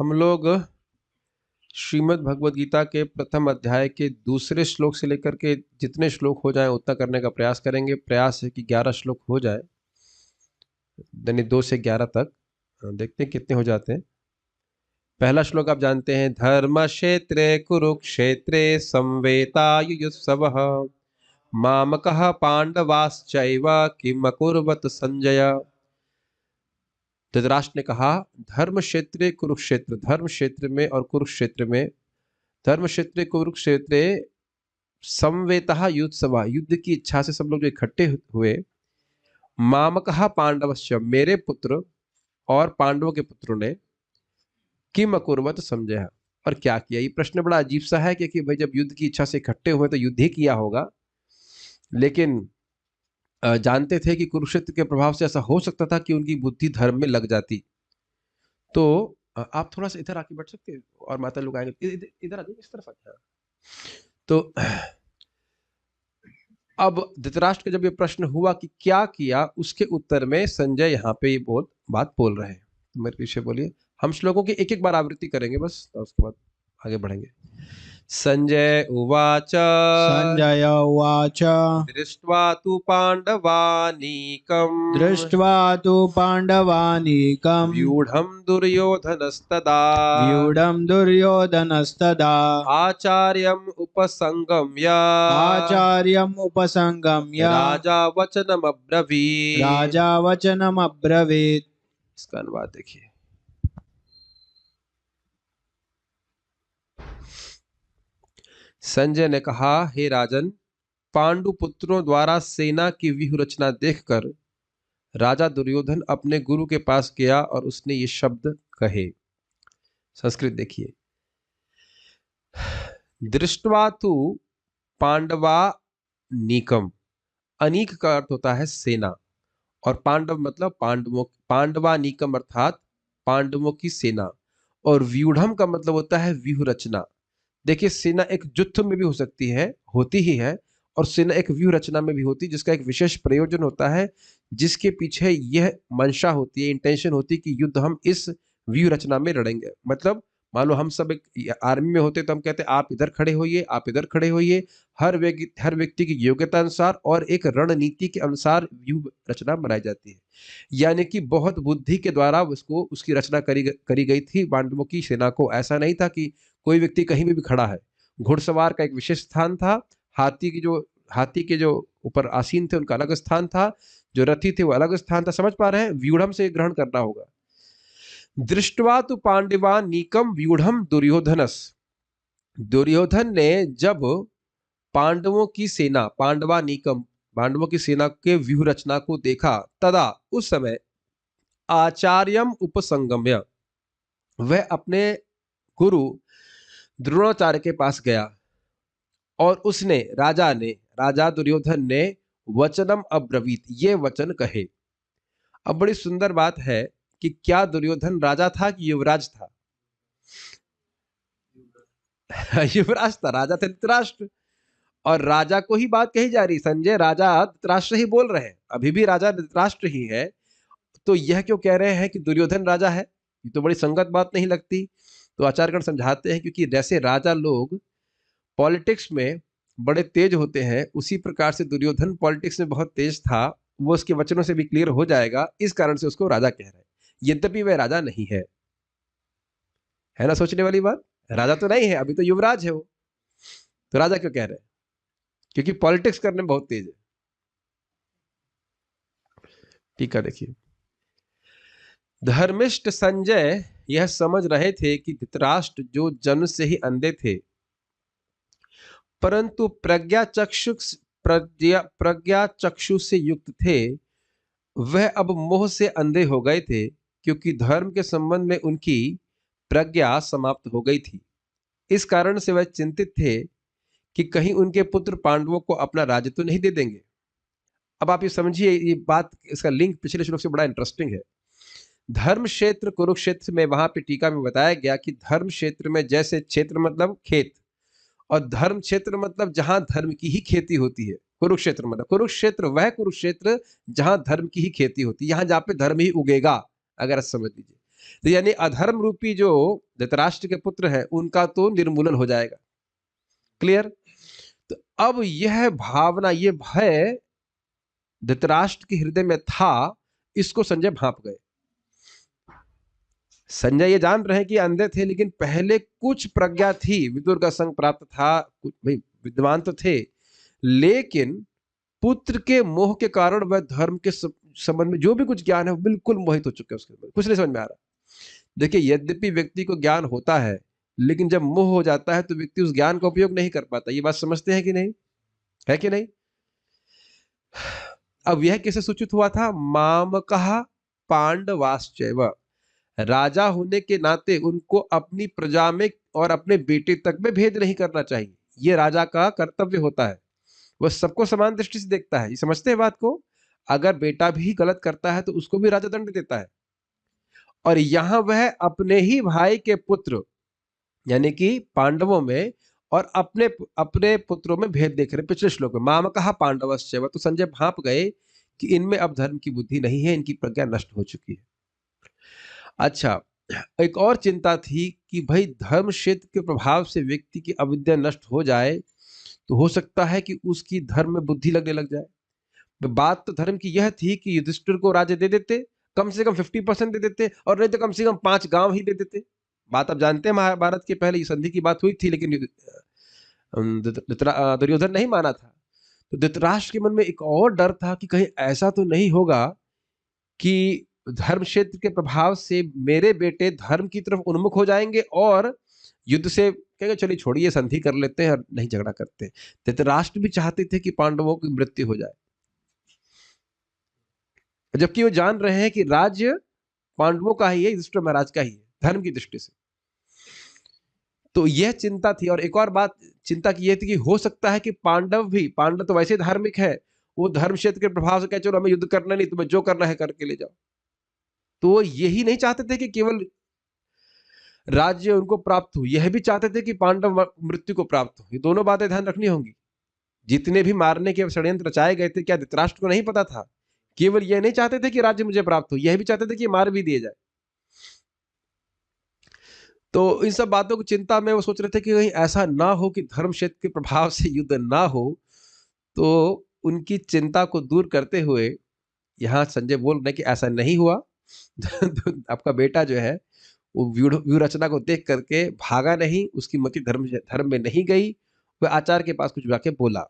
हम लोग श्रीमद् भगवद गीता के प्रथम अध्याय के दूसरे श्लोक से लेकर के जितने श्लोक हो जाए उतना करने का प्रयास करेंगे। प्रयास है कि 11 श्लोक हो जाए, यानी 2 से 11 तक। देखते हैं कितने हो जाते हैं। पहला श्लोक आप जानते हैं, धर्म क्षेत्रे कुरुक्षेत्रे संवेतायुयुत्सवः मामकः पांडवाश्चैव किम अकुर्वत संजय। धृतराष्ट्र ने कहा, धर्म क्षेत्रे कुरुक्षेत्र, धर्म क्षेत्र में और कुरुक्षेत्र में, धर्म क्षेत्रे कुरुक्षेत्रे संवेतः युत्सवा, युद्ध की इच्छा से सब लोग जो इकट्ठे हुए, मामकः पांडवश्च, मेरे पुत्र और पांडवों के पुत्रों ने, किम अकुर्वत संजय, और क्या किया। ये प्रश्न बड़ा अजीब सा है क्योंकि भाई जब युद्ध की इच्छा से इकट्ठे हुए तो युद्ध ही किया होगा, लेकिन जानते थे कि कुरुक्षेत्र के प्रभाव से ऐसा हो सकता था कि उनकी बुद्धि धर्म में लग जाती। तो आप थोड़ा सा इधर आके बैठ सकते हैं और माता लोग आएंगे, इधर आ जाइए, इस तरफ आ जाइए। तो अब धृतराष्ट्र का जब ये प्रश्न हुआ कि क्या किया, उसके उत्तर में संजय यहाँ पे ये बात बोल रहे हैं। तो मेरे पीछे बोलिए, हम श्लोकों की एक एक बार आवृत्ति करेंगे बस, और उसके बाद आगे बढ़ेंगे। संजय उवाच संजय उवाच दृष्ट्वा तु पाण्डवानीकम् व्यूढं दुर्योधनस्तदा आचार्यम् उपसंगम्य राजा वचनमब्रवीत्। इसका अनुवाद देखिए। संजय ने कहा, हे राजन, पांडु पुत्रों द्वारा सेना की व्यूह रचना देखकर राजा दुर्योधन अपने गुरु के पास गया और उसने ये शब्द कहे। संस्कृत देखिए, दृष्ट्वा तु पांडवा नीकम, अनीक का अर्थ होता है सेना, और पांडव मतलब पांडवों, पांडवा नीकम अर्थात पांडवों की सेना, और व्यूढ़म का मतलब होता है व्यूह रचना। देखिए, सेना एक युद्ध में भी हो सकती है, होती ही है, और सेना एक व्यूह रचना में भी होती है, जिसका एक विशेष प्रयोजन होता है, जिसके पीछे यह मंशा होती है, इंटेंशन होती है कि युद्ध हम इस व्यूह रचना में लड़ेंगे। मतलब मान लो हम सब एक आर्मी में होते तो हम कहते हैं आप इधर खड़े होइए, आप इधर खड़े होइए, हर व्यक्ति की योग्यता अनुसार और एक रणनीति के अनुसार व्यूह रचना बनाई जाती है। यानी कि बहुत बुद्धि के द्वारा उसकी रचना करी गई थी पांडवों की सेना को। ऐसा नहीं था कि कोई व्यक्ति कहीं भी खड़ा है। घुड़सवार का एक विशेष स्थान था, हाथी के जो ऊपर आसीन थे उनका अलग स्थान था, जो रथी थे वो अलग स्थान था। समझ पा रहे हैं? व्यूढ़म से ग्रहण करना होगा। दृष्टवा तु पांडवा नीकम व्यूढ़म दुर्योधनस, दुर्योधन ने जब पांडवों की सेना, पांडवा नीकम, पांडवों की सेना के व्यूह रचना को देखा, तदा उस समय आचार्यम उपसंगम्य, वह अपने गुरु द्रोणाचार्य के पास गया और उसने, राजा दुर्योधन ने वचनम अब्रवीत, ये वचन कहे। अब बड़ी सुंदर बात है कि क्या दुर्योधन राजा था कि युवराज था? युवराज था, राजा थे धृतराष्ट्र, और राजा को ही बात कही जा रही। संजय, राजा धृतराष्ट्र ही बोल रहे हैं, अभी भी राजा धृतराष्ट्र ही है। तो यह क्यों कह रहे हैं कि दुर्योधन राजा है? ये तो बड़ी संगत बात नहीं लगती। तो आचार्यगण समझाते हैं, क्योंकि जैसे राजा लोग पॉलिटिक्स में बड़े तेज होते हैं, उसी प्रकार से दुर्योधन पॉलिटिक्स में बहुत तेज था। वो उसके वचनों से भी क्लियर हो जाएगा, इस कारण से उसको राजा कह रहे हैं, यद्यपि वह राजा नहीं है। है ना सोचने वाली बात? राजा तो नहीं है, अभी तो युवराज है वो, तो राजा क्यों कह रहे हैं? क्योंकि पॉलिटिक्स करने में बहुत तेज है। ठीक है, देखिए, धर्मिष्ठ संजय यह समझ रहे थे कि धृतराष्ट्र जो जन्म से ही अंधे थे, परंतु प्रज्ञा चक्षु से युक्त थे, वह अब मोह से अंधे हो गए थे, क्योंकि धर्म के संबंध में उनकी प्रज्ञा समाप्त हो गई थी। इस कारण से वह चिंतित थे कि कहीं उनके पुत्र पांडवों को अपना राज्य तो नहीं दे देंगे। अब आप ये समझिए, ये बात, इसका लिंक पिछले श्लोक से बड़ा इंटरेस्टिंग है। धर्म क्षेत्र कुरुक्षेत्र में, वहां पे टीका में बताया गया कि धर्म क्षेत्र में, जैसे क्षेत्र मतलब खेत, और धर्म क्षेत्र मतलब जहां धर्म की ही खेती होती है। कुरुक्षेत्र मतलब, कुरुक्षेत्र वह कुरुक्षेत्र जहां धर्म की ही खेती होती है, यहां जहां पे धर्म ही उगेगा, अगर समझ लीजिए। तो यानी अधर्म रूपी जो धृतराष्ट्र के पुत्र है उनका तो निर्मूलन हो जाएगा। क्लियर? तो अब यह भावना, ये भय धृतराष्ट्र के हृदय में था, इसको संजय भांप गए। संजय ये जान रहे हैं कि अंधे थे, लेकिन पहले कुछ प्रज्ञा थी, विदुर का संग प्राप्त था, भाई विद्वान तो थे, लेकिन पुत्र के मोह के कारण वह धर्म के संबंध में जो भी कुछ ज्ञान है वो बिल्कुल मोहित हो चुके हैं, उसके कुछ नहीं समझ में आ रहा। देखिए, यद्यपि व्यक्ति को ज्ञान होता है, लेकिन जब मोह हो जाता है तो व्यक्ति उस ज्ञान का उपयोग नहीं कर पाता। ये बात समझते हैं कि नहीं? है कि नहीं? अब यह कैसे सूचित हुआ था? मामकः पांडवाश्चैव, राजा होने के नाते उनको अपनी प्रजा में और अपने बेटे तक में भेद नहीं करना चाहिए। ये राजा का कर्तव्य होता है, वह सबको समान दृष्टि से देखता है। ये समझते हैं बात को? अगर बेटा भी गलत करता है तो उसको भी राजा दंड देता है। और यहां वह अपने ही भाई के पुत्र यानी कि पांडवों में और अपने अपने पुत्रों में भेद देख रहे। पिछले श्लोक में मामकः पांडवश्चैव, तो संजय भांप गए कि इनमें अब धर्म की बुद्धि नहीं है, इनकी प्रज्ञा नष्ट हो चुकी है। अच्छा, एक और चिंता थी कि भाई धर्म क्षेत्र के प्रभाव से व्यक्ति की अविद्या नष्ट हो जाए तो हो सकता है कि उसकी धर्म में बुद्धि लगने लग जाए। बात तो धर्म की यह थी कि युधिष्ठिर को राज्य दे देते, कम से कम 50% दे देते, और नहीं तो कम से कम 5 गांव ही दे देते। बात आप जानते हैं, महाभारत के पहले संधि की बात हुई थी, लेकिन दुर्योधन नहीं माना था। तो धृतराष्ट्र के मन में एक और डर था कि कहीं ऐसा तो नहीं होगा कि धर्म क्षेत्र के प्रभाव से मेरे बेटे धर्म की तरफ उन्मुख हो जाएंगे और युद्ध से कहेंगे चलिए छोड़िए, संधि कर लेते हैं और नहीं झगड़ा करते। धृतराष्ट्र भी चाहते थे कि पांडवों की मृत्यु हो जाए, जबकि वो जान रहे हैं कि राज्य पांडवों का ही है, युधिष्ठिर महाराज का ही है धर्म की दृष्टि से। तो यह चिंता थी। और एक और बात चिंता की यह थी कि हो सकता है कि पांडव तो वैसे धार्मिक है, वो धर्म क्षेत्र के प्रभाव से कहे चलो हमें युद्ध करना नहीं, तुम्हें जो करना है करके ले जाओ। तो वो यही नहीं चाहते थे कि केवल राज्य उनको प्राप्त हो, यह भी चाहते थे कि पांडव मृत्यु को प्राप्त हो। ये दोनों बातें ध्यान रखनी होंगी। जितने भी मारने के षड्यंत्र रचाए गए थे, क्या धृतराष्ट्र को नहीं पता था? केवल यह नहीं चाहते थे कि राज्य मुझे प्राप्त हो, यह भी चाहते थे कि मार भी दिए जाए। तो इन सब बातों की चिंता में वो सोच रहे थे कि कहीं ऐसा ना हो कि धर्म क्षेत्र के प्रभाव से युद्ध ना हो। तो उनकी चिंता को दूर करते हुए यहाँ संजय बोल रहे कि ऐसा नहीं हुआ। आपका बेटा जो है वो व्यूह रचना को देख करके भागा नहीं, उसकी मति धर्म में नहीं गई। वह आचार्य के पास कुछ जाके बोला।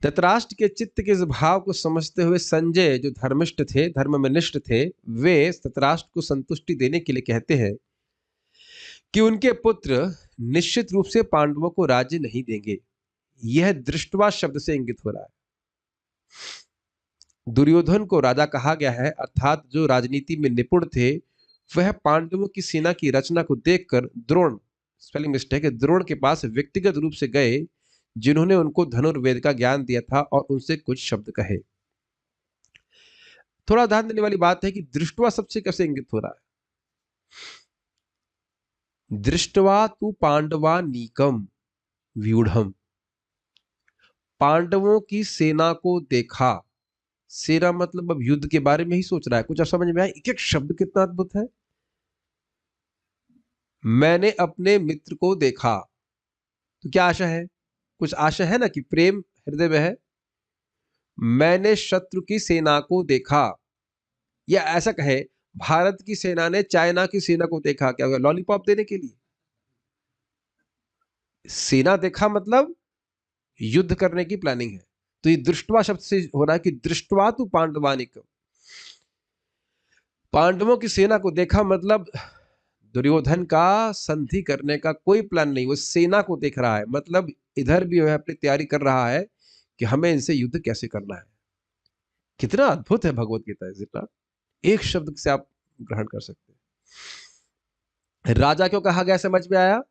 धृतराष्ट्र के चित्त के इस भाव को समझते हुए संजय, जो धर्मिष्ठ थे, धर्म में निष्ठ थे, वे धृतराष्ट्र को संतुष्टि देने के लिए कहते हैं कि उनके पुत्र निश्चित रूप से पांडवों को राज्य नहीं देंगे। यह दृष्टवा शब्द से इंगित हो रहा है। दुर्योधन को राजा कहा गया है, अर्थात जो राजनीति में निपुण थे, वह पांडवों की सेना की रचना को देखकर द्रोण, स्पेलिंग मिस्टेक है, द्रोण के पास व्यक्तिगत रूप से गए, जिन्होंने उनको धनुर्वेद का ज्ञान दिया था, और उनसे कुछ शब्द कहे। थोड़ा ध्यान देने वाली बात है कि दृष्टवा सबसे कैसे इंगित हो रहा है। दृष्टवा तु पांडवा नीकम व्यूढ़म, पांडवों की सेना को देखा। सेना मतलब अब युद्ध के बारे में ही सोच रहा है। कुछ अब समझ में आया? एक एक शब्द कितना अद्भुत है। मैंने अपने मित्र को देखा, तो क्या आशा है? कुछ आशा है ना कि प्रेम हृदय में है। मैंने शत्रु की सेना को देखा, या ऐसा कहे भारत की सेना ने चाइना की सेना को देखा। क्या होगा? लॉलीपॉप देने के लिए। सेना देखा मतलब युद्ध करने की प्लानिंग है। तो ये दृष्टवा शब्द से हो रहा है कि दृष्टवा तु पांडवानिकम, पांडवों की सेना को देखा मतलब दुर्योधन का संधि करने का कोई प्लान नहीं, वो सेना को देख रहा है। मतलब इधर भी वह अपनी तैयारी कर रहा है कि हमें इनसे युद्ध कैसे करना है। कितना अद्भुत है भगवत गीता, जितना एक शब्द से आप ग्रहण कर सकते हैं। राजा क्यों कहा गया समझ में आया?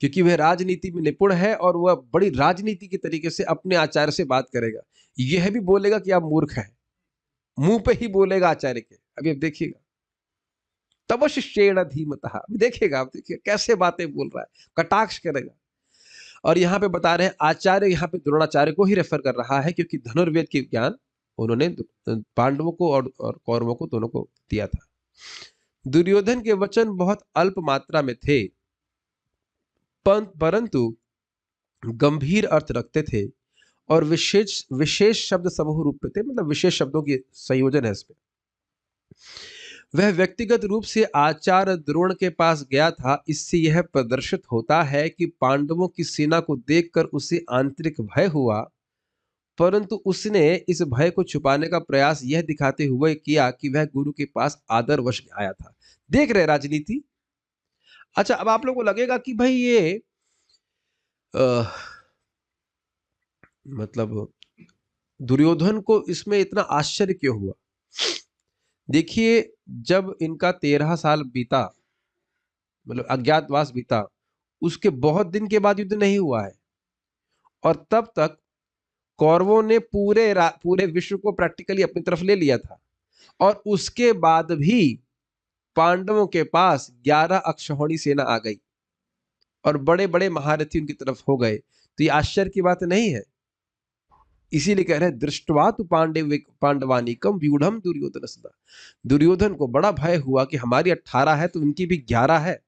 क्योंकि वह राजनीति में निपुण है और वह बड़ी राजनीति के तरीके से अपने आचार्य से बात करेगा। यह भी बोलेगा कि आप मूर्ख हैं, मुंह पे ही बोलेगा आचार्य के। अभी आप देखिएगा, तब शिष्येण धीमतः, देखिएगा आप, देखिए कैसे बातें बोल रहा है, कटाक्ष करेगा। और यहाँ पे बता रहे हैं आचार्य, यहाँ पे द्रोणाचार्य को ही रेफर कर रहा है, क्योंकि धनुर्वेद के ज्ञान उन्होंने पांडवों को और कौरवों को दोनों को दिया था। दुर्योधन के वचन बहुत अल्प मात्रा में थे, परंतु गंभीर अर्थ रखते थे और विशेष विशेष शब्द समूह रूप में थे, मतलब विशेष शब्दों की संयोजन है इसमें। वह व्यक्तिगत रूप से आचार्य द्रोण के पास गया था। इससे यह प्रदर्शित होता है कि पांडवों की सेना को देखकर उसे आंतरिक भय हुआ, परंतु उसने इस भय को छुपाने का प्रयास यह दिखाते हुए किया कि वह गुरु के पास आदरवश आया था। देख रहे राजनीति। अच्छा, अब आप लोगों को लगेगा कि भाई ये मतलब दुर्योधन को इसमें इतना आश्चर्य क्यों हुआ। देखिए, जब इनका 13 साल बीता, मतलब अज्ञातवास बीता, उसके बहुत दिन के बाद युद्ध नहीं हुआ है, और तब तक कौरवों ने पूरे विश्व को प्रैक्टिकली अपनी तरफ ले लिया था, और उसके बाद भी पांडवों के पास 11 अक्षौहिणी सेना आ गई और बड़े बड़े महारथी उनकी तरफ हो गए। तो ये आश्चर्य की बात नहीं है। इसीलिए कह रहे हैं दृष्टवा तु पांडवानीकम व्यूढ़म दुर्योधन सदा। दुर्योधन को बड़ा भय हुआ कि हमारी 18 है तो उनकी भी 11 है,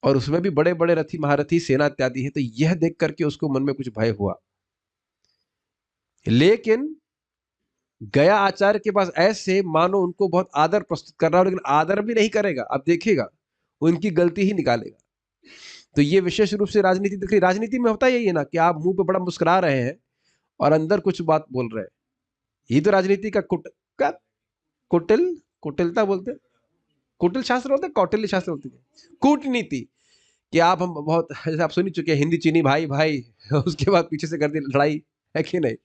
और उसमें भी बड़े बड़े रथी महारथी सेना इत्यादि है। तो यह देख करके उसको मन में कुछ भय हुआ। लेकिन गया आचार्य के पास ऐसे मानो उनको बहुत आदर प्रस्तुत कर रहा हो, लेकिन आदर भी नहीं करेगा। अब देखिएगा, उनकी गलती ही निकालेगा। तो ये विशेष रूप से राजनीति दिख रही। राजनीति में होता यही है ना कि आप मुंह पे बड़ा मुस्कुरा रहे हैं और अंदर कुछ बात बोल रहे हैं। यही तो राजनीति का कुटिलता बोलते हैं, कुटिल शास्त्र बोलते हैं, कौटिल्य शास्त्र बोलते हैं, कूटनीति। कि आप हम बहुत, जैसे आप सुन ही चुके हैं, हिंदी चीनी भाई भाई, उसके बाद पीछे से कर दी लड़ाई, है कि नहीं।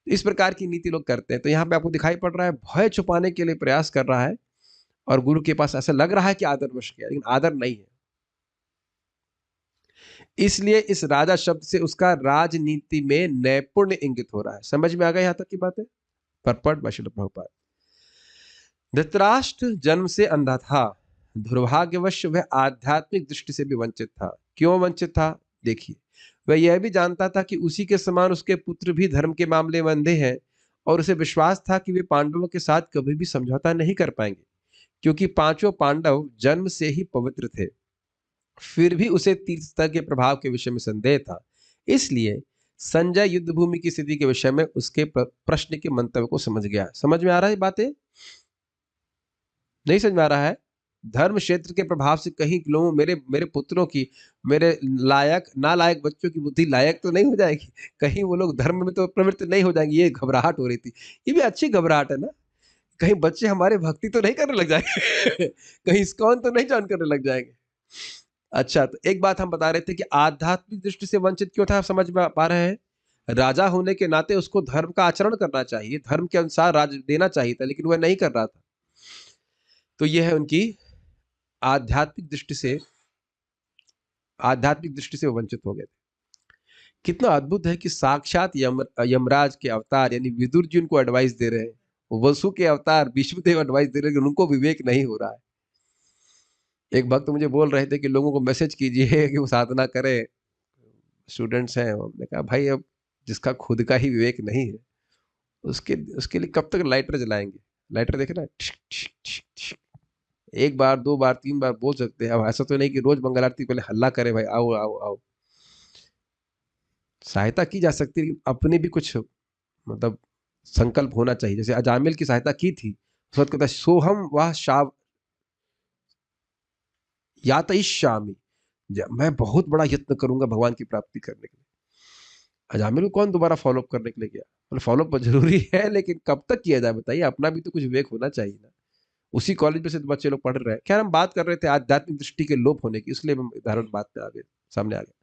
इस प्रकार की नीति लोग करते हैं। तो यहाँ पे आपको दिखाई पड़ रहा है भय छुपाने के लिए प्रयास कर रहा है, और गुरु के पास ऐसा लग रहा है कि आदरवश किया, लेकिन आदर नहीं है। इसलिए इस राजा शब्द से उसका राजनीति में नैपुण्य इंगित हो रहा है। समझ में आ गया यहां तक की बात है। परपट बशिल प्रभुपाद। धृतराष्ट्र जन्म से अंधा था, दुर्भाग्यवश वह आध्यात्मिक दृष्टि से भी वंचित था। क्यों वंचित था? देखिए, वह यह भी जानता था कि उसी के समान उसके पुत्र भी धर्म के मामले में अंधे हैं, और उसे विश्वास था कि वे पांडवों के साथ कभी भी समझौता नहीं कर पाएंगे, क्योंकि पांचों पांडव जन्म से ही पवित्र थे। फिर भी उसे तीर्थता के प्रभाव के विषय में संदेह था। इसलिए संजय युद्ध भूमि की स्थिति के विषय में उसके प्रश्न के मंतव्य को समझ गया। समझ में आ रहा है बातें? नहीं समझ में आ रहा है? धर्म क्षेत्र के प्रभाव से कहीं लोगों, मेरे पुत्रों की, मेरे लायक नालायक बच्चों की बुद्धि लायक तो नहीं हो जाएगी, कहीं वो लोग धर्म में तो प्रवृत्त नहीं हो जाएंगे। ये घबराहट हो रही थी। ये भी अच्छी घबराहट है ना। कहीं बच्चे हमारे भक्ति तो नहीं करने लग जाएंगे, कहीं इस्कॉन तो नहीं ज्वाइन करने लग जाएंगे। अच्छा, तो एक बात हम बता रहे थे कि आध्यात्मिक दृष्टि से वंचित क्यों था, समझ में पा रहे हैं। राजा होने के नाते उसको धर्म का आचरण करना चाहिए, धर्म के अनुसार राज्य देना चाहिए था, लेकिन वह नहीं कर रहा था। तो यह है उनकी आध्यात्मिक दृष्टि से वंचित हो गए थे। कितना अद्भुत है कि साक्षात यमराज के अवतार यानी विदुर जी उनको एडवाइस दे रहे हैं, वसु के अवतार भीष्मदेव एडवाइस दे रहे हैं, उनको विवेक नहीं हो रहा है। एक भक्त मुझे बोल रहे थे कि लोगों को मैसेज कीजिए कि वो साधना करें, स्टूडेंट्स हैं। हमने कहा भाई, अब जिसका खुद का ही विवेक नहीं है, उसके उसके लिए कब तक लाइटर जलाएंगे। लाइटर देखे ना, एक बार, दो बार, तीन बार बोल सकते हैं। अब ऐसा तो नहीं कि रोज मंगल आरती पहले हल्ला करे, भाई आओ आओ आओ। सहायता की जा सकती है, लेकिन अपने भी कुछ मतलब संकल्प होना चाहिए। जैसे अजामिल की सहायता की थी, उस वक्त कहता सोहम वह शाव यातयिष्यामि, मैं बहुत बड़ा यत्न करूंगा भगवान की प्राप्ति करने के लिए। अजामिल को कौन दोबारा फॉलोअप करने के लिए गया? मतलब फॉलोअप जरूरी है, लेकिन कब तक किया जाए बताइए। अपना भी तो कुछ विवेक होना चाहिए ना। उसी कॉलेज में से तो बच्चे लोग पढ़ रहे हैं। खैर, हम बात कर रहे थे आध्यात्मिक दृष्टि के लोप होने की, इसलिए हम उदाहरण बात पे आ गए, सामने आ गए।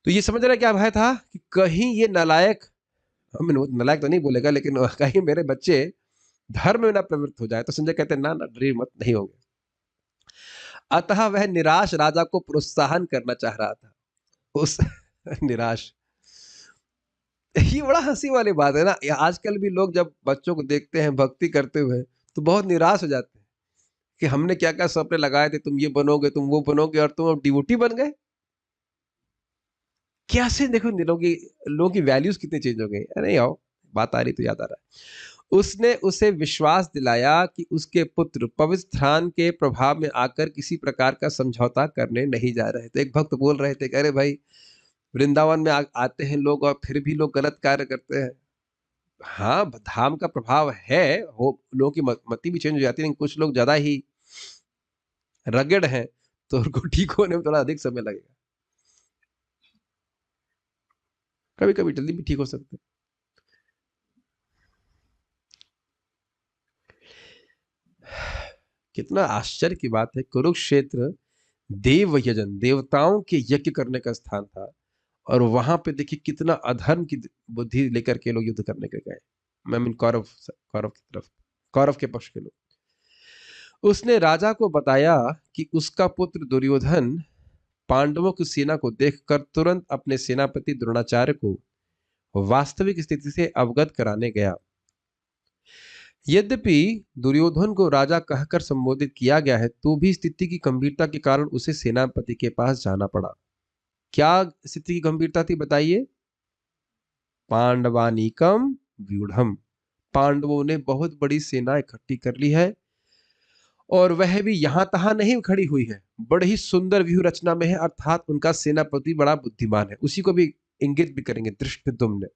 तो ये समझ रहे क्या भय था कि कहीं ये नालायक, हम नालायक तो नहीं बोलेगा, लेकिन कहीं मेरे बच्चे धर्म में ना प्रवृत्त हो जाए। तो संजय कहते हैं ना ना, डरिए मत, नहीं होंगे। अतः वह निराश राजा को प्रोत्साहन करना चाह रहा था। उस निराश, ये बड़ा हंसी वाली बात है ना। आजकल भी लोग जब बच्चों को देखते हैं भक्ति करते हुए तो बहुत निराश हो जाते हैं कि हमने क्या क्या सपने लगाए थे, तुम ये बनोगे, तुम वो बनोगे, और तुम अब डिवोटी बन गए। कैसे देखो लोगों की वैल्यूज कितनी चेंज हो गई। नहीं आओ, बात आ रही तो याद आ रहा है। उसने उसे विश्वास दिलाया कि उसके पुत्र पवित्र स्थान के प्रभाव में आकर किसी प्रकार का समझौता करने नहीं जा रहे। तो एक भक्त बोल रहे थे कि अरे भाई, वृंदावन में आते हैं लोग और फिर भी लोग गलत कार्य करते हैं। हाँ, धाम का प्रभाव है, हो लोगों की मति भी चेंज हो जाती है, लेकिन कुछ लोग ज्यादा ही रगड़ हैं, तो उनको ठीक होने में थोड़ा अधिक समय लगेगा। कभी कभी जल्दी भी ठीक हो सकते हैं। कितना आश्चर्य की बात है, कुरुक्षेत्र देव यजन, देवताओं के यज्ञ करने का स्थान था, और वहां पे देखिए कितना अधर्म की बुद्धि लेकर के लोग युद्ध करने के गए। मैं मीन कौरव कौरव की तरफ, कौरव के पक्ष के लोग। उसने राजा को बताया कि उसका पुत्र दुर्योधन पांडवों की सेना को देखकर तुरंत अपने सेनापति द्रोणाचार्य को वास्तविक स्थिति से अवगत कराने गया। यद्यपि दुर्योधन को राजा कहकर संबोधित किया गया है, तो भी स्थिति की गंभीरता के कारण उसे सेनापति के पास जाना पड़ा। क्या स्थिति की गंभीरता थी बताइए? पांडवानीकम व्यूढ़म, पांडवों ने बहुत बड़ी सेना इकट्ठी कर ली है, और वह भी यहां तहां नहीं खड़ी हुई है, बड़े ही सुंदर व्यूह रचना में है, अर्थात उनका सेनापति बड़ा बुद्धिमान है। उसी को भी इंगित भी करेंगे धृष्टद्युम्न।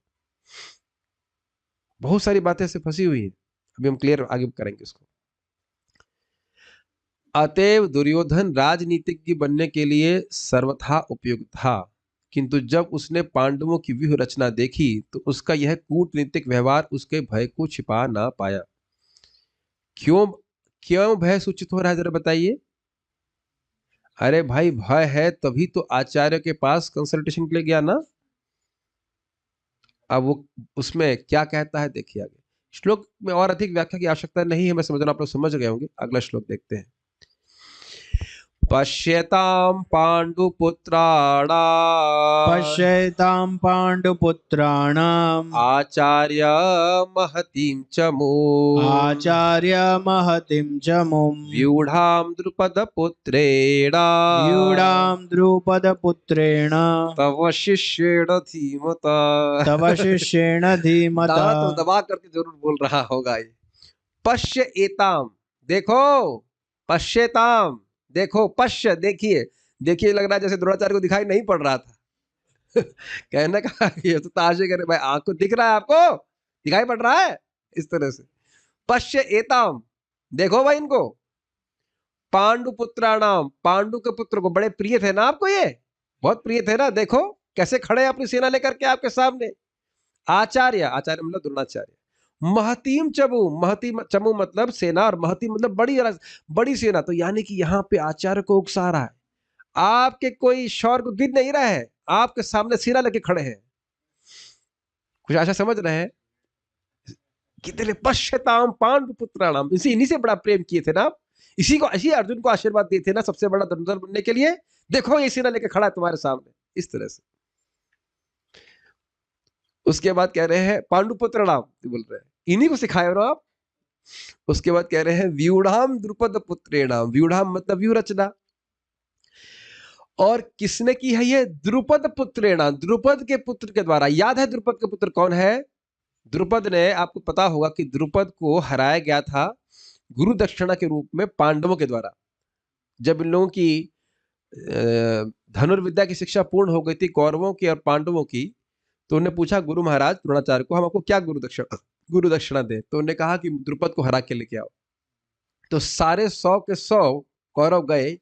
बहुत सारी बातें ऐसे फंसी हुई हैं, अभी हम क्लियर आगे करेंगे इसको। अतएव दुर्योधन राजनीतिज्ञ बनने के लिए सर्वथा उपयुक्त था, किंतु जब उसने पांडवों की व्यूह रचना देखी तो उसका यह कूटनीतिक व्यवहार उसके भय को छिपा ना पाया। क्यों क्यों भय सूचित हो रहा है, जरा बताइए? अरे भाई, भय है तभी तो आचार्य के पास कंसल्टेशन के लिए गया ना। अब वो उसमें क्या कहता है देखिए आगे श्लोक में, और अधिक व्याख्या की आवश्यकता नहीं है, मैं समझना आप लोग समझ गए होंगे। अगला श्लोक देखते हैं। पश्यतां पाण्डुपुत्राणाम् पश्यतां पाण्डुपुत्राणाम् आचार्य महतीं चमूम् आचार्य महतीं चमूम् व्यूढां द्रुपदपुत्रेण व्यूढां द्रुपदपुत्रेण तव शिष्येण धीमता। तव शिष्येण धीमता। तो दबा करके जरूर बोल रहा होगा ये। पश्य एताम, देखो, पश्यताम, देखो, पश्य, देखिए, देखिए लग रहा है जैसे द्रोणाचार्य को दिखाई नहीं पड़ रहा था। कहने का ये तो ताशे करे भाई, आंख को दिख रहा है, आपको दिखाई पड़ रहा है, इस तरह से। पश्य एताम, देखो भाई इनको। पांडु पुत्राणाम, पांडु के पुत्र को, बड़े प्रिय थे ना आपको, ये बहुत प्रिय थे ना, देखो कैसे खड़े हैं अपनी सेना लेकर के आपके सामने। आचार्य, आचार्य मतलब द्रोणाचार्य। महतीम चमू, महती चमू मतलब सेना, और महती मतलब बड़ी सेना। तो यानी कि यहाँ पे आचार्य को उकसा रहा है, आपके कोई शौर्य को गिर नहीं रहा है, आपके सामने सेना लेके खड़े हैं। कुछ ऐसा समझ रहे हैं? कितने पश्यताम पांडु पुत्राणाम, इन्हीं से बड़ा प्रेम किए थे ना आप, इसी अर्जुन को आशीर्वाद दिए थे ना सबसे बड़ा धनुर्धर बनने के लिए। देखो ये सेना लेके खड़ा है तुम्हारे सामने, इस तरह से। उसके बाद कह रहे हैं पांडुपुत्र नाम बोल रहे हैं, इन्हीं को सिखाए हो आप। उसके बाद कह रहे हैं व्यूढ़ाम द्रुपद पुत्रेणाम, व्यूढ़ाम मतलब व्यूह रचना, और किसने की है ये? द्रुपद पुत्रेणा, द्रुपद के पुत्र के द्वारा। याद है द्रुपद के पुत्र कौन है? द्रुपद ने, आपको पता होगा कि द्रुपद को हराया गया था गुरु दक्षिणा के रूप में पांडवों के द्वारा। जब इन लोगों की धनुर्विद्या की शिक्षा पूर्ण हो गई थी, कौरवों की और पांडवों की, तो उन्हें पूछा गुरु महाराज द्रोणाचार्य को, हम आपको क्या गुरु दक्षिणा दे? तो उन्होंने कहा कि द्रुपद को हरा के लेके आओ। तो सारे 100 के 100 कौरव गए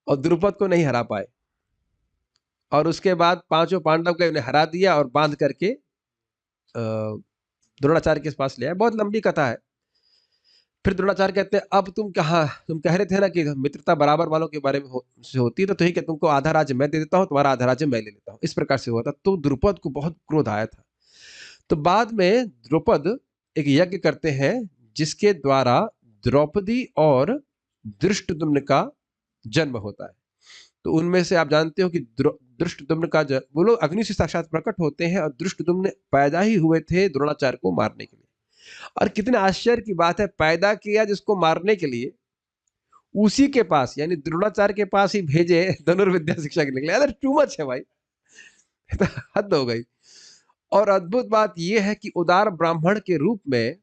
और द्रुपद को नहीं हरा पाए, और उसके बाद पांचों पांडव गए, उन्हें हरा दिया और बांध करके द्रोणाचार्य के पास ले आए। बहुत लंबी कथा है। फिर द्रोणाचार्य कहते हैं अब तुम कह रहे थे ना कि मित्रता बराबर वालों के बारे में होती है, तो ठीक है, तुमको आधा राज्य मैं दे देता हूं, तुम्हारा आधा राज्य मैं ले लेता हूं। इस प्रकार से हुआ था। तो द्रुपद को बहुत क्रोध आया था। तो बाद में द्रुपद एक यज्ञ करते हैं जिसके द्वारा द्रौपदी और धृष्टद्युम्न का जन्म होता है। तो उनमें से आप जानते हो कि धृष्टद्युम्न का वो लोग अग्नि से साक्षात प्रकट होते हैं, और धृष्टद्युम्न पैदा ही हुए थे द्रोणाचार्य को मारने के लिए। और कितने आश्चर्य की बात है, पैदा किया जिसको मारने के लिए, उसी के पास यानी द्रोणाचार्य के पास ही भेजे धनुर्विद्या शिक्षा के लिए। अरे टू मच है भाई, हद हो गई। और अद्भुत बात यह है कि उदार ब्राह्मण के रूप में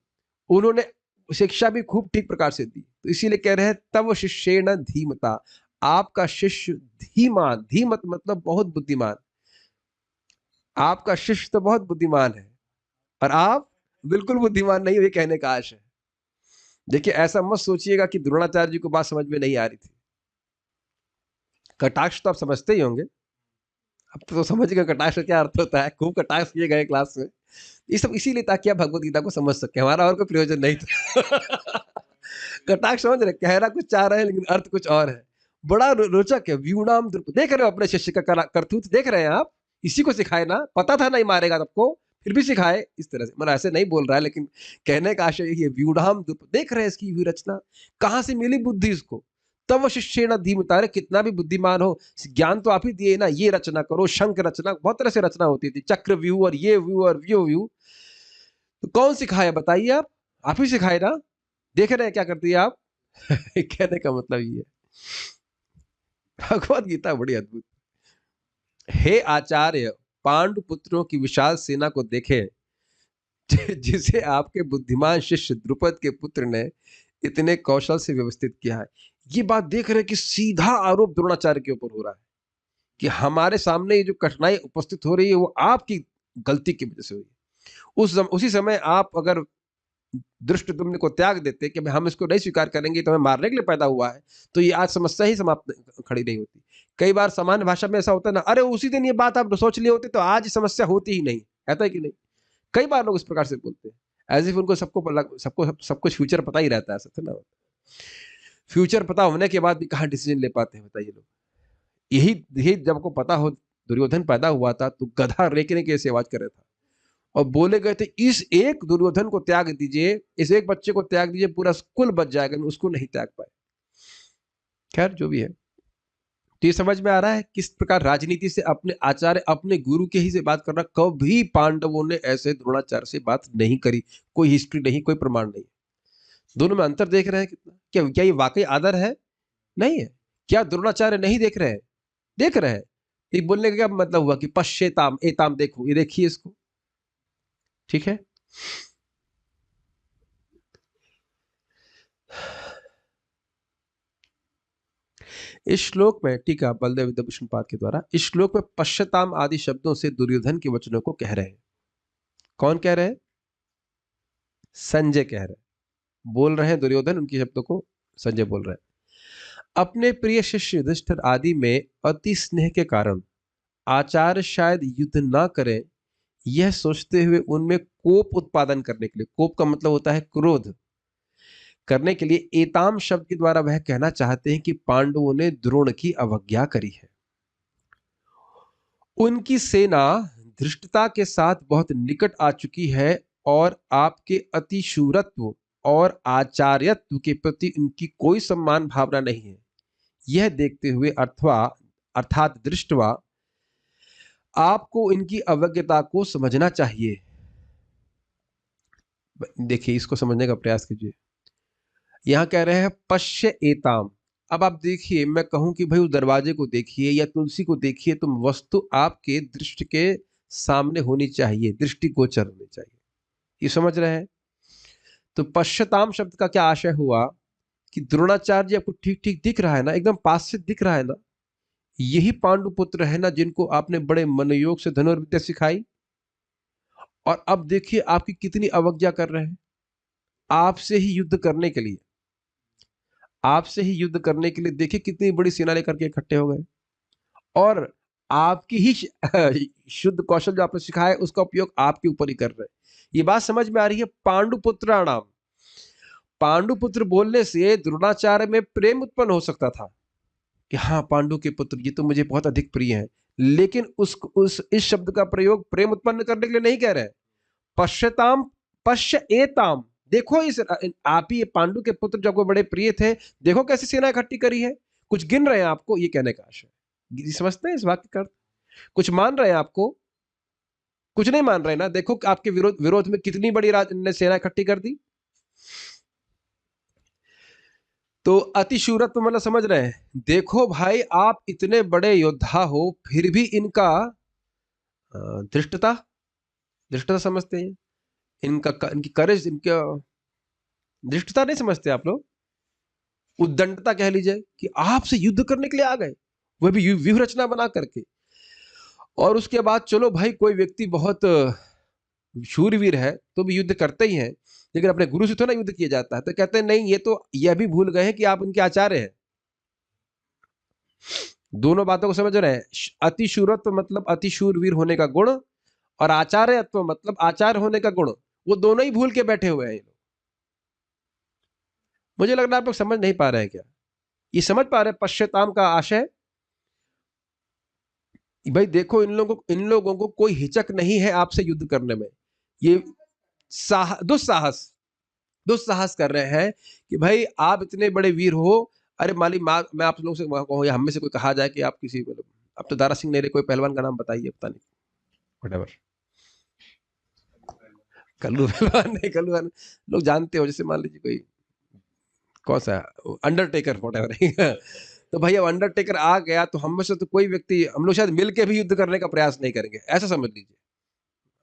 उन्होंने शिक्षा भी खूब ठीक प्रकार से दी, तो इसीलिए कह रहे हैं तव शिष्येण धीमता, आपका शिष्य धीमान, धीमत मतलब बहुत बुद्धिमान, आपका शिष्य तो बहुत बुद्धिमान है और आप बिल्कुल बुद्धिमान नहीं हो, ये कहने का आशय है। देखिए ऐसा मत सोचिएगा कि द्रोणाचार्य जी को बात समझ में नहीं आ रही थी। कटाक्ष तो आप समझते ही होंगे, अब तो समझ गए कटाक्ष का क्या अर्थ होता है, खूब कटाक्ष किए गए क्लास में। ये सब इसीलिए ताकि आप भगवत गीता को समझ सके, हमारा और कोई प्रयोजन नहीं था। कटाक्ष समझ रहे, कहना कुछ चाह रहे हैं लेकिन अर्थ कुछ और है। बड़ा रोचक है। व्यूणाम द्रुप, देख रहे हो अपने शिष्य का करतूत, देख रहे हैं आप, इसी को सिखाए ना, पता था नहीं मारेगा सबको, फिर भी सिखाए इस तरह से। मतलब ऐसे नहीं बोल रहा है लेकिन कहने का आशय यही है, व्यूणाम द्रुप, देख रहे हैं इसकी रचना, कहाँ से मिली बुद्धि इसको। तब शिष्य न धीमता, कितना भी बुद्धिमान हो, ज्ञान तो आप ही दिए ना, ये रचना करो, शंख रचना, बहुत तरह से रचना होती थी, चक्र व्यू और ये व्यू और व्यू व्यू, तो कौन सिखाया बताइए, आप ही सिखाए ना, देख रहे हैं क्या करती है आप। कहने का मतलब ये है, भगवत गीता बड़ी अद्भुत। हे आचार्य, पांडु पुत्रों की विशाल सेना को देखें, जिसे आपके बुद्धिमान शिष्य द्रुपद के पुत्र ने इतने कौशल से व्यवस्थित किया है। ये बात देख रहे हैं कि सीधा आरोप द्रोणाचार्य के ऊपर हो रहा है कि हमारे सामने ये जो कठिनाई उपस्थित हो रही है वो आपकी गलती की वजह से हुई। उसी समय आप अगर धृष्टद्युम्न को त्याग देते कि हम इसको नहीं स्वीकार करेंगे, तो हमें मारने के लिए पैदा हुआ है, तो ये आज समस्या ही समाप्त खड़ी नहीं होती। कई बार सामान्य भाषा में ऐसा होता है ना, अरे उसी दिन ये बात आप सोच लिए होते तो आज समस्या होती ही नहीं, कहता है कि नहीं। कई बार लोग इस प्रकार से बोलते हैं, एज इफ उनको सब कुछ फ्यूचर पता ही रहता है। ऐसा ना, फ्यूचर पता होने के बाद भी कहाँ डिसीजन ले पाते हैं बताइए लोग। यही यही जब को पता हो दुर्योधन पैदा हुआ था तो गधा रेखने की ऐसी आवाज कर रहा था और बोले गए थे इस एक दुर्योधन को त्याग दीजिए, इस एक बच्चे को त्याग दीजिए, पूरा स्कूल बच जाएगा, उसको नहीं त्याग पाए। खैर जो भी है, तो ये समझ में आ रहा है किस प्रकार राजनीति से अपने आचार्य, अपने गुरु के ही से बात करना। कभी पांडवों ने ऐसे द्रोणाचार्य से बात नहीं करी, कोई हिस्ट्री नहीं, कोई प्रमाण नहीं। दोनों में अंतर देख रहे हैं कितना, क्या ये वाकई आदर है? नहीं है। क्या द्रोणाचार्य नहीं देख रहे हैं? देख रहे हैं। ये बोलने का क्या मतलब हुआ कि पश्येताम एताम, देखो ये देखिए इसको, ठीक है। इस श्लोक में टीका बलदेव विद्याभूषण पाद के द्वारा, इस श्लोक में पश्यताम आदि शब्दों से दुर्योधन के वचनों को कह रहे हैं। कौन कह रहे हैं? संजय कह रहे हैं, बोल रहे हैं दुर्योधन, उनके शब्दों को संजय बोल रहे हैं। अपने प्रिय शिष्य युधिष्ठिर आदि में अति स्नेह के कारण आचार्य शायद युद्ध ना करें, यह सोचते हुए उनमें कोप उत्पादन करने के लिए, कोप का मतलब होता है क्रोध, करने के लिए एताम शब्द के द्वारा वह कहना चाहते हैं कि पांडवों ने द्रोण की अवज्ञा करी है। उनकी सेना धृष्टता के साथ बहुत निकट आ चुकी है और आपके अतिशूरत्व और आचार्यत्व के प्रति उनकी कोई सम्मान भावना नहीं है। यह देखते हुए अर्थात दृष्टवा आपको इनकी अवज्ञता को समझना चाहिए। देखिए इसको समझने का प्रयास कीजिए। यहां कह रहे हैं पश्य एताम। अब आप देखिए, मैं कहूं कि भाई उस दरवाजे को देखिए या तुलसी को देखिए, तो वस्तु आपके दृष्टि के सामने होनी चाहिए, दृष्टि गोचर होनी चाहिए। ये समझ रहे हैं? तो पश्यताम शब्द का क्या आशय हुआ कि द्रोणाचार्य आपको ठीक ठीक दिख रहा है ना, एकदम पास से दिख रहा है ना, यही पांडुपुत्र है ना जिनको आपने बड़े मनोयोग से धनुर्विद्या सिखाई, और अब देखिए आपकी कितनी अवज्ञा कर रहे हैं। आपसे ही युद्ध करने के लिए, आपसे ही युद्ध करने के लिए देखिए कितनी बड़ी सेना लेकर के इकट्ठे हो गए, और आपकी ही शुद्ध कौशल जो आपने सिखाया उसका उपयोग आपके ऊपर ही कर रहे हैं। ये बात समझ में आ रही है? पांडुपुत्राणाम, पांडुपुत्र बोलने से द्रोणाचार्य में प्रेम उत्पन्न हो सकता था कि हाँ पांडु के पुत्र, ये तो मुझे बहुत अधिक प्रिय है, लेकिन इस शब्द का प्रयोग प्रेम उत्पन्न करने के लिए नहीं कह रहे। पश्यताम, पश्य एताम, देखो इस आप ही पांडु के पुत्र जब वो बड़े प्रिय थे, देखो कैसी सेना इकट्ठी करी है, कुछ गिन रहे हैं आपको, ये कहने का आशय। समझते हैं इस वाक्य का अर्थ? कुछ मान रहे हैं आपको, कुछ नहीं मान रहे ना, देखो आपके विरोध में कितनी बड़ी सेना इकट्ठी कर दी। तो अतिशूरत्व मतलब समझ रहे हैं, देखो भाई आप इतने बड़े योद्धा हो फिर भी इनका धृष्टता समझते हैं, इनकी करेज, इनका धृष्टता नहीं समझते आप लोग, उद्दंडता कह लीजिए कि आपसे युद्ध करने के लिए आ गए, वह भी व्यूह रचना बना करके। और उसके बाद चलो भाई कोई व्यक्ति बहुत शूरवीर है तो भी युद्ध करते ही हैं, लेकिन अपने गुरु से थोड़ा युद्ध किया जाता है। तो कहते हैं नहीं, ये तो यह भी भूल गए हैं कि आप उनके आचार्य हैं। दोनों बातों को समझ रहे हैं। अतिशूरत्व मतलब अतिशूरवीर होने का गुण, और आचार्यत्व मतलब आचार्य होने का गुण, वो दोनों ही भूल के बैठे हुए हैं। मुझे लग रहा है आप लोग समझ नहीं पा रहे हैं क्या? ये समझ पा रहे हैं पश्चाताम का आशय? भाई देखो, इन लोगों को कोई हिचक नहीं है आपसे युद्ध करने में। ये दुस्साहस कर रहे हैं कि भाई आप इतने बड़े वीर हो। अरे माली मैं आप लोगों से कहूँ या हम में से कोई कहा जाए कि आप किसी, मतलब अब तो दारा सिंह नेरे कोई पहलवान का नाम बताइए, पता नहीं, व्हाटएवर, कल्लू पहलवान नहीं, कल्लू पहलवान लोग जानते हो, जैसे मान लीजिए कोई कौन सा अंडरटेकर व्हाटएवर तो भाई अब अंडरटेकर आ गया तो हम में से तो कोई व्यक्ति, हम लोग शायद मिलके भी युद्ध करने का प्रयास नहीं करेंगे, ऐसा समझ लीजिए।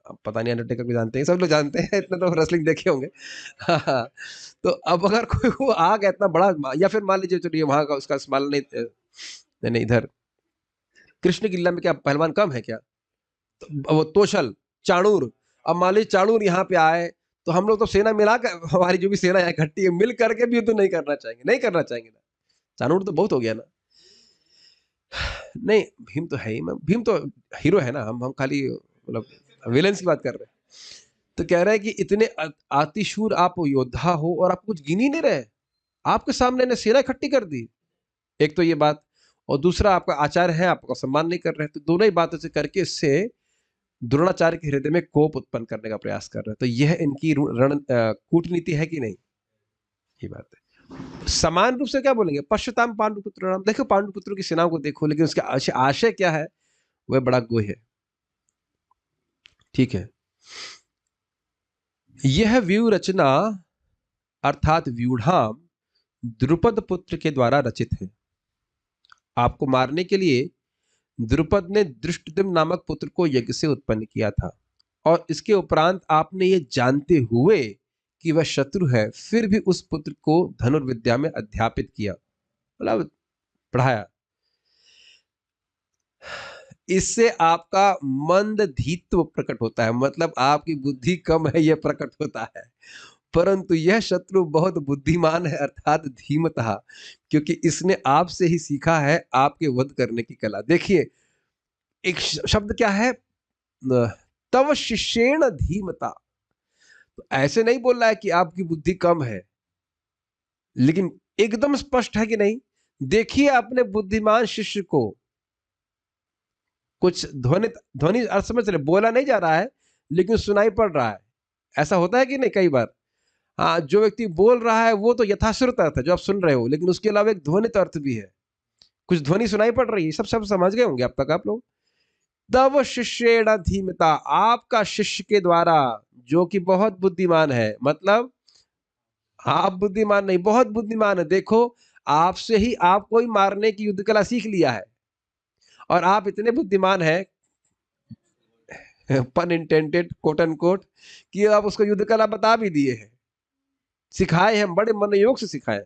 अब पता नहीं अंडरटेकर भी जानते हैं, सब लोग जानते हैं, इतना तो रेसलिंग देखे होंगे। हाँ, तो अब अगर कोई वो आ गया इतना बड़ा, या फिर मान लीजिए चलिए वहां का उसका स्माल नहीं इधर कृष्ण किला में क्या पहलवान कम है क्या? तो वो तोशल, चाणूर, अब मान लीजिए चाणूर यहाँ पे आए तो हम लोग तो सेना मिला कर, हमारी जो भी सेना यहाँ इकट्ठी है, मिल करके भी युद्ध नहीं करना चाहेंगे, नहीं करना चाहेंगे ना। चाणूर तो बहुत हो गया ना। नहीं, भीम तो है ही, भीम तो हीरो है ना, हम खाली मतलब विलेंस की बात कर रहे हैं। तो कह रहे हैं कि इतने अतिशूर आप योद्धा हो और आप कुछ गिन ही नहीं रहे, आपके सामने ने सेना इकट्ठी कर दी। एक तो ये बात, और दूसरा आपका आचार्य है, आपका सम्मान नहीं कर रहे हैं। तो दोनों ही बातों से करके इससे द्रोणाचार्य के हृदय में कोप उत्पन्न करने का प्रयास कर रहे हैं। तो यह इनकी कूटनीति है कि नहीं, ये बात है। समान रूप से क्या बोलेंगे, पश्चाताम पांडुपुत्र नाम। देखो पांडुपुत्रों की सेनाओं को देखो, लेकिन उसके आशय क्या है वह बड़ा गोह है। ठीक है, यह व्यूह रचना अर्थात व्यूढ़ाम द्रुपद पुत्र के द्वारा रचित है। आपको मारने के लिए द्रुपद ने दृष्टद्युम्न नामक पुत्र को यज्ञ से उत्पन्न किया था, और इसके उपरांत आपने ये जानते हुए कि वह शत्रु है, फिर भी उस पुत्र को धनुर्विद्या में अध्यापित किया, मतलब पढ़ाया। इससे आपका मंदधीत्व प्रकट होता है, मतलब आपकी बुद्धि कम है यह प्रकट होता है। परंतु यह शत्रु बहुत बुद्धिमान है, अर्थात धीमता, क्योंकि इसने आपसे ही सीखा है आपके वध करने की कला। देखिए एक शब्द क्या है, तव शिष्येण धीमता। तो ऐसे नहीं बोल रहा है कि आपकी बुद्धि कम है, लेकिन एकदम स्पष्ट है कि नहीं। देखिए अपने बुद्धिमान शिष्य को, कुछ ध्वनि अर्थ समझ रहे, बोला नहीं जा रहा है लेकिन सुनाई पड़ रहा है। ऐसा होता है कि नहीं कई बार? हाँ, जो व्यक्ति बोल रहा है वो तो यथाश्रुत अर्थ है जो आप सुन रहे हो, लेकिन उसके अलावा एक ध्वनित अर्थ भी है, कुछ ध्वनि सुनाई पड़ रही है। सब सब समझ गए होंगे अब तक आप लोग। तव शिष्येण धीमता, आपका शिष्य के द्वारा, जो कि बहुत बुद्धिमान है, मतलब आप बुद्धिमान नहीं, बहुत बुद्धिमान है। देखो आपसे ही आपको ही मारने की युद्ध कला सीख लिया है, और आप इतने बुद्धिमान हैं, पन इंटेंडेड, कोट एंड कोट, कि आप उसको युद्ध कला बता भी दिए हैं, सिखाए हैं, बड़े मनोयोग से सिखाए।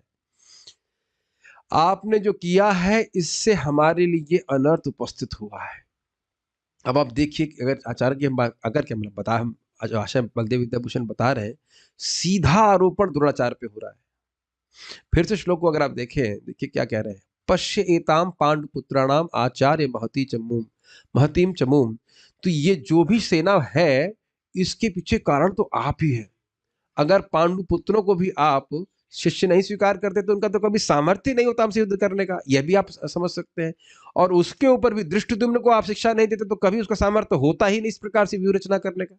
आपने जो किया है इससे हमारे लिए अनर्थ उपस्थित हुआ है। अब आप देखिए, अगर आचार्य की हम बात, अगर क्या मतलब बता, हम आशय बलदेव विद्याभूषण बता रहे हैं, सीधा आरोपण द्रोणाचार्य पे हो रहा है। फिर से श्लोक को अगर आप देखें, देखिए क्या कह रहे हैं, पश्य एताम पांडुपुत्राणाम आचार्य महतीम चमूम। तो ये जो भी सेना है इसके पीछे कारण तो आप ही है। अगर पांडुपुत्रों को भी आप शिष्य नहीं स्वीकार करते तो उनका तो कभी सामर्थ्य नहीं होता हमसे युद्ध करने का, यह भी आप समझ सकते हैं। और उसके ऊपर भी दृष्टद्युम्न को आप शिक्षा नहीं देते तो कभी उसका सामर्थ्य होता ही नहीं इस प्रकार से व्यूह रचना करने का।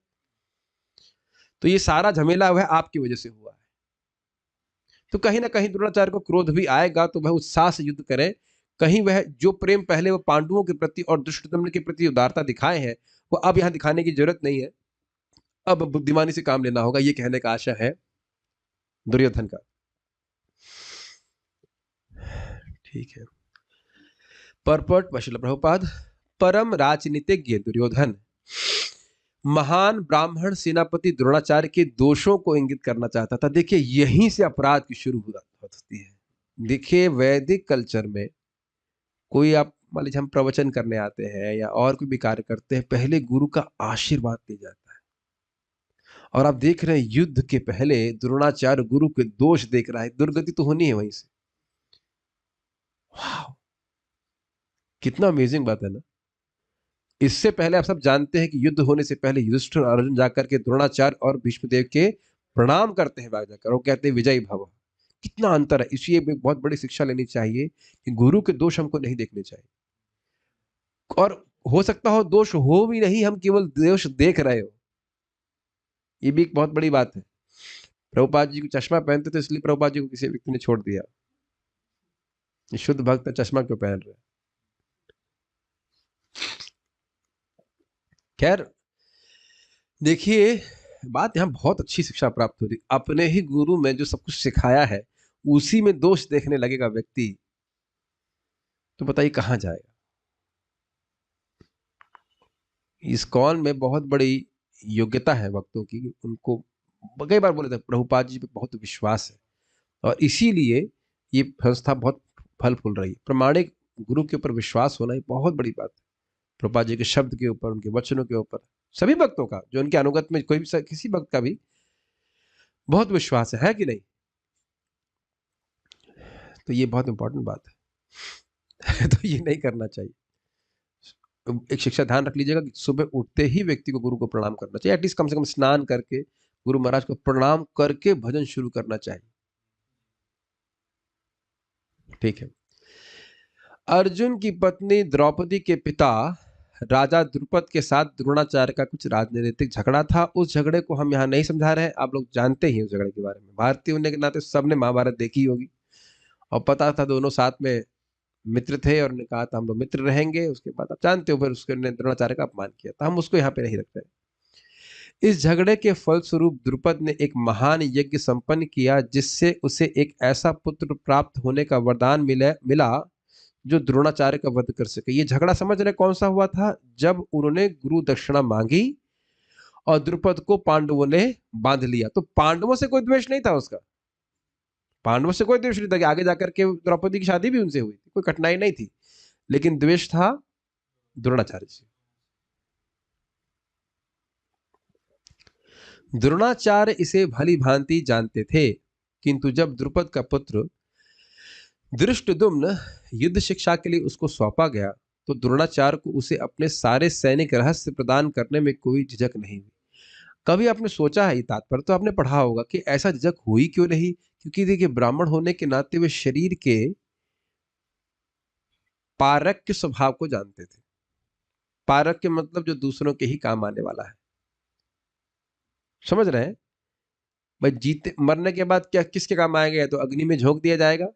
तो ये सारा झमेला वह आपकी वजह से हुआ है। तो कहीं ना कहीं द्रोणाचार्य को क्रोध भी आएगा, तो वह उत्साह से युद्ध करें। कहीं वह जो प्रेम पहले वो पांडवों के प्रति और दृष्टद्युम्न के प्रति उदारता दिखाए हैं, वो अब यहाँ दिखाने की जरूरत नहीं है, अब बुद्धिमानी से काम लेना होगा, ये कहने का आशा है दुर्योधन का। ठीक है, परपट वशिल प्रभुपाद। परम राजनीतिज्ञ दुर्योधन महान ब्राह्मण सेनापति द्रोणाचार्य के दोषों को इंगित करना चाहता था। देखिए यहीं से अपराध की शुरू होती है। देखिए वैदिक कल्चर में कोई आप मान लीजिए हम प्रवचन करने आते हैं या और कोई भी कार्य करते हैं, पहले गुरु का आशीर्वाद लिया जाता है। और आप देख रहे हैं युद्ध के पहले द्रोणाचार्य गुरु के दोष देख रहा है, दुर्गति तो होनी है वहीं से। वाह, कितना अमेजिंग बात है ना। इससे पहले आप सब जानते हैं कि युद्ध होने से पहले युधिष्ठिर और अर्जुन जाकर के द्रोणाचार्य और भीष्मदेव के प्रणाम करते हैं वहां जाकर, वो कहते हैं विजयी भव। कितना अंतर है। इसलिए एक बहुत बड़ी शिक्षा लेनी चाहिए कि गुरु के दोष हमको नहीं देखने चाहिए। और हो सकता हो दोष हो भी नहीं, हम केवल दोष देख रहे हो, ये भी एक बहुत बड़ी बात है। प्रभुपाद जी को चश्मा पहनते थे, इसलिए प्रभुपाद जी को किसी व्यक्ति ने छोड़ दिया। शुद्ध भक्त चश्मा क्यों पहन रहे? खैर देखिए, बात यहाँ बहुत अच्छी शिक्षा प्राप्त हो रही। अपने ही गुरु में जो सब कुछ सिखाया है उसी में दोष देखने लगेगा व्यक्ति, तो बताइए कहां जाएगा। इस्कॉन में बहुत बड़ी योग्यता है भक्तों की, उनको कई बार बोले थे प्रभुपाद जी पे बहुत विश्वास है और इसीलिए ये संस्था बहुत फल फूल रही है। प्रमाणिक गुरु के ऊपर विश्वास होना ही बहुत बड़ी बात है। प्रभुपाद जी के शब्द के ऊपर, उनके वचनों के ऊपर, सभी भक्तों का, जो उनके अनुगत में कोई भी किसी भक्त का भी बहुत विश्वास है कि नहीं? तो ये बहुत इंपॉर्टेंट बात है। तो ये नहीं करना चाहिए। एक शिक्षा ध्यान रख लीजिएगा कि सुबह उठते ही व्यक्ति को गुरु को प्रणाम करना चाहिए। एटलीस्ट कम से कम स्नान करके गुरु महाराज को प्रणाम करके भजन शुरू करना चाहिए। ठीक है। अर्जुन की पत्नी द्रौपदी के पिता राजा द्रुपद के साथ द्रोणाचार्य का कुछ राजनीतिक झगड़ा था। उस झगड़े को हम यहाँ नहीं समझा रहे हैं, आप लोग जानते ही उस झगड़े के बारे में। भारतीय होने के नाते सबने महाभारत देखी होगी और पता था दोनों साथ में मित्र थे और उन्होंने कहा था हम लोग मित्र रहेंगे। उसके बाद आप जानते हो फिर उसके द्रोणाचार्य का अपमान किया था। हम उसको यहाँ पे नहीं रखते। इस झगड़े के फलस्वरूप द्रुपद ने एक महान यज्ञ संपन्न किया जिससे उसे एक ऐसा पुत्र प्राप्त होने का वरदान मिला जो द्रोणाचार्य का वध कर सके। ये झगड़ा समझ रहे कौन सा हुआ था? जब उन्होंने गुरु दक्षिणा मांगी और द्रुपद को पांडवों ने बांध लिया। तो पांडवों से कोई द्वेष नहीं था उसका, पांडवों से कोई द्वेष नहीं था कि आगे जाकर के द्रौपदी की शादी भी उनसे हुई थी, कोई कठिनाई नहीं थी, लेकिन द्वेष था द्रोणाचार्य से। द्रोणाचार्य इसे भली भांति जानते थे, किंतु जब द्रुपद का पुत्र धृष्टद्युम्न युद्ध शिक्षा के लिए उसको सौंपा गया तो द्रोणाचार्य को उसे अपने सारे सैनिक रहस्य प्रदान करने में कोई झिझक नहीं हुई। कभी आपने सोचा है, तात्पर्य तो आपने पढ़ा होगा कि ऐसा झिझक हुई क्यों नहीं? क्योंकि देखिए ब्राह्मण होने के नाते वे शरीर के पारक स्वभाव को जानते थे। पारक के मतलब जो दूसरों के ही काम आने वाला है, समझ रहे हैं? भाई जीते मरने के बाद क्या किसके काम आएगा? तो अग्नि में झोंक दिया जाएगा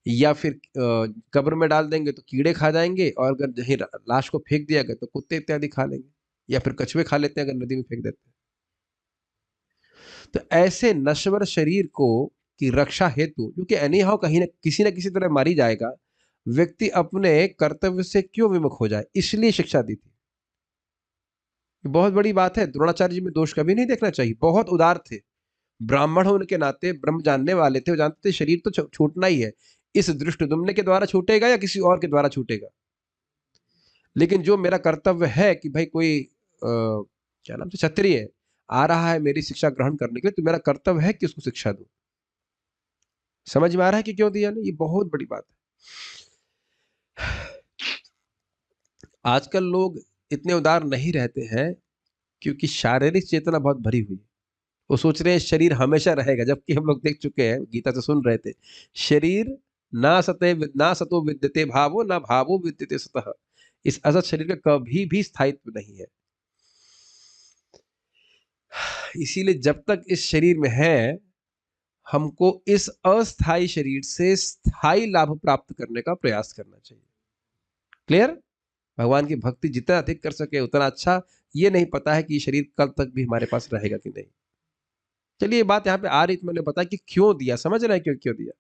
या फिर कब्र में डाल देंगे तो कीड़े खा जाएंगे, और अगर जहीं लाश को फेंक दिया गया तो कुत्ते इत्यादि खा लेंगे या फिर कछुए खा लेते हैं अगर नदी में फेंक देते हैं। तो ऐसे नश्वर शरीर को की रक्षा हेतु, क्योंकि एनी हाउ कहीं ना किसी तरह मारी जाएगा, व्यक्ति अपने कर्तव्य से क्यों विमुख हो जाए, इसलिए शिक्षा दी थी। बहुत बड़ी बात है। द्रोणाचार्य जी में दोष कभी नहीं देखना चाहिए, बहुत उदार थे, ब्राह्मण होने के नाते ब्रह्म जानने वाले थे, वो जानते थे शरीर तो छूटना ही है, इस धृष्टद्युम्न के द्वारा छूटेगा या किसी और के द्वारा छूटेगा, लेकिन जो मेरा कर्तव्य है कि भाई कोई क्या नाम से क्षत्रिय आ रहा है मेरी शिक्षा ग्रहण करने के लिए, तो मेरा कर्तव्य है कि उसको शिक्षा दूं। समझ में आ रहा है कि क्यों दिया ना? ये बहुत बड़ी बात है। आजकल लोग इतने उदार नहीं रहते हैं क्योंकि शारीरिक चेतना बहुत भरी हुई है। वो सोच रहे हैं शरीर हमेशा रहेगा, जबकि हम लोग देख चुके हैं, गीता से सुन रहे थे, शरीर ना सतो विद्यते भावो ना भावो विद्यते सतः। इस असत शरीर का कभी भी स्थायित्व नहीं है। इसीलिए जब तक इस शरीर में है, हमको इस अस्थाई शरीर से स्थायी लाभ प्राप्त करने का प्रयास करना चाहिए। क्लियर? भगवान की भक्ति जितना अधिक कर सके उतना अच्छा। ये नहीं पता है कि ये शरीर कल तक भी हमारे पास रहेगा कि नहीं। चलिए, ये बात यहाँ पे आ रही थी, मैंने बताया कि क्यों दिया, समझ रहे हैं क्यों क्यों दिया।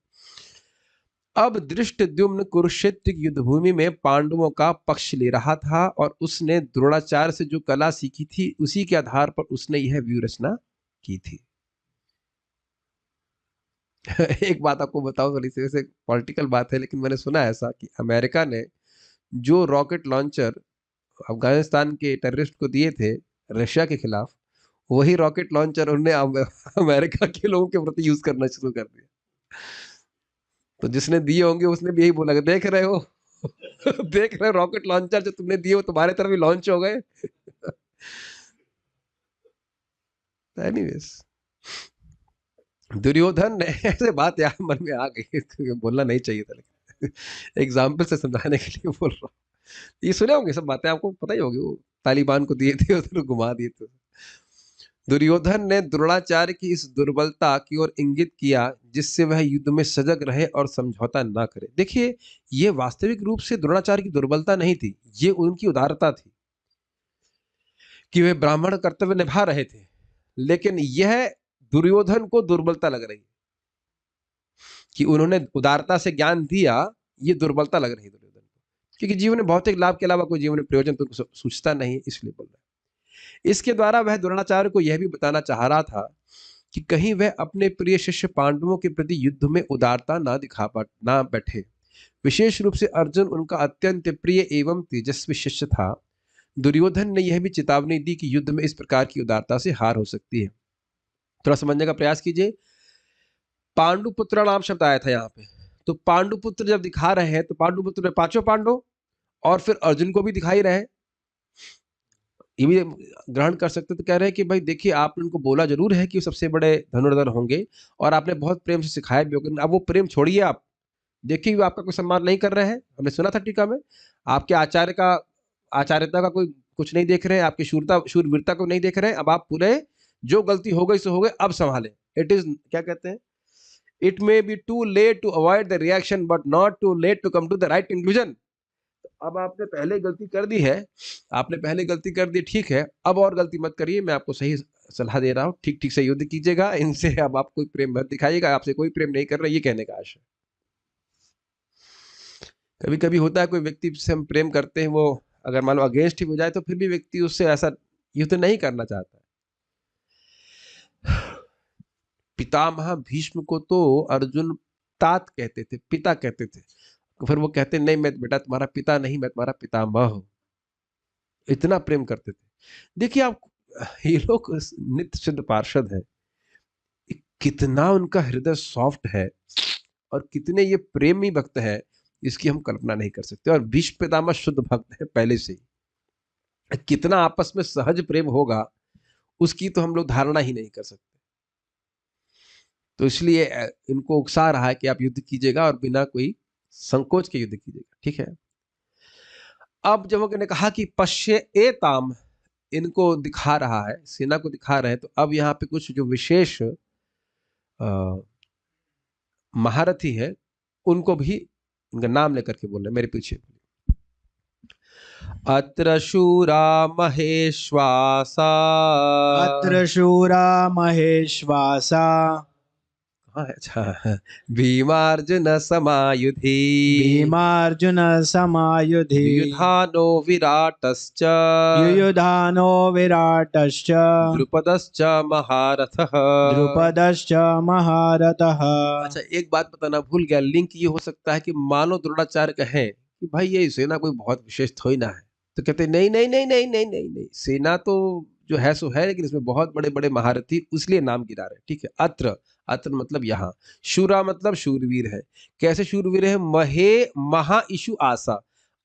अब धृष्टद्युम्न कुरुक्षेत्र की युद्ध भूमि में पांडवों का पक्ष ले रहा था और उसने द्रोणाचार्य से जो कला सीखी थी उसी के आधार पर उसने यह व्यूह रचना की थी। एक बात आपको बताऊं, थोड़ी सी वैसे पॉलिटिकल बात है, लेकिन मैंने सुना ऐसा कि अमेरिका ने जो रॉकेट लॉन्चर अफगानिस्तान के टेररिस्ट को दिए थे रशिया के खिलाफ, वही रॉकेट लॉन्चर उन्होंने अमेरिका के लोगों के प्रति यूज करना शुरू कर दिया। तो जिसने दिए होंगे उसने भी यही बोला कि देख रहे हो देख रहे हो रॉकेट लॉन्चर जो तुमने दिए वो तुम्हारे तरफ भी लॉन्च हो गए। एनीवेज, दुर्योधन ने ऐसे बात यार मन में आ गई, बोलना नहीं चाहिए था, लेकिन एग्जाम्पल से समझाने के लिए बोल रहा हूँ। ये सुने होंगे सब बातें, आपको पता ही होगी, वो तालिबान को दिए थे उधर घुमा दिए थे। दुर्योधन ने द्रोणाचार्य की इस दुर्बलता की ओर इंगित किया जिससे वह युद्ध में सजग रहे और समझौता ना करे। देखिए, ये वास्तविक रूप से द्रोणाचार्य की दुर्बलता नहीं थी, ये उनकी उदारता थी कि वे ब्राह्मण कर्तव्य निभा रहे थे, लेकिन यह दुर्योधन को दुर्बलता लग रही कि उन्होंने उदारता से ज्ञान दिया, ये दुर्बलता लग रही दुर्योधन को, क्योंकि जीवन में भौतिक लाभ के अलावा कोई जीवन में प्रयोजन तो उनको सूझता नहीं, इसलिए बोल रहे। इसके द्वारा वह द्रोणाचार्य को यह भी बताना चाह रहा था कि कहीं वह अपने प्रिय शिष्य पांडवों के प्रति युद्ध में उदारता ना बैठे। विशेष रूप से अर्जुन उनका अत्यंत प्रिय एवं तेजस्वी शिष्य था। दुर्योधन ने यह भी चेतावनी दी कि युद्ध में इस प्रकार की उदारता से हार हो सकती है। थोड़ा समझने का प्रयास कीजिए। पांडुपुत्र नाम शब्द आया था यहाँ पे, तो पांडुपुत्र जब दिखा रहे हैं तो पांडुपुत्र में पांचों पांडव और फिर अर्जुन को भी दिखाई रहे, ये भी ग्रहण कर सकते। तो कह रहे हैं कि भाई देखिए, आपने उनको बोला जरूर है कि वो सबसे बड़े धनुर्धर होंगे और आपने बहुत प्रेम से सिखाया भी होगा, अब वो प्रेम छोड़िए, आप देखिए वो आपका कोई सम्मान नहीं कर रहे हैं। हमने सुना था टीका में, आपके आचार्यता का कोई कुछ नहीं देख रहे हैं, आपकी शूरवीरता को नहीं देख रहे हैं। अब आप पूरे, जो गलती हो गई सो हो गई, अब संभाले। इट इज, क्या कहते हैं, it may be too late to avoid the reaction but not too late to come to the right conclusion. अब आपने पहले गलती कर दी है, ठीक है, अब और गलती मत करिए, मैं आपको सही सलाह दे रहा हूँ, ठीक ठीक से युद्ध कीजिएगा इनसे, अब आप कोई प्रेम मत दिखाइएगा, आपसे कोई प्रेम नहीं कर रहा, ये कहने का आशय। कभी कभी होता है कोई व्यक्ति से हम प्रेम करते हैं, वो अगर मान लो अगेंस्ट ही हो जाए तो फिर भी व्यक्ति उससे ऐसा युद्ध नहीं करना चाहता है। पितामह भीष्म को तो अर्जुन तात कहते थे, पिता कहते थे, फिर वो कहते नहीं, मैं बेटा तुम्हारा पिता नहीं, मैं तुम्हारा पितामह हूं, इतना प्रेम करते थे। देखिए आप, ये लोग नित्य सिद्ध पार्षद है, कितना उनका हृदय सॉफ्ट है और कितने ये प्रेमी भक्त है, इसकी हम कल्पना नहीं कर सकते। और भीष्म पितामह शुद्ध भक्त है पहले से ही, कितना आपस में सहज प्रेम होगा उसकी तो हम लोग धारणा ही नहीं कर सकते। तो इसलिए इनको उकसा रहा है कि आप युद्ध कीजिएगा और बिना कोई संकोच के युद्ध कीजिएगा, ठीक है। अब जब उन्होंने कहा कि पश्य एताम, इनको दिखा रहा है, सेना को दिखा रहे हैं, तो अब यहाँ पे कुछ जो विशेष महारथी है उनको भी इनका नाम लेकर के बोल रहे, मेरे पीछे। अत्र शूरा महेश्वासा, अत्र शूरा महेश्वासा, अच्छा, भीमार्जुन समायुधि, भीमार्जुन समायुधि, युधानो विराटश्च, युयुधानो विराटश्च, द्रुपदश्च महारथः, द्रुपदश्च महारथः। अच्छा, एक बात बताना भूल गया, लिंक ये हो सकता है कि मानो द्रोणाचार्य कहें कि भाई ये सेना कोई बहुत विशेष थोड़ी ना है, तो कहते नहीं नहीं नहीं नहीं नहीं नहीं नहीं, सेना तो जो है सो है, लेकिन इसमें बहुत बड़े बड़े महारथी, उसलिए नाम गिरा रहे, ठीक है। अत्र, अत्र मतलब यहाँ, शूरा मतलब शूरवीर है। कैसे शूरवीर है? महा इशु आसा,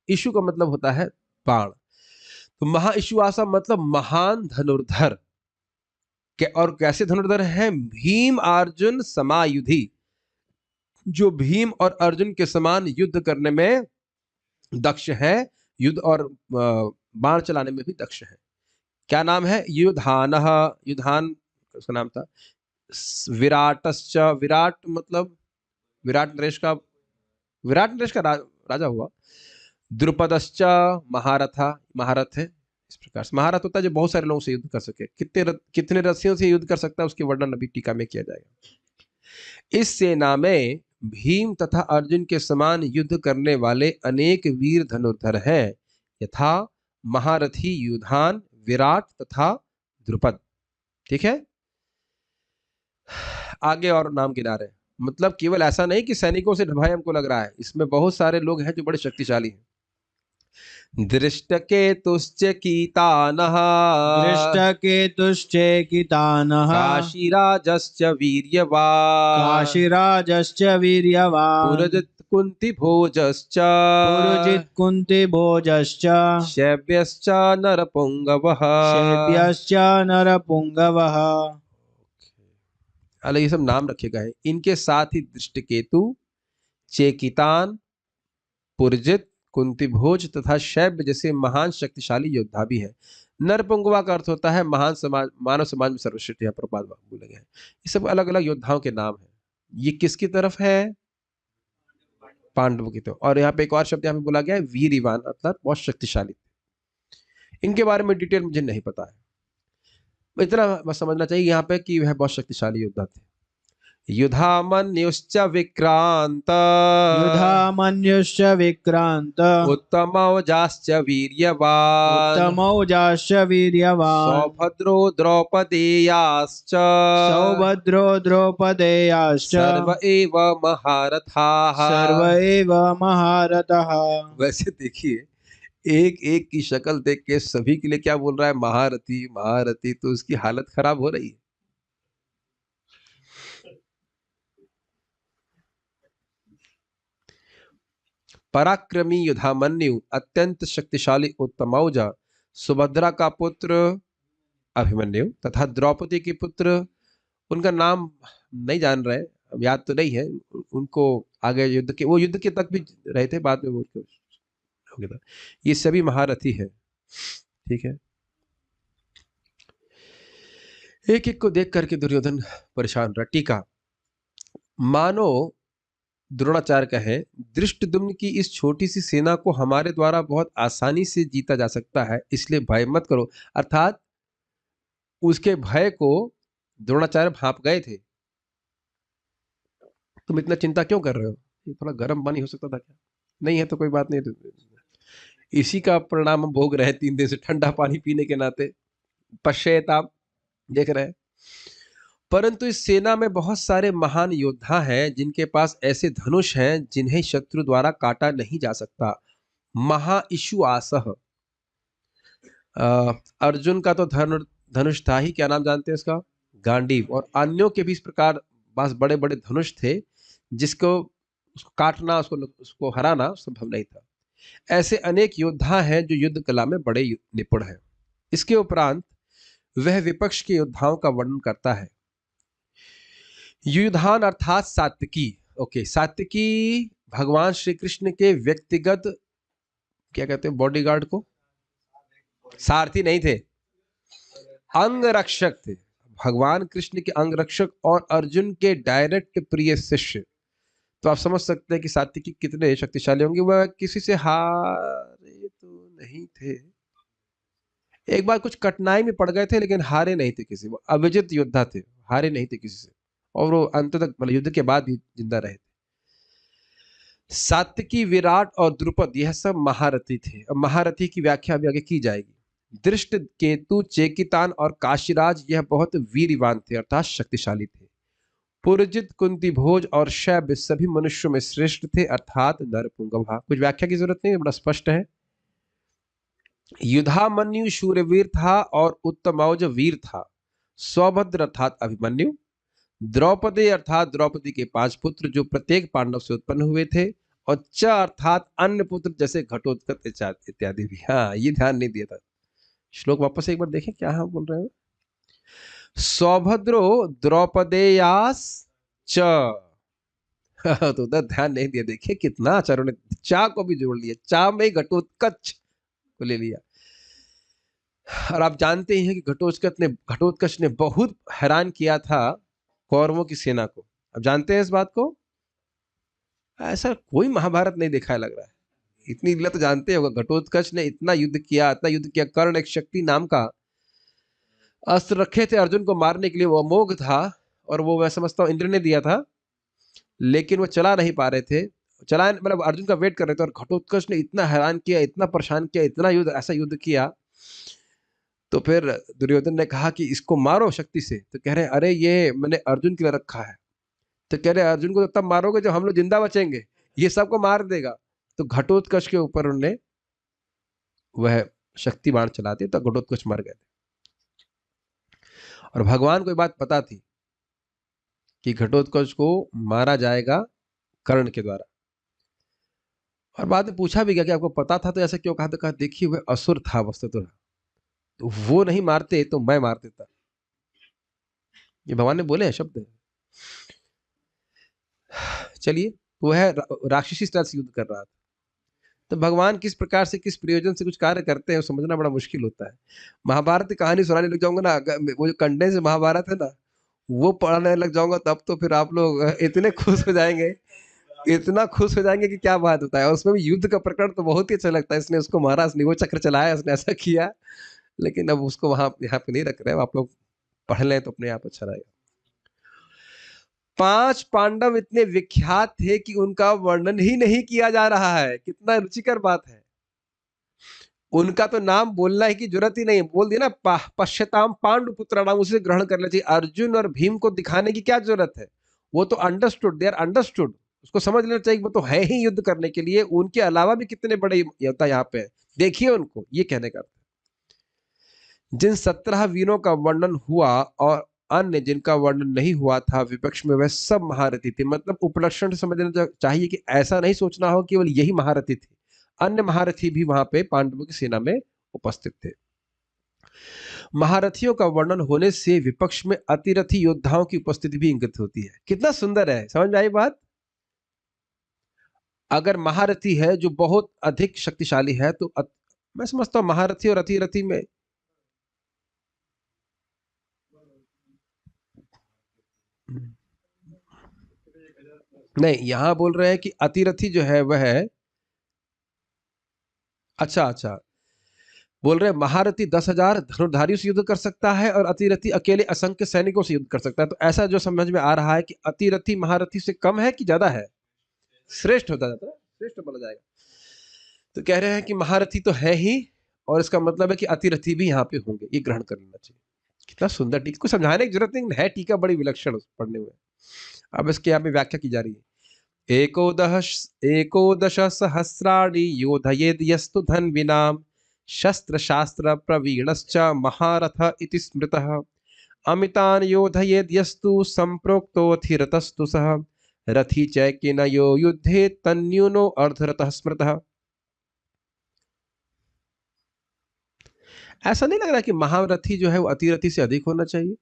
इशु का मतलब होता है बाण, तो महा इशु आसा मतलब महान धनुर्धर। और कैसे धनुर्धर है? भीम अर्जुन समायुधि, जो भीम और अर्जुन के समान युद्ध करने में दक्ष है, युद्ध और बाण चलाने में भी दक्ष है। क्या नाम है? युधान, युधान उसका नाम था। विराटश्च, विराट मतलब विराट नरेश का राजा हुआ। द्रुपदश्च महारथा, महारथ है, इस प्रकार से महारथ होता है जो बहुत सारे लोगों से युद्ध कर सके। कितने रथियों से युद्ध कर सकता है उसके वर्णन अभी टीका में किया जाएगा। इस सेना में भीम तथा अर्जुन के समान युद्ध करने वाले अनेक वीर धनुर्धर हैं, यथा महारथी युधान, विराट तथा द्रुपद। ठीक है, आगे और नाम गिना रहे हैं। मतलब केवल ऐसा नहीं कि सैनिकों से भय हमको लग रहा है, इसमें बहुत सारे लोग हैं जो बड़े शक्तिशाली हैं। दृष्टकेतुश्च कीतानः, दृष्टकेतुश्चेकितानः, काशीराजश्च वीर्यवान्, काशीराजश्च वीर्यवान्, पुरजित् कुन्तिभोजश्च, पुरुजित् कुन्तिभोजश्च, शैब्यश्च नरपुङ्गवः। शैब्यश्च नरपुङ्गवः। अलग ये सब नाम रखे गए हैं। इनके साथ ही दृष्टकेतु, चेकितान, पुरजित, कुंतीभोज तथा शैब्य जैसे महान शक्तिशाली योद्धा भी है। नरपुंगवा का अर्थ होता है महान समाज, मानव समाज में सर्वश्रेष्ठ। यहाँ प्रपात बोले गए हैं। ये सब अलग अलग योद्धाओं के नाम हैं। ये किसकी तरफ है? पांडवों की तरफ। और यहाँ पे एक और शब्द यहाँ पे बोला गया है वीरवान, अर्थात बहुत शक्तिशाली। इनके बारे में डिटेल मुझे नहीं पता है, इतना बस समझना चाहिए यहाँ पे कि वह बहुत शक्तिशाली योद्धा थे। युधामन्युश्च विक्रांत, युधामन्युश्च विक्रांत, उत्तमौजाश्च वीर्यवान्, उत्तमौजाश्च वीर्यवान्, सौभद्रो द्रौपदेयाश्च, सौभद्रो द्रौपदेयाश्च, सर्व एव महारथाः, सर्व एव महारथः। वैसे देखिए एक एक की शक्ल देख के सभी के लिए क्या बोल रहा है? महारथी महारथी। तो उसकी हालत खराब हो रही है। पराक्रमी युधामन्यु, अत्यंत शक्तिशाली उत्तमौजा, सुभद्रा का पुत्र अभिमन्यु तथा द्रौपदी के पुत्र, उनका नाम नहीं जान रहे, अब याद तो नहीं है उनको। आगे युद्ध के, वो युद्ध के तक भी रहे थे, बाद में वो हो गया था। ये सभी महारथी है। ठीक है, एक एक को देख करके दुर्योधन परेशान रहा। टीका, मानो द्रोणाचार्य का है, धृष्टद्युम्न की इस छोटी सी सेना को हमारे द्वारा बहुत आसानी से जीता जा सकता है, इसलिए भय मत करो। अर्थात उसके भय को द्रोणाचार्य भांप गए थे। तुम इतना चिंता क्यों कर रहे हो? ये थोड़ा गर्म पानी हो सकता था क्या? नहीं है तो कोई बात नहीं, इसी का परिणाम हम भोग रहे हैं 3 दिन से, ठंडा पानी पीने के नाते पश्चाताप देख रहे हैं। परंतु इस सेना में बहुत सारे महान योद्धा हैं जिनके पास ऐसे धनुष हैं जिन्हें शत्रु द्वारा काटा नहीं जा सकता। महाइशुआसह, अर्जुन का तो धनुष था ही, क्या नाम जानते हैं इसका? गांडीव। और अन्यों के भी इस प्रकार बस बड़े बड़े धनुष थे जिसको उसको काटना, उसको हराना संभव नहीं था। ऐसे अनेक योद्धा हैं जो युद्ध कला में बड़े निपुण हैं। इसके उपरांत वह विपक्ष के योद्धाओं का वर्णन करता है। युधान अर्थात सात्विकी। ओके, सात्विकी भगवान श्री कृष्ण के व्यक्तिगत क्या कहते हैं, बॉडीगार्ड को, सारथी नहीं थे, अंगरक्षक थे। भगवान कृष्ण के अंगरक्षक और अर्जुन के डायरेक्ट प्रिय शिष्य। तो आप समझ सकते हैं कि सात्विकी कितने शक्तिशाली होंगे। वह किसी से हारे तो नहीं थे, एक बार कुछ कठिनाई में पड़ गए थे लेकिन हारे नहीं थे किसी। वो अविजित योद्धा थे, हारे नहीं थे किसी से, और वो अंत तक मतलब युद्ध के बाद भी जिंदा रहे थे। सात्विकी, विराट और द्रुपद यह सब महारथी थे। अब महारथी की व्याख्या अभी आगे की जाएगी। दृष्ट केतु, चेकितान और काशीराज यह बहुत वीरवान थे अर्थात शक्तिशाली थे। पुरजित, कुंतीभोज और शैब्य सभी मनुष्यों में श्रेष्ठ थे अर्थात नरपुंगवा। कुछ व्याख्या की जरूरत नहीं है, बड़ा स्पष्ट है। युधामन्यु शूरवीर था और उत्तमौज वीर था। सौभद्र अर्थात अभिमन्यु, द्रौपदी अर्थात द्रौपदी के 5 पुत्र जो प्रत्येक पांडव से उत्पन्न हुए थे, और च अर्थात अन्य पुत्र जैसे घटोत्कच इत्यादि भी। हाँ, ये ध्यान नहीं दिया था। श्लोक वापस एक बार देखें क्या हम बोल रहे हैं। सौभद्रो द्रौपदेयास च तो उधर ध्यान नहीं दिया। देखिए कितना आचार्यों ने चा को भी जोड़ लिया, चा में घटोत्कच को ले लिया। और आप जानते ही हैं कि घटोत्कच ने बहुत हैरान किया था कौरवों की सेना को। अब जानते हैं इस बात को? ऐसा कोई महाभारत नहीं देखा है लग रहा है। इतनी लीला तो जानते होगा, घटोत्कच ने इतना युद्ध किया, इतना युद्ध किया। कर्ण एक शक्ति नाम का अस्त्र रखे थे अर्जुन को मारने के लिए, वो अमोघ था, और वो मैं समझता हूं इंद्र ने दिया था। लेकिन वो चला नहीं पा रहे थे, चला मतलब अर्जुन का वेट कर रहे थे, और घटोत्कच ने इतना हैरान किया, इतना परेशान किया, इतना युद्ध, ऐसा युद्ध किया। तो फिर दुर्योधन ने कहा कि इसको मारो शक्ति से। तो कह रहे अरे ये मैंने अर्जुन के लिए रखा है। तो कह रहे अर्जुन को तो तब मारोगे जब हम लोग जिंदा बचेंगे, ये सबको मार देगा। तो घटोत्कच के ऊपर उन्होंने वह शक्ति बाण चला दिया, तो घटोत्कच मर गए थे। और भगवान को ये बात पता थी कि घटोत्कच को मारा जाएगा कर्ण के द्वारा। और बाद में पूछा भी गया कि आपको पता था तो ऐसा क्यों कहा? तो कहा देखिए वह असुर था वस्तुतः, तो वो नहीं मारते तो मैं मार देता। ये भगवान ने बोले हैं शब्द। चलिए, वह राक्षसी स्टाइल से युद्ध कर रहा था। तो भगवान किस प्रकार से, किस प्रयोजन से कुछ कार्य करते हैं समझना बड़ा मुश्किल होता है। महाभारत की कहानी सुनाने लग जाऊंगा ना, वो जो कंडेंस महाभारत है ना, वो पढ़ने लग जाऊंगा तब तो फिर आप लोग इतने खुश हो जाएंगे, इतना खुश हो जाएंगे कि क्या बात होता है। उसमें भी युद्ध का प्रकरण तो बहुत ही अच्छा लगता है। इसने उसको मारा, इसने वो चक्र चलाया, इसने ऐसा किया। लेकिन अब उसको वहां यहाँ पे नहीं रख रहे, आप लोग पढ़ लें तो अपने आप अच्छा रहेगा। 5 पांडव इतने विख्यात थे कि उनका वर्णन ही नहीं किया जा रहा है। कितना रुचिकर बात है। उनका तो नाम बोलना की जरूरत ही नहीं, बोल दिया ना, पश्यताम पांडु पुत्राणाम, उसे ग्रहण कर लेना चाहिए। अर्जुन और भीम को दिखाने की क्या जरूरत है? वो तो अंडरस्टूड, दे आर अंडरस्टूड, उसको समझ लेना चाहिए। वो तो है ही युद्ध करने के लिए। उनके अलावा भी कितने बड़े योद्धा यहाँ पे, देखिए उनको। ये कहने का जिन 17 वीरों का वर्णन हुआ और अन्य जिनका वर्णन नहीं हुआ था विपक्ष में, वह सब महारथी थे। मतलब उपलक्षण समझना चाहिए कि ऐसा नहीं सोचना हो केवल यही महारथी थे, अन्य महारथी भी वहां पे पांडवों की सेना में उपस्थित थे। महारथियों का वर्णन होने से विपक्ष में अतिरथी योद्धाओं की उपस्थिति भी इंगित होती है। कितना सुंदर है, समझ में आई बात? अगर महारथी है जो बहुत अधिक शक्तिशाली है तो मैं समझता हूं महारथी और अतिरथी में नहीं, यहां बोल रहे हैं कि अतिरथी जो है वह है, अच्छा बोल रहे हैं महारथी 10,000 धनुर्धारियों से युद्ध कर सकता है और अतिरथी अकेले असंख्य सैनिकों से युद्ध कर सकता है। तो ऐसा जो समझ में आ रहा है कि अतिरथी महारथी से कम है कि ज्यादा है, श्रेष्ठ होता जाता है, श्रेष्ठ बोला जाएगा। तो कह रहे हैं कि महारथी तो है ही, और इसका मतलब है कि अतिरथी भी यहाँ पे होंगे, ये ग्रहण कर लेना चाहिए। कितना सुंदर टीका, कुछ समझाने की जरूरत नहीं है, टीका बड़ी विलक्षण पढ़ने हुए। अब इसके यहाँ पे व्याख्या की जा रही है। एकोदश सहस्राणि योधयेद यस्तु धन्विनाम शस्त्र शास्त्र प्रवीणश्च महारथ इति स्मृतः अमितान योधयेद यस्तु संप्रोक्तोऽथिरतस्तु सः रथी चैकिनयो युद्धे तन्यूनो अर्धरतः स्मृतः। ऐसा नहीं लग रहा कि महारथी जो है वो अतिरथी से अधिक होना चाहिए?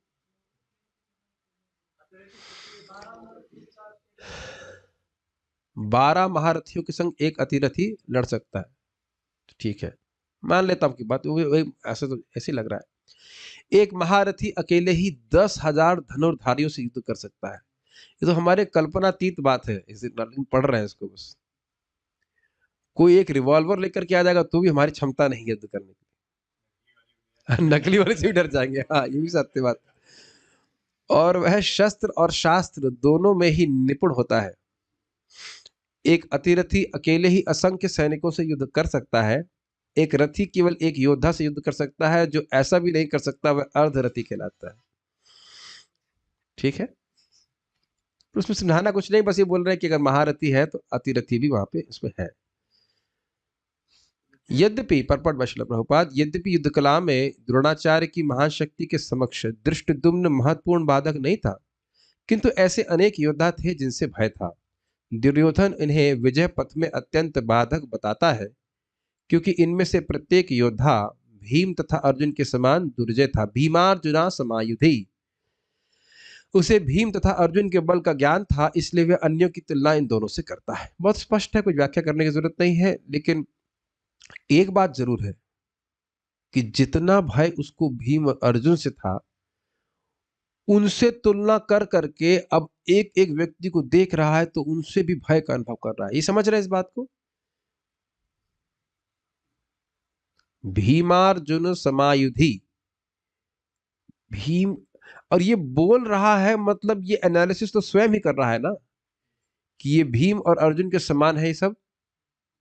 बारह महारथियों के संग एक अतिरथी लड़ सकता है, ठीक है, मान लेता हूं की बात। ऐसा तो ऐसे लग रहा है एक महारथी अकेले ही 10,000 धनुर्धारियों से युद्ध कर सकता है। ये तो हमारे कल्पनातीत बात है, इसे पढ़ रहे हैं इसको बस। कोई एक रिवॉल्वर लेकर के आ जाएगा तो भी हमारी क्षमता नहीं युद्ध करने की। नकली वाले से भी डर जाएंगे। हाँ, ये भी सत्य बात। और वह शस्त्र और शास्त्र दोनों में ही निपुण होता है। एक अतिरथी अकेले ही असंख्य सैनिकों से युद्ध कर सकता है। एक रथी केवल एक योद्धा से युद्ध कर सकता है। जो ऐसा भी नहीं कर सकता वह अर्धरथी कहलाता है। ठीक है, तो उसमें समझाना कुछ नहीं, बस ये बोल रहे हैं कि अगर महारथी है तो अतिरथी भी वहां पे इसमें है। यद्यपि परपट वैष्णव प्रभुपाद, यद्यपि युद्ध कला में द्रोणाचार्य की महान शक्ति के समक्ष धृष्टद्युम्न महत्वपूर्ण बाधक नहीं था, किंतु ऐसे अनेक योद्धा थे जिनसे भय था। दुर्योधन इन्हें विजय पथ में अत्यंत बाधक बताता है, क्योंकि इनमें से प्रत्येक योद्धा भीम तथा अर्जुन के समान दुर्जय था। भीमार्जुना समायुधि, उसे भीम तथा अर्जुन के बल का ज्ञान था, इसलिए वह अन्यों की तुलना इन दोनों से करता है। बहुत स्पष्ट है, कुछ व्याख्या करने की जरूरत नहीं है। लेकिन एक बात जरूर है कि जितना भय उसको भीम और अर्जुन से था, उनसे तुलना कर करके अब एक एक व्यक्ति को देख रहा है तो उनसे भी भय का अनुभव कर रहा है। ये समझ रहे हैं इस बात को? भीमार्जुन समायुधि, भीम, और ये बोल रहा है मतलब ये एनालिसिस तो स्वयं ही कर रहा है ना। कि ये भीम और अर्जुन के समान है, ये सब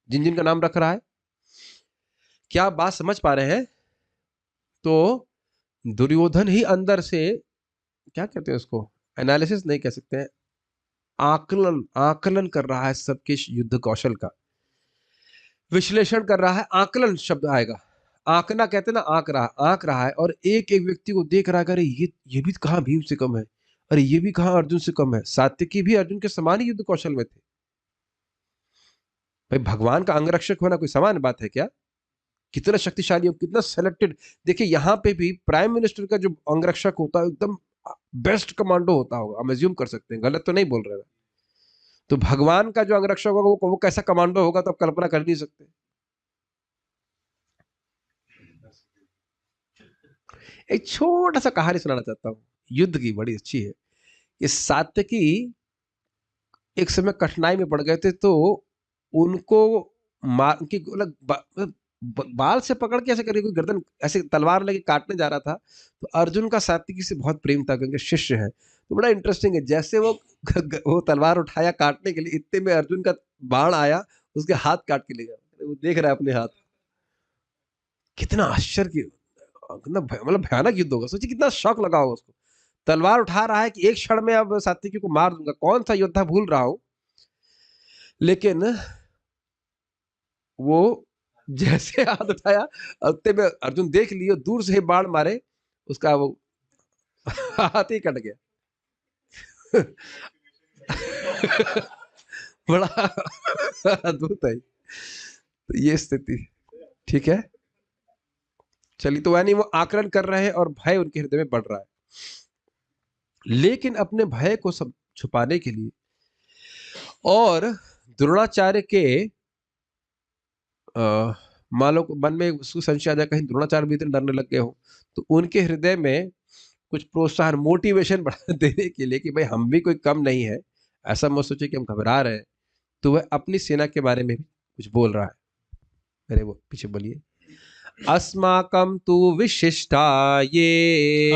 जिन जिन का नाम रख रहा है। क्या आप बात समझ पा रहे हैं? तो दुर्योधन ही अंदर से, क्या कहते हैं उसको, एनालिसिस नहीं कह सकते हैं, आकलन आकलन कर रहा है सबके युद्ध कौशल का, विश्लेषण कर रहा है। आकलन शब्द आएगा, आंकना कहते हैं ना, आंक रहा है, और एक एक व्यक्ति को देख रहा है, अरे ये भी कहाँ भीम से कम है, अरे ये भी कहाँ अर्जुन से कम है। सात्यकी भी अर्जुन के समान ही युद्ध कौशल में थे। भाई भगवान का अंगरक्षक होना कोई सामान्य बात है क्या? कितना शक्तिशाली हो, कितना सेलेक्टेड। देखिए यहाँ पे भी प्राइम मिनिस्टर का जो अंगरक्षक होता है एकदम बेस्ट कमांडो होता होगा, हम एज्यूम कर सकते हैं, गलत तो नहीं बोल रहे हैं। तो भगवान का जो अंगरक्षक होगा वो कैसा कमांडो होगा, तो आप कल्पना कर नहीं सकते। एक छोटा सा कहानी सुनाना चाहता हूं, युद्ध की, बड़ी अच्छी है। ये सात्यकी एक समय कठिनाई में पड़ गए थे, तो उनको मार, उनकी बाल से पकड़ के ऐसे करके कोई गर्दन ऐसे तलवार लेके काटने जा रहा था। तो अर्जुन का सात्यकी से बहुत प्रेम था क्योंकि शिष्य है। तो बड़ा इंटरेस्टिंग है, जैसे वो तलवार उठाया काटने के लिए, इतने में अर्जुन का बाण आया, उसके हाथ काट के ले गया। वो देख रहा है अपने हाथ, कितना आश्चर्य की, मतलब भयानक युद्ध होगा। सोचिए कितना शौक लगा होगा उसको। तलवार उठा रहा है कि एक क्षण में अब सात्यकी को मार दूंगा, कौन सा योद्धा भूल रहा हूं, लेकिन वो जैसे हाथ उठाया, उतने में अर्जुन देख लियो, दूर से ही बाण मारे, उसका वो हाथ ही कट गया। बड़ा अद्भुत है। तो ये स्थिति, ठीक है। चलिए, तो यानी वो आकलन कर रहे हैं और भय उनके हृदय में बढ़ रहा है, लेकिन अपने भय को सब छुपाने के लिए और द्रोणाचार्य के मान लो मन में उसको संशय आ जाए कहीं द्रोणाचार्य भी इतने डरने लग गए हो, तो उनके हृदय में कुछ प्रोत्साहन, मोटिवेशन बढ़ा देने के लिए कि भाई हम भी कोई कम नहीं है, ऐसा मत सोचे कि हम घबरा रहे हैं। तो वह अपनी सेना के बारे में भी कुछ बोल रहा है। अरे वो पीछे बोलिए, अस्माकं तु विशिष्टाये,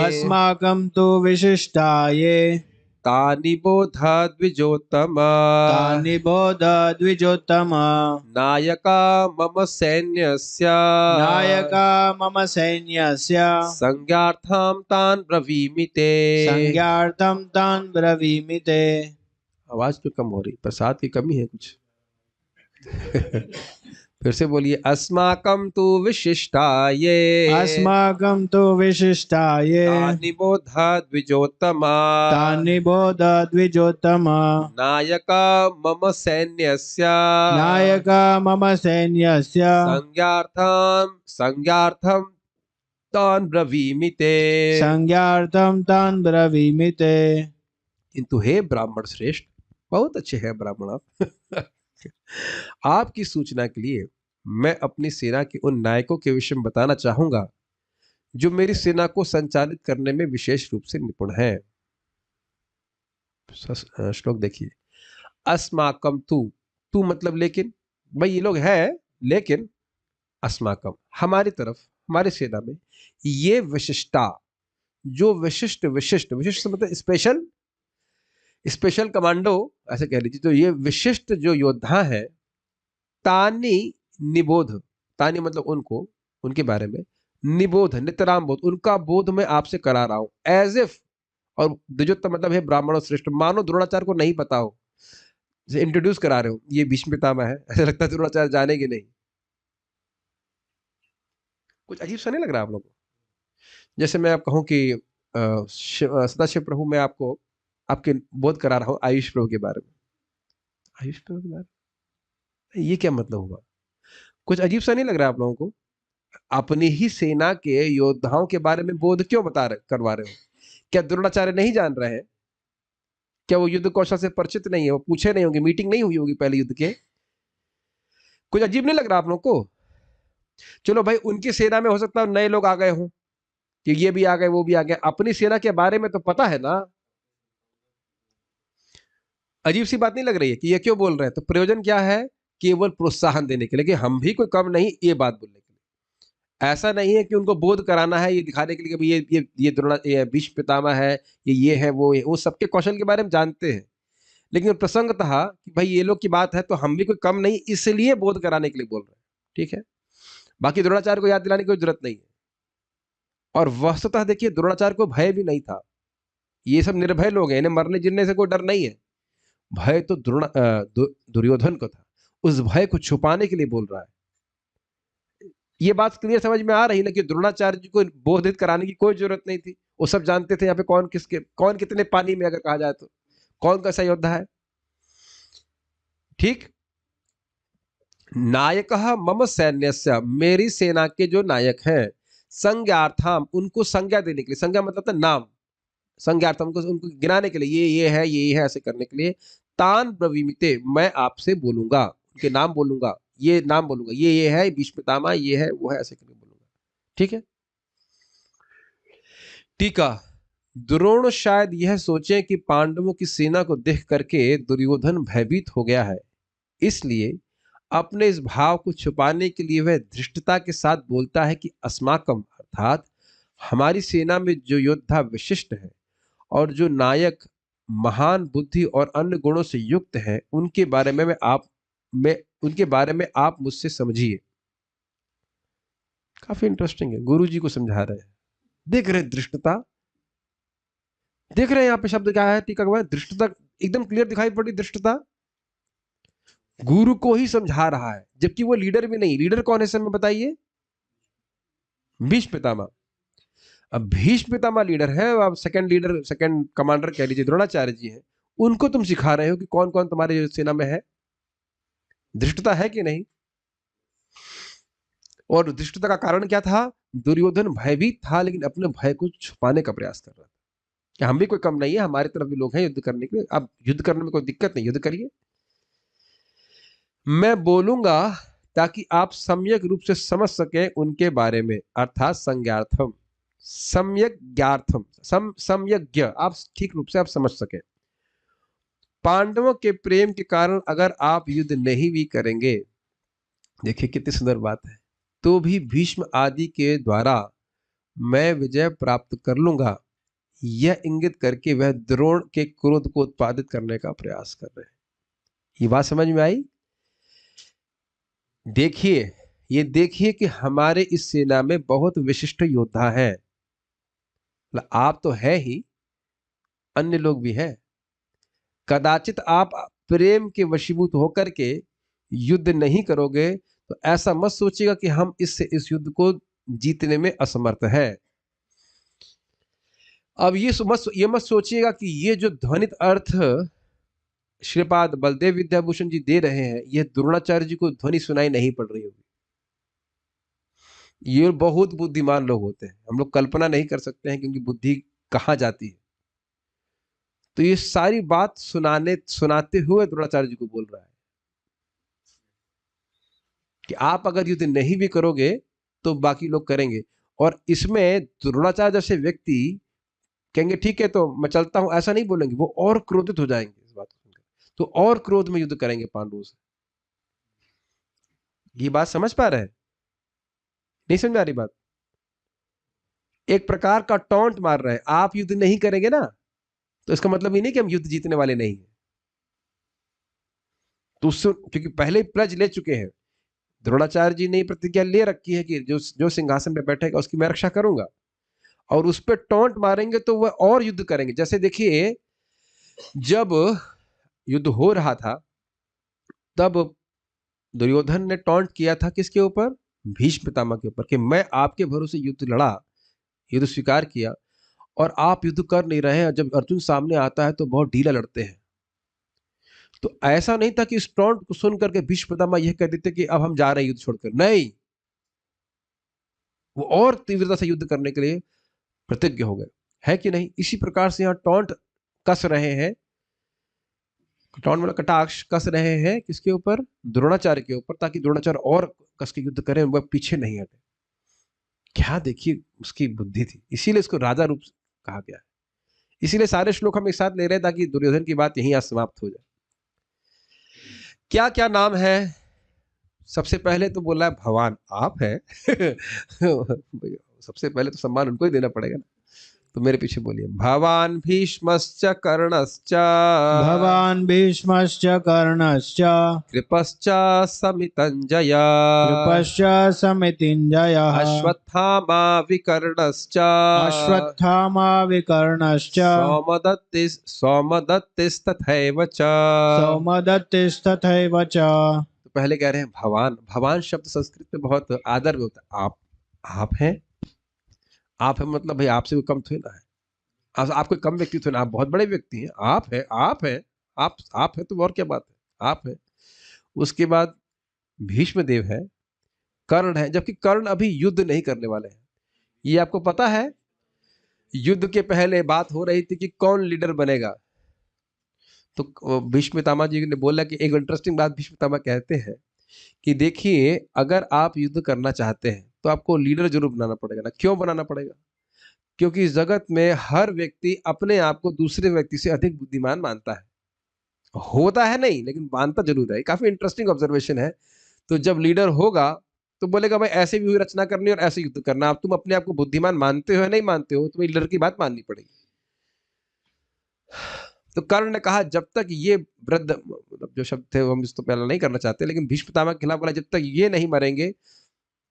अस्माकं तु विशिष्टाये तानि बोध द्विजोत्तम, तानि बोध द्विजोत्तम, नायका मम सैन्यस्य, नायका मम सैन्यस्य, संज्ञार्थं तान् ब्रवीमि ते। संज्ञार्थं तान् ब्रवीमि ते। आवाज तो कम हो रही, प्रसाद की कमी है कुछ। फिर से बोलिए, अस्माकं तु विशिष्टाये, अस्माकं तु विशिष्टाये तानि बोध द्विजोत्तम, तानि बोध द्विजोत्तम, नायका मम सैन्यस्य, नायका मम सैन्यस्य, संज्ञार्थं तान् ब्रवीमि ते। संज्ञार्थं तान् ब्रवीमि ते। किंतु हे ब्राह्मण श्रेष्ठ, बहुत अच्छे हैं ब्राह्मण आप। आपकी सूचना के लिए मैं अपनी सेना के उन नायकों के विषय में बताना चाहूंगा जो मेरी सेना को संचालित करने में विशेष रूप से निपुण हैं। श्लोक देखिए, अस्माकम तू, तू मतलब लेकिन, भाई ये लोग हैं लेकिन, अस्माकम हमारी तरफ, हमारी सेना में ये विशिष्टा, जो विशिष्ट विशिष्ट विशिष्ट मतलब स्पेशल, स्पेशल कमांडो ऐसे कह लीजिए, तो ये विशिष्ट जो योद्धा है, तानी निबोध, तानी मतलब उनको, उनके बारे में, निबोध नितराम बोध, उनका बोध मैं आपसे करा रहा हूं, एज इफ, और द्विजोत्तम मतलब है ब्राह्मणों श्रेष्ठ, मानो द्रोणाचार्य को नहीं पता हो, इंट्रोड्यूस करा रहे हो, ये भीष्म पितामह है, ऐसा लगता है द्रोणाचार्य जानेंगे नहीं। कुछ अजीब सा नहीं लग रहा आप लोगों को? जैसे मैं आप कहूं कि सदाशिव प्रभु, मैं आपको आपके बोध करा रहा हूं आयुष प्रभु के बारे में। आयुष प्रभु के बारे में, ये क्या मतलब हुआ? कुछ अजीब सा नहीं लग रहा है आप लोगों को? अपनी ही सेना के योद्धाओं के बारे में बोध क्यों करवा रहे हो? क्या द्रोणाचार्य नहीं जान रहे हैं? क्या वो युद्ध कौशल से परिचित नहीं है? वो पूछे नहीं होंगे, मीटिंग नहीं हुई होगी पहले युद्ध के? कुछ अजीब नहीं लग रहा आप लोगों को? चलो भाई, उनकी सेना में हो सकता है नए लोग आ गए हों, कि ये भी आ गए वो भी आ गए, अपनी सेना के बारे में तो पता है ना। अजीब सी बात नहीं लग रही है कि ये क्यों बोल रहे हैं? तो प्रयोजन क्या है? केवल प्रोत्साहन देने के लिए कि हम भी कोई कम नहीं, ये बात बोलने के लिए। ऐसा नहीं है कि उनको बोध कराना है, ये दिखाने के लिए कि ये भीष्म पितामह है, ये है वो सबके कौशल के बारे में जानते हैं, लेकिन प्रसंग था कि भाई ये लोग की बात है तो हम भी कोई कम नहीं, इसलिए बोध कराने के लिए बोल रहे हैं। ठीक है, बाकी द्रोणाचार्य को याद दिलाने की कोई जरूरत नहीं है। और वस्तुतः देखिए द्रोणाचार्य को भय भी नहीं था, ये सब निर्भय लोग हैं, इन्हें मरने जिरने से कोई डर नहीं है। भय तो दुर्योधन को था, उस भय को छुपाने के लिए बोल रहा है। ये बात क्लियर समझ में आ रही ना कि द्रोणाचार्य जी को बोधित कराने की कोई जरूरत नहीं थी, वो सब जानते थे यहाँ पे कौन कितने पानी में, अगर कहा जाए तो कौन कैसा योद्धा है। ठीक, नायक मम सैन्यस्य, मेरी सेना के जो नायक हैं, संज्ञार्थम, उनको संज्ञा देने के लिए, संज्ञा मतलब था नाम, संज्ञार्थम उनको गिनाने के लिए, ये है ऐसे करने के लिए, तान ब्रवीमिते, मैं आपसे बोलूंगा, उनके नाम बोलूंगा, ये नाम बोलूंगा, ये है भीष्म पितामह, ये है वो है, ऐसे करके बोलूंगा। ठीक है, टीका, द्रोण शायद यह सोचे कि पांडवों की सेना को देख करके दुर्योधन भयभीत हो गया है, इसलिए अपने इस भाव को छुपाने के लिए वह धृष्टता के साथ बोलता है कि अस्माकम, अर्थात हमारी सेना में जो योद्धा विशिष्ट है और जो नायक महान बुद्धि और अन्य गुणों से युक्त है, उनके बारे में आप मुझसे समझिए। काफी इंटरेस्टिंग है, गुरु जी को समझा रहे हैं। देख रहे धृष्टता, देख रहे हैं यहाँ पे शब्द क्या है टीका के बाद, धृष्टता एकदम क्लियर दिखाई पड़ी। धृष्टता गुरु को ही समझा रहा है, जबकि वो लीडर भी नहीं। लीडर कौन है समय बताइए? भीष्म पितामह। अब भीष्म पितामह लीडर है, अब सेकंड कमांडर कह लीजिए द्रोणाचार्य जी हैं, उनको तुम सिखा रहे हो कि कौन कौन तुम्हारे सेना में है। धृष्टता है कि नहीं? और धृष्टता का कारण क्या था? दुर्योधन भयभीत था, लेकिन अपने भय को छुपाने का प्रयास कर रहा था कि हम भी कोई कम नहीं है, हमारी तरफ भी लोग हैं युद्ध करने के लिए, अब युद्ध करने में कोई दिक्कत नहीं, युद्ध करिए। मैं बोलूंगा ताकि आप सम्यक रूप से समझ सके उनके बारे में, अर्थात संज्ञार्थम, सम्यक ज्ञार्थम, सम्यज्ञ, आप ठीक रूप से आप समझ सके। पांडवों के प्रेम के कारण अगर आप युद्ध नहीं भी करेंगे, देखिए कितनी सुंदर बात है, तो भी भीष्म आदि के द्वारा मैं विजय प्राप्त कर लूंगा, यह इंगित करके वह द्रोण के क्रोध को उत्पादित करने का प्रयास कर रहे हैं। ये बात समझ में आई? देखिए, ये देखिए कि हमारे इस सेना में बहुत विशिष्ट योद्धा हैं, आप तो है ही, अन्य लोग भी हैं। कदाचित आप प्रेम के वशीभूत होकर के युद्ध नहीं करोगे तो ऐसा मत सोचिएगा कि हम इस युद्ध को जीतने में असमर्थ हैं। अब ये मत सोचिएगा कि ये जो ध्वनित अर्थ श्रीपाद बलदेव विद्याभूषण जी दे रहे हैं, ये द्रोणाचार्य जी को ध्वनि सुनाई नहीं पड़ रही होगी। ये बहुत बुद्धिमान लोग होते हैं, हम लोग कल्पना नहीं कर सकते हैं क्योंकि बुद्धि कहाँ जाती है। तो ये सारी बात सुनाते हुए द्रोणाचार्य जी को बोल रहा है कि आप अगर युद्ध नहीं भी करोगे तो बाकी लोग करेंगे। और इसमें द्रोणाचार्य जैसे व्यक्ति कहेंगे ठीक है तो मैं चलता हूं, ऐसा नहीं बोलेंगे, वो और क्रोधित हो जाएंगे इस बात को सुनकर, तो और क्रोध में युद्ध करेंगे पांडवों से। ये बात समझ पा रहे हैं? नहीं समझ आ रही बात? एक प्रकार का टॉन्ट मार रहे हैं, आप युद्ध नहीं करेंगे ना, तो इसका मतलब ये नहीं कि हम युद्ध जीतने वाले नहीं हैं। तो उससे, क्योंकि पहले प्लज ले चुके हैं, द्रोणाचार्य जी ने प्रतिज्ञा ले रखी है कि जो सिंहासन पे बैठेगा उसकी मैं रक्षा करूंगा, और उस पर टॉन्ट मारेंगे तो वह और युद्ध करेंगे। जैसे देखिए, जब युद्ध हो रहा था तब दुर्योधन ने टॉन्ट किया था किसके ऊपर? भीष्म पितामह के ऊपर, कि मैं आपके भरोसे युद्ध लड़ा, युद्ध स्वीकार किया, और आप युद्ध कर नहीं रहे हैं। जब अर्जुन सामने आता है तो बहुत ढीला लड़ते हैं। तो ऐसा नहीं था कि इस टॉन्ट को सुन करके भीष्म पितामह यह कह देते कि अब हम जा रहे हैं युद्ध छोड़कर, नहीं, वो और तीव्रता से युद्ध करने के लिए प्रतिज्ञ हो गए, है कि नहीं? इसी प्रकार से यहाँ टॉन्ट कस रहे हैं, टॉन्ट मतलब कटाक्ष कस रहे हैं किसके ऊपर? द्रोणाचार्य के ऊपर, ताकि द्रोणाचार्य और कस के युद्ध करें, वह पीछे नहीं हटे। क्या देखिए उसकी बुद्धि थी, इसीलिए इसको राजा रूप कहा गया है। इसीलिए सारे श्लोक हम एक साथ ले रहे हैं ताकि दुर्योधन की बात यहीं आज समाप्त हो जाए। क्या क्या नाम है? सबसे पहले तो बोला है भगवान आप है सबसे पहले तो सम्मान उनको ही देना पड़ेगा ना। तो मेरे पीछे बोलिए, भवान भीष्मश्च कर्णश्च भवान् भीष्मश्च कर्णश्च कृपश्च समितञ्जय कृपश्च समितिञ्जयः अश्वत्थामा विकर्णश्च अश्वत्थामा विकर्णश्च सौमदत्तिस्तथैव च। सौमदत्तिस्तथैव च। तो पहले कह रहे हैं भवान। भवान शब्द संस्कृत में बहुत आदर में होता है। आप हैं। आप है मतलब भाई आपसे कोई कम थोड़ी ना है। आप कोई कम व्यक्ति थोड़ी ना, आप बहुत बड़े व्यक्ति हैं। आप है, आप है, आप है तो और क्या बात है, आप है। उसके बाद भीष्म देव है, कर्ण है, जबकि कर्ण अभी युद्ध नहीं करने वाले हैं। ये आपको पता है, युद्ध के पहले बात हो रही थी कि कौन लीडर बनेगा। तो भीष्म पितामह जी ने बोला कि एक इंटरेस्टिंग बात भीष्म पितामह कहते हैं कि देखिए, अगर आप युद्ध करना चाहते हैं तो आपको लीडर जरूर बनाना पड़ेगा ना। क्यों बनाना पड़ेगा? क्योंकि इस जगत में हर व्यक्ति अपने आप को दूसरे व्यक्ति से अधिक बुद्धिमान मानता है। होता है नहीं, लेकिन मानता जरूर है। काफी इंटरेस्टिंग ऑब्जर्वेशन है। तो जब लीडर होगा तो बोलेगा भाई ऐसे भी हुई रचना करनी और ऐसे युद्ध करना। अब तुम अपने आप को बुद्धिमान मानते हो या नहीं मानते हो, तुम्हें लीडर की बात माननी पड़ेगी। तो कर्ण ने कहा जब तक ये वृद्ध, मतलब जो शब्द थे वो हम इस तो पहले नहीं करना चाहते, लेकिन भीष्म पितामह के खिलाफ बोला जब तक ये नहीं मरेंगे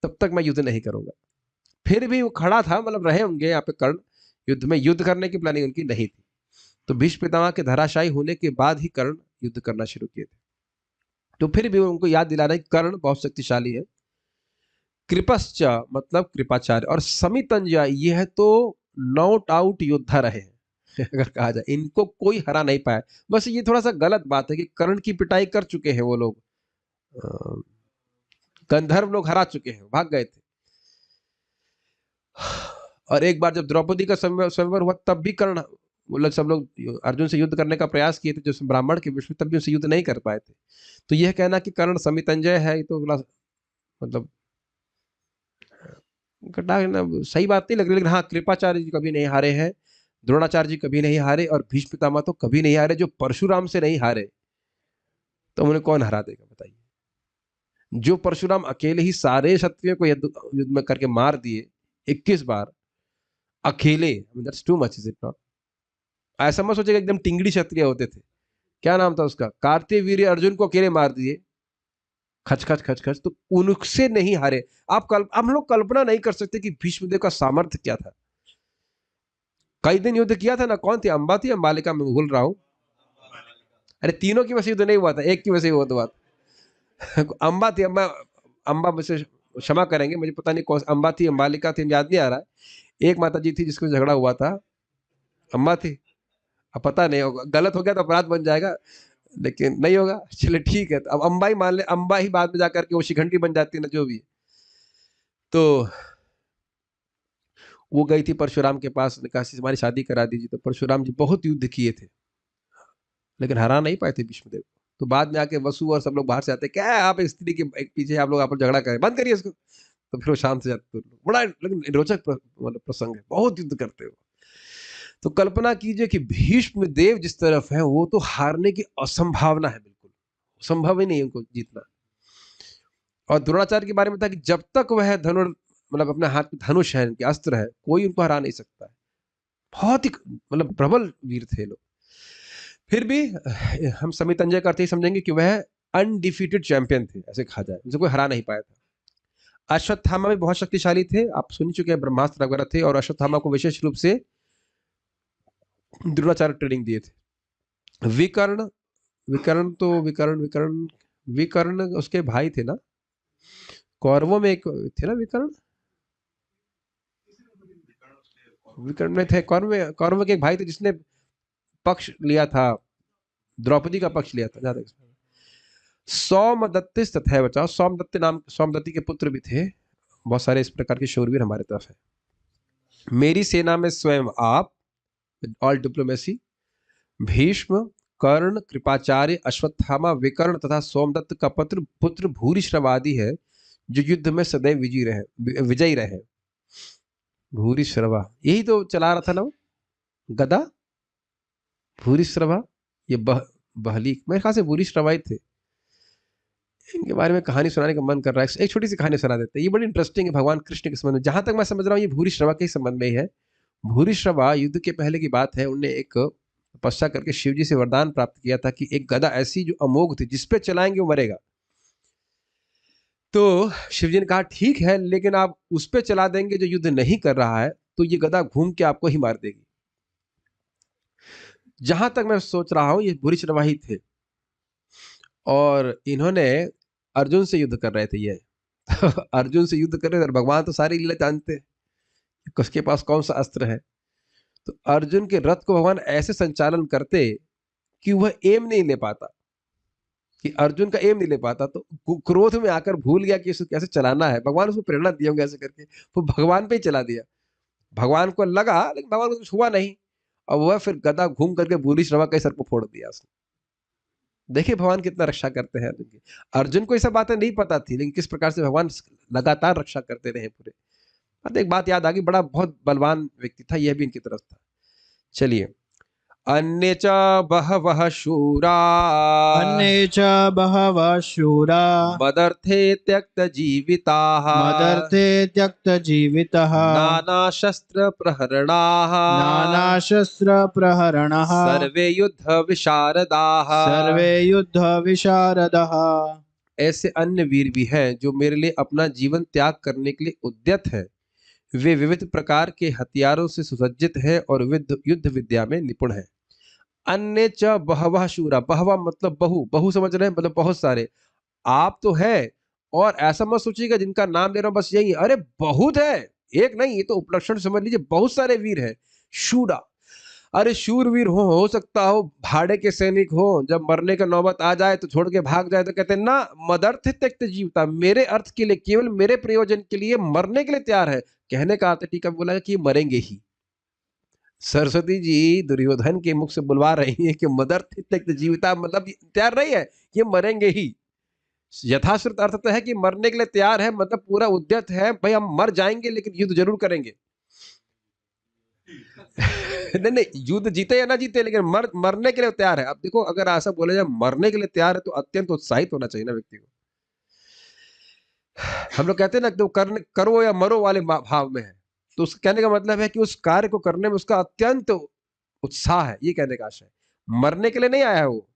तब तक मैं युद्ध नहीं करूंगा। फिर भी वो खड़ा था, मतलब रहे होंगे यहाँ पे कर्ण युद्ध में। युद्ध करने की प्लानिंग उनकी नहीं थी। तो भीष्म पितामह के धराशायी होने के बाद ही कर्ण युद्ध करना शुरू किए थे। तो फिर भी उनको याद दिलाना है कर्ण बहुत शक्तिशाली है। कृपश्च मतलब कृपाचार्य, और समितंजय ये है तो नॉट आउट योद्धा रहे हैं। अगर कहा जाए इनको कोई हरा नहीं पाया। बस ये थोड़ा सा गलत बात है कि कर्ण की पिटाई कर चुके हैं वो लोग, गंधर्व लोग हरा चुके हैं, भाग गए थे। और एक बार जब द्रौपदी का स्वयंवर हुआ तब भी कर्ण, वो लोग सब लोग अर्जुन से युद्ध करने का प्रयास किए थे, जो ब्राह्मण के विष्णु, तब भी उनसे युद्ध नहीं कर पाए थे। तो यह कहना कि कर्ण समितंजय है, ये तो मतलब सही बात नहीं लग रही। लेकिन हाँ, कृपाचार्य जी कभी नहीं हारे हैं, द्रोणाचार्य जी कभी नहीं हारे, और भीष्म पितामह तो कभी नहीं हारे। जो परशुराम से नहीं हारे तो उन्हें कौन हरा देगा बताइए। जो परशुराम अकेले ही सारे क्षत्रियों को युद्ध में करके मार दिए 21 बार अकेले, that's too much, is it not? ऐसा मत सोचिएगा एकदम टिंगड़ी क्षत्रिय होते थे। क्या नाम था उसका, कार्तिवीर्य अर्जुन को अकेले मार दिए, खच खच खच खच, तो उनसे नहीं हारे। हम लोग कल्पना नहीं कर सकते कि भीष्मदेव का सामर्थ्य क्या था। कई दिन युद्ध किया था ना, कौन थी, अंबा थी, अंबालिका, मैं भूल रहा हूं। अरे तीनों की वजह से युद्ध नहीं हुआ था, एक की वजह से हुआ था बात। अंबा थी, अंबा मुझसे क्षमा करेंगे, मुझे पता नहीं कौन, अंबा थी, अंबालिका थी, याद नहीं आ रहा है। एक माता जी थी जिसको झगड़ा हुआ था, अंबा थी। अब पता नहीं होगा, गलत हो गया तो अपराध बन जाएगा, लेकिन नहीं होगा, चले ठीक है। तो अब अंबा ही मान ले, अंबा ही बाद में जाकर के वो शिखंडी बन जाती है ना, जो भी। तो वो गई थी परशुराम के पास, कहा हमारी शादी करा दीजिए। तो परशुराम जी बहुत युद्ध किए थे लेकिन हरा नहीं पाए थे भीष्मदेव। तो बाद में आके वसु और सब लोग बाहर से आते, क्या है आप स्त्री के पीछे आप लोग आप झगड़ा करें, बंद करिए इसको। तो फिर वो शांत हो जाते। तो बड़ा लेकिन रोचक मतलब प्रसंग है, बहुत युद्ध करते हो। तो कल्पना कीजिए कि भीष्म देव जिस तरफ है वो तो हारने की असंभावना है, बिल्कुल संभव ही नहीं है उनको जीतना। और द्रोणाचार्य के बारे में था कि जब तक वह मतलब अपने हाथ में धनुष है, इनके अस्त्र है, कोई उनको हरा नहीं सकता है। बहुत ही मतलब प्रबल वीर थे लोग। फिर भी हम समितंजय का अर्थ ही समझेंगे कि वह अनडिफीटेड चैंपियन थे, ऐसे कहा जाए, उनसे कोई हरा नहीं पाया था। अश्वत्थामा भी बहुत शक्तिशाली थे, आप सुन चुके हैं, ब्रह्मास्त्र वगैरह थे। और अश्वत्थामा को विशेष रूप से द्रोणाचार्य ट्रेनिंग दिए थे। विकर्ण, विकर्ण उसके भाई थे ना, कौरवों में एक थे ना विकर्ण। विकर्ण में थे, कौरव के एक भाई थे जिसने पक्ष लिया था, द्रौपदी का पक्ष लिया था। ज्यादा सौमदत्ति तथा बचाओ, सौमदत्ति नाम, सौमदत्ति के पुत्र भी थे। बहुत सारे इस प्रकार के शूरवीर हमारे तरफ है। मेरी सेना में स्वयं आप, ऑल डिप्लोमेसी, भीष्म, कर्ण, कृपाचार्य, अश्वत्थामा, विकर्ण तथा सोमदत्त का पुत्र भूरिश्रवादी है, जो युद्ध में सदैव विजयी रहे। भूरिश्रवा यही तो चला रहा था ना, गदा, भूरिश्रवा, ये बहली, मेरे ख्याल से भूरिश्रवा ही थे। इनके बारे में कहानी सुनाने का मन कर रहा है, एक छोटी सी कहानी सुना देते हैं। ये बड़ी इंटरेस्टिंग है भगवान कृष्ण के संबंध में। जहां तक मैं समझ रहा हूँ ये भूरिश्रवा के संबंध में ही है। भूरिश्रवा युद्ध के पहले की बात है, उनने एक तपस्या करके शिव जी से वरदान प्राप्त किया था कि एक गदा ऐसी जो अमोघ थी, जिसपे चलाएंगे वो मरेगा। तो शिव जी ने कहा ठीक है, लेकिन आप उस पे चला देंगे जो युद्ध नहीं कर रहा है, तो ये गदा घूम के आपको ही मार देगी। जहां तक मैं सोच रहा हूं ये भूरिश्रवा ही थे, और इन्होंने अर्जुन से युद्ध कर रहे थे ये। अर्जुन से युद्ध कर रहे थे, और भगवान तो सारी लीला जानते हैं, किसके पास कौन सा अस्त्र है। तो अर्जुन के रथ को भगवान ऐसे संचालन करते कि वह एम नहीं ले पाता, कि अर्जुन का एम नहीं ले पाता, तो क्रोध में आकर भूल गया कि इसे कैसे चलाना है। भगवान उसको प्रेरणा दिए होंगे ऐसे करके, वो भगवान पे ही चला दिया। भगवान को लगा, लेकिन भगवान को कुछ हुआ नहीं, और वह फिर गदा घूम करके भूरिश्रवा के सर को फोड़ दिया उसने। देखिए भगवान कितना रक्षा करते हैं अर्जुन की। अर्जुन को ये सब बातें नहीं पता थी, लेकिन किस प्रकार से भगवान लगातार रक्षा करते रहे पूरे। एक बात याद आ गई, बड़ा बहुत बलवान व्यक्ति था, यह भी इनकी तरफ था। चलिए, अन्य च बहवः शूरा, अन्ये च बहवः शूरा, मदर्थे त्यक्त जीविताः, मदर्थे त्यक्तजीवितः, नानाशस्त्र प्रहरणाः, नानाशस्त्रप्रहरणः, सर्वे युद्ध विशारदाः। सर्वे युद्धविशारदः। ऐसे अन्य वीर भी हैं जो मेरे लिए अपना जीवन त्याग करने के लिए उद्यत हैं। वे विविध प्रकार के हथियारों से सुसज्जित हैं और युद्ध विद्या में निपुण हैं। अन्य च बहवः शूरा, बहवा मतलब बहु, बहु समझ रहे हैं, मतलब बहुत सारे। आप तो है, और ऐसा मत सोचिएगा जिनका नाम ले रहा हूं बस यही, अरे बहुत है, एक नहीं, ये तो उपलक्षण समझ लीजिए, बहुत सारे वीर हैं। शूरा, अरे शूरवीर हो सकता हो भाड़े के सैनिक हो, जब मरने का नौबत आ जाए तो छोड़ के भाग जाए तो कहते हैं ना, मदर्थ त्यक्त जीवता, मेरे अर्थ के लिए, केवल मेरे प्रयोजन के लिए मरने के लिए तैयार है। कहने का अर्थ टीका बोला कि मरेंगे ही। सरस्वती जी दुर्योधन के मुख से बुलवा रही है कि मदर्थ त्यक्त जीवता, मतलब तैयार नहीं है, ये मरेंगे ही। यथाश्रुत अर्थ तो है कि मरने के लिए तैयार है, मतलब पूरा उद्यत है, भाई हम मर जाएंगे लेकिन युद्ध जरूर करेंगे। नहीं नहीं, युद्ध जीते या ना जीते, लेकिन मरने के लिए तैयार है। अब देखो, अगर ऐसा बोले जाए मरने के लिए तैयार है, तो अत्यंत उत्साहित होना चाहिए ना व्यक्ति को। हम लोग कहते हैं ना, तो करो या मरो वाले भाव में है, तो उसका कहने का मतलब है कि उस कार्य को करने में उसका अत्यंत उत्साह है, ये कहने का आशय है। मरने के लिए नहीं आया है वो,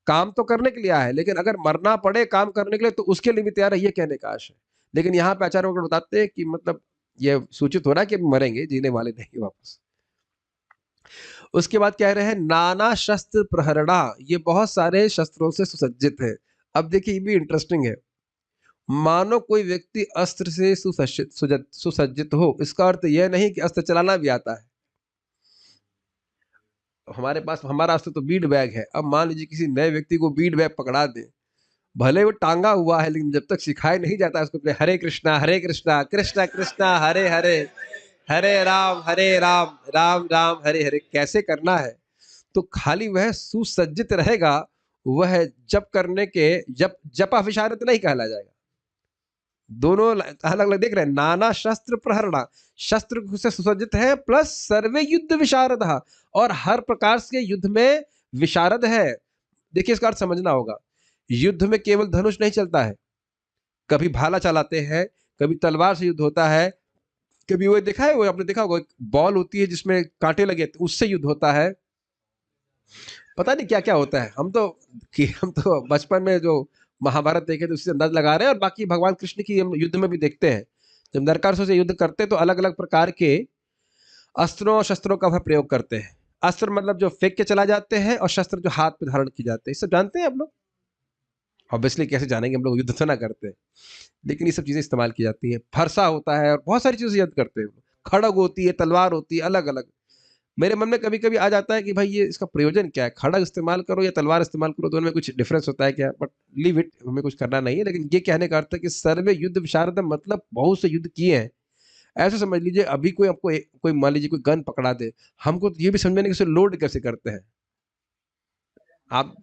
काम तो करने के लिए आया है, लेकिन अगर मरना पड़े काम करने के लिए तो उसके लिए भी तैयार है, ये कहने का आशय है। लेकिन यहाँ पे आचार्य वगैरह बताते हैं कि मतलब ये सूचित हो रहा है कि मरेंगे, जीने वाले नहीं वापस। उसके बाद कह रहे हैं नाना शस्त्र प्रहरणा, ये बहुत सारे शस्त्रों से सुसज्जित है। अब देखिए ये भी इंटरेस्टिंग है। मानो कोई व्यक्ति अस्त्र से सुसज्जित हो, इसका अर्थ यह नहीं कि अस्त्र चलाना भी आता है। हमारे पास हमारा अस्त्र तो बीड बैग है। अब मान लीजिए किसी नए व्यक्ति को बीड बैग पकड़ा दे, भले वो टांगा हुआ है, लेकिन जब तक सिखाया नहीं जाता उसको हरे कृष्णा कृष्णा कृष्णा हरे हरे, हरे राम राम राम हरे हरे कैसे करना है, तो खाली वह सुसज्जित रहेगा, वह जप करने के जपा विशारद नहीं कहला जाएगा। दोनों अलग अलग देख रहे हैं। नाना शस्त्र प्रहरणा, शस्त्र से सुसज्जित है, प्लस सर्वे युद्ध विशारद, और हर प्रकार के युद्ध में विशारद है। देखिए इसका अर्थ समझना होगा, युद्ध में केवल धनुष नहीं चलता है, कभी भाला चलाते हैं, कभी तलवार से युद्ध होता है, कभी वो देखा है, वो आपने देखा होगा बॉल होती है जिसमें कांटे लगे, उससे युद्ध होता है, पता नहीं क्या क्या होता है। हम तो बचपन में जो महाभारत देखे तो उससे अंदाज लगा रहे हैं, और बाकी भगवान कृष्ण की हम युद्ध में भी देखते हैं, जब नरकासुर से युद्ध करते हैं तो अलग अलग प्रकार के अस्त्रों और शस्त्रों का वह प्रयोग करते हैं। अस्त्र मतलब जो फेंक के चला जाते हैं, और शस्त्र जो हाथ पे धारण की जाते हैं। ये सब जानते हैं आप लोग? ऑब्वियसली कैसे जानेंगे, हम लोग युद्ध तो ना करते हैं, लेकिन ये सब चीजें इस्तेमाल की जाती हैं। फरसा होता है और बहुत सारी चीजें युद्ध करते हैं। खड़ग होती है, तलवार होती है, अलग अलग। मेरे मन में कभी कभी आ जाता है कि भाई ये इसका प्रयोजन क्या है, खड़ग इस्तेमाल करो या तलवार इस्तेमाल करो, दोनों में कुछ डिफरेंस होता है क्या? बट लीव इट, हमें कुछ करना नहीं है। लेकिन ये कहने का अर्थ है कि सर्वे युद्ध विशारद मतलब बहुत से युद्ध किए हैं। ऐसे समझ लीजिए, अभी कोई आपको कोई मान लीजिए कोई गन पकड़ा दे, हमको ये भी समझने कि उसे लोड कैसे करते हैं आप।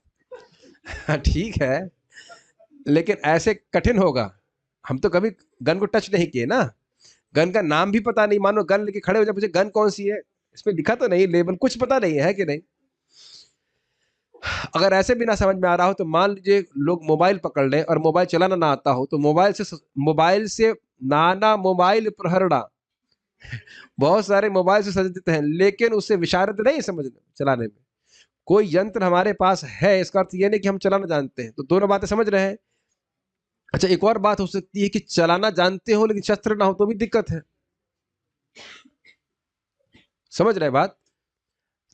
ठीक है, लेकिन ऐसे कठिन होगा। हम तो कभी गन को टच नहीं किए ना, गन का नाम भी पता नहीं। मानो गन लेके खड़े हो जाए, मुझे गन कौन सी है, इसमें लिखा तो नहीं, लेबल कुछ पता नहीं है कि नहीं। अगर ऐसे भी ना समझ में आ रहा हो तो मान लीजिए लोग मोबाइल पकड़ लें और मोबाइल चलाना ना आता हो, तो मोबाइल से नाना मोबाइल प्रहरणा, बहुत सारे मोबाइल से सज देते हैं, लेकिन उससे विशारद नहीं समझने चलाने में। कोई यंत्र हमारे पास है, इसका अर्थ ये नहीं कि हम चलाना जानते हैं। तो दोनों बातें समझ रहे हैं। अच्छा, एक और बात हो सकती है कि चलाना जानते हो लेकिन शस्त्र ना हो तो भी दिक्कत है। समझ रहे बात?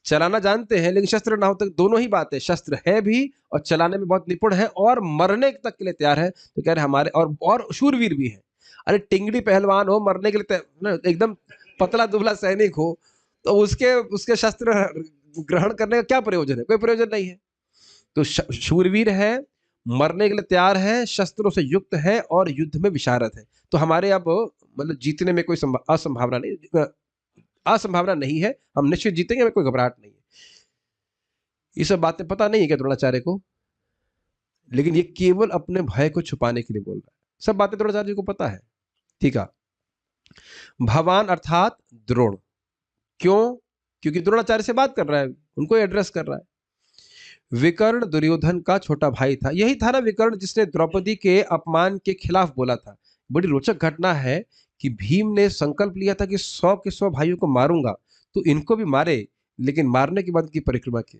चलाना जानते हैं लेकिन शस्त्र ना हो तो दोनों ही बातें, शस्त्र है भी और चलाने में बहुत निपुण है और मरने तक के लिए तैयार है। तो कह रहे हमारे और शूरवीर भी है। अरे टिंगड़ी पहलवान हो, मरने के लिए एकदम पतला दुबला सैनिक हो, तो उसके उसके शस्त्र ग्रहण करने का क्या प्रयोजन है? कोई प्रयोजन नहीं है। तो शूरवीर है, मरने के लिए तैयार है, शस्त्रों से युक्त है और युद्ध में विशारद है। तो हमारे अब मतलब जीतने में कोई असंभावना नहीं है। हम निश्चित जीतेंगे, हमें कोई घबराहट नहीं है। ये सब बातें पता नहीं है क्या द्रोणाचार्य को? लेकिन ये केवल अपने भय को छुपाने के लिए बोल रहा है। सब बातें द्रोणाचार्य जी को पता है। ठीक है। भवान अर्थात द्रोण। क्यों? क्योंकि द्रोणाचार्य से बात कर रहा है, उनको एड्रेस कर रहा है। विकर्ण दुर्योधन का छोटा भाई था। यही था ना विकर्ण जिसने द्रौपदी के अपमान के खिलाफ बोला था। बड़ी रोचक घटना है कि भीम ने संकल्प लिया था कि 100 के 100 भाइयों को मारूंगा, तो इनको भी मारे, लेकिन मारने के बाद की परिक्रमा की,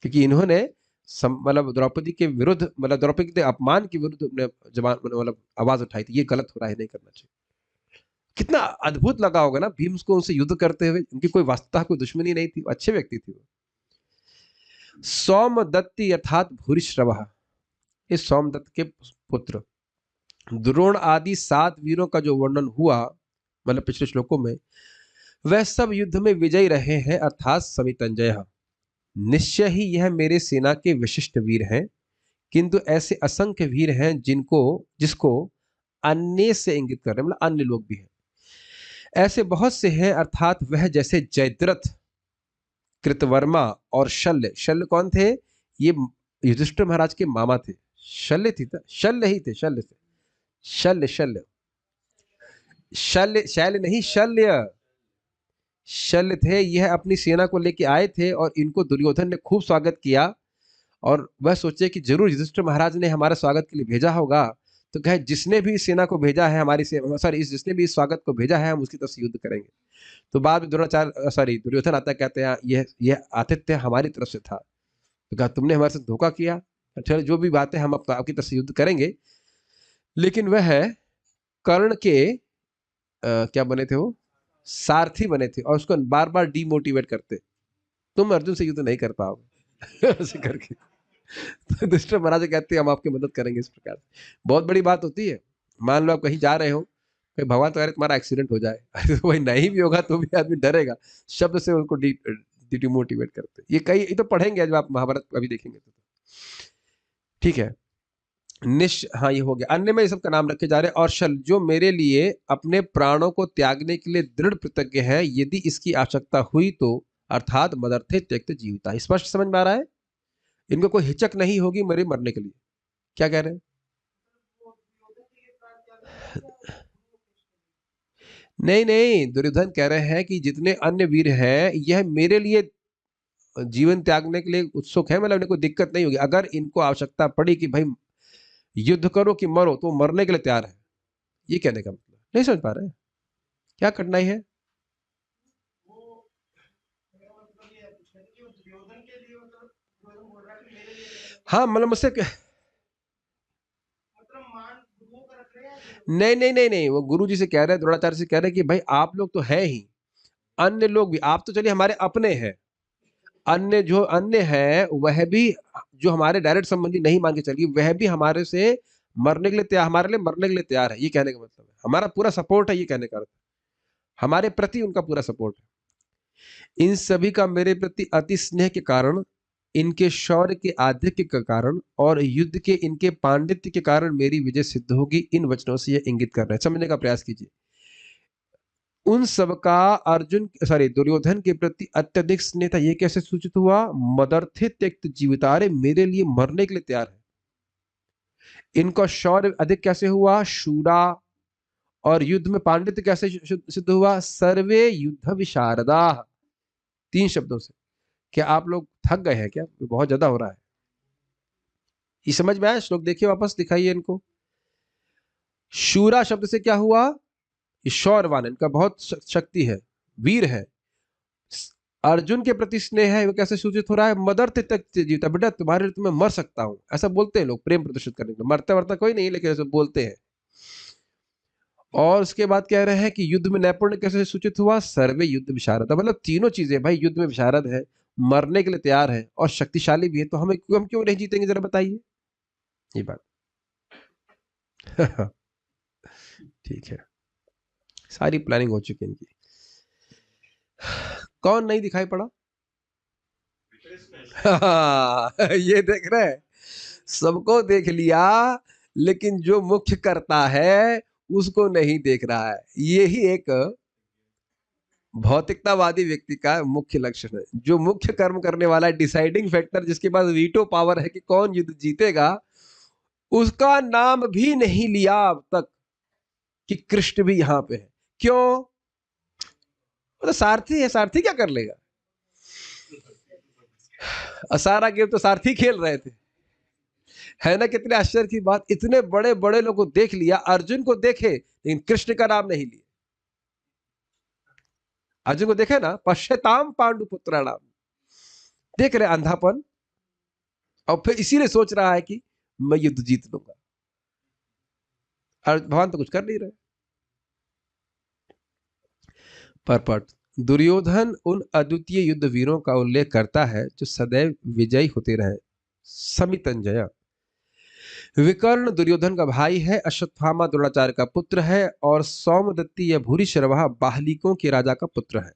क्योंकि इन्होंने मतलब द्रौपदी के विरुद्ध, मतलब द्रौपदी के अपमान के विरुद्ध जवान मतलब आवाज उठाई थी, ये गलत हो रहा है, नहीं करना चाहिए। कितना अद्भुत लगा होगा ना भीम को उनसे युद्ध करते हुए। उनकी कोई वास्तव कोई दुश्मनी नहीं थी, अच्छे व्यक्ति थे वो। सौमदत्ती अर्थात भूरिश्रव, इस सौमदत्त के पुत्र। द्रोण आदि 7 वीरों का जो वर्णन हुआ मतलब पिछले श्लोकों में, वह सब युद्ध में विजयी रहे हैं अर्थात समितंजय। निश्चय ही यह मेरे सेना के विशिष्ट वीर हैं, किंतु ऐसे असंख्य वीर हैं जिसको अन्य से इंगित कर रहे हैं, मतलब अन्य लोग भी हैं। ऐसे बहुत से हैं अर्थात वह जैसे जयद्रथ, कृतवर्मा और शल्य। शल्य कौन थे? ये युधिष्ठिर महाराज के मामा थे। शल्य थी, शल्य ही थे, शल्य थे, शल्य शल्य शल्य शैल्य नहीं, शल्य शल्य थे। यह अपनी सेना को लेके आए थे और इनको दुर्योधन ने खूब स्वागत किया। और वह सोचे कि जरूर युधिष्ठिर महाराज ने हमारे स्वागत के लिए भेजा होगा। तो कहे जिसने भी इस सेना को भेजा है हमारी जिसने भी इस स्वागत को भेजा है हम उसकी तरफ से युद्ध करेंगे। तो बाद में दुर्योधन आता कहते हैं यह आतिथ्य हमारी तरफ से था। तो कहा तुमने हमारे साथ धोखा किया, अच्छा जो भी बात है हम आपकी तरफ से युद्ध करेंगे। लेकिन वह कर्ण के क्या बने थे? वो सारथी बने थे और उसको बार बार डीमोटिवेट करते, तुम अर्जुन से युद्ध नहीं कर पाओगे ऐसे करके। तो युधिष्ठिर महाराज कहते हैं हम आपकी मदद करेंगे इस प्रकार। बहुत बड़ी बात होती है। मान लो आप कहीं जा रहे हो, भगवान तो तुम्हारा एक्सीडेंट हो जाए, तो वही नहीं भी होगा तो भी आदमी डरेगा, शब्द से उनको डिमोटिवेट करते। ये तो पढ़ेंगे जब आप महाभारत अभी देखेंगे तो। ठीक है। हाँ ये हो गया। अन्य में सबका नाम रखे जा रहे हैं। और शल जो मेरे लिए अपने प्राणों को त्यागने के लिए दृढ़ प्रतिज्ञ है, यदि इसकी आवश्यकता हुई तो, अर्थात मदर्थे त्यक्त जीविता। स्पष्ट समझ में आ रहा है? इनको कोई हिचक नहीं होगी मेरे मरने के लिए। क्या कह रहे हैं? नहीं नहीं, दुर्योधन कह रहे हैं कि जितने अन्य वीर हैं यह मेरे लिए जीवन त्यागने के लिए उत्सुक है, मतलब इन्हें कोई दिक्कत नहीं होगी। अगर इनको आवश्यकता पड़ी कि भाई युद्ध करो कि मरो, तो मरने के लिए तैयार है। ये कहने का मतलब नहीं समझ पा रहे हैं? क्या कठिनाई है? हाँ मतलब मुझसे नहीं नहीं नहीं नहीं, वो गुरु जी से कह रहे हैं, द्रोणाचार्य से कह रहे हैं कि भाई आप लोग तो है ही, अन्य लोग भी, आप तो चलिए हमारे अपने हैं, अन्य जो अन्य है वह भी, जो हमारे डायरेक्ट संबंधी नहीं मान के चलिए, वह भी हमारे से मरने के लिए तैयार, हमारे लिए मरने के लिए तैयार है। ये कहने का मतलब है हमारा पूरा सपोर्ट है, ये कहने का अर्थ हमारे प्रति उनका पूरा सपोर्ट है। इन सभी का मेरे प्रति अति स्नेह के कारण, इनके शौर्य के आधिक्य के कारण और युद्ध के इनके पांडित्य के कारण मेरी विजय सिद्ध होगी। इन वचनों से यह इंगित कर रहे हैं, समझने का प्रयास कीजिए। उन सबका दुर्योधन के प्रति अत्यधिक स्नेह था, ये कैसे सूचित हुआ? मदर्थे त्यक्त जीवितारे, मेरे लिए मरने के लिए तैयार है। इनका शौर्य अधिक कैसे हुआ? शूरा। और युद्ध में पांडित्य कैसे सिद्ध हुआ? सर्वे युद्ध विशारदा। 3 शब्दों से। क्या आप लोग थक गए हैं क्या? बहुत ज्यादा हो रहा है। ये समझ में आया? श्लोक देखिए, वापस दिखाइए इनको। शूरा शब्द से क्या हुआ? ये शौर्यवान है, इनका बहुत शक्ति है, वीर है। अर्जुन के प्रति स्नेह है, वो कैसे सूचित हो रहा है? मदर तक जीता, बेटा तुम्हारे लिए तो मैं मर सकता हूं, ऐसा बोलते हैं लोग प्रेम प्रदर्शित करने के लिए। मरता मरता कोई नहीं, लेकिन ऐसे बोलते हैं। और उसके बाद कह रहे हैं कि युद्ध में नैपुण्य कैसे सूचित हुआ? सर्वे युद्ध विशारद। मतलब तीनों चीजें, भाई युद्ध में विशारद है, मरने के लिए तैयार है और शक्तिशाली भी है, तो हम क्यों नहीं जीतेंगे? जरा बताइए ये बात। ठीक है, सारी प्लानिंग हो चुकी है इनकी। कौन नहीं दिखाई पड़ा? ये देख रहे हैं, सबको देख लिया, लेकिन जो मुख्य करता है उसको नहीं देख रहा है। यही एक भौतिकतावादी व्यक्ति का मुख्य लक्षण है। जो मुख्य कर्म करने वाला है, डिसाइडिंग फैक्टर, जिसके पास वीटो पावर है कि कौन युद्ध जीतेगा, उसका नाम भी नहीं लिया अब तक कि कृष्ण भी यहां पे है। क्यों? तो सारथी है, सारथी क्या कर लेगा? सारा गेम तो सारथी खेल रहे थे, है ना? कितने आश्चर्य की बात, इतने बड़े बड़े लोगों को देख लिया, अर्जुन को देखे लेकिन कृष्ण का नाम नहीं लिया। अर्जुन को देखे ना, पश्यताम पांडुपुत्राणाम, देख रहे अंधापन, और फिर इसीलिए सोच रहा है कि मैं युद्ध जीत लूंगा। और भगवान तो कुछ कर नहीं रहे। परपट दुर्योधन उन अद्वितीय युद्ध वीरों का उल्लेख करता है जो सदैव विजयी होते रहे। समितंजय विकर्ण दुर्योधन का भाई है, अश्वत्थामा द्रोणाचार्य का पुत्र है, और सौमदत्ती या भूरिश्रवा बाहलिकों के राजा का पुत्र है।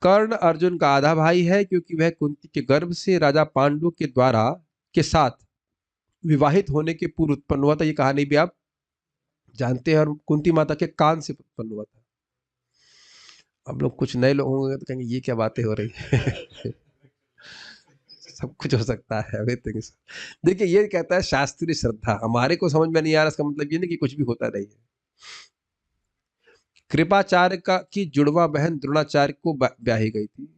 कर्ण अर्जुन का आधा भाई है, क्योंकि वह कुंती के गर्भ से राजा पांडु के द्वारा के साथ विवाहित होने के पूर्व उत्पन्न हुआ था। ये कहानी भी आप जानते हैं, और कुंती माता के कान से उत्पन्न हुआ था। अब लोग कुछ नए लोग होंगे तो कहेंगे ये क्या बातें हो रही है। सब कुछ हो सकता है। देखिए, ये कहता है शास्त्रीय श्रद्धा, हमारे को समझ में नहीं आ रहा, इसका मतलब ये नहीं कि कुछ भी होता नहीं है। कृपाचार्य की जुड़वा बहन द्रोणाचार्य को ब्याही गई थी।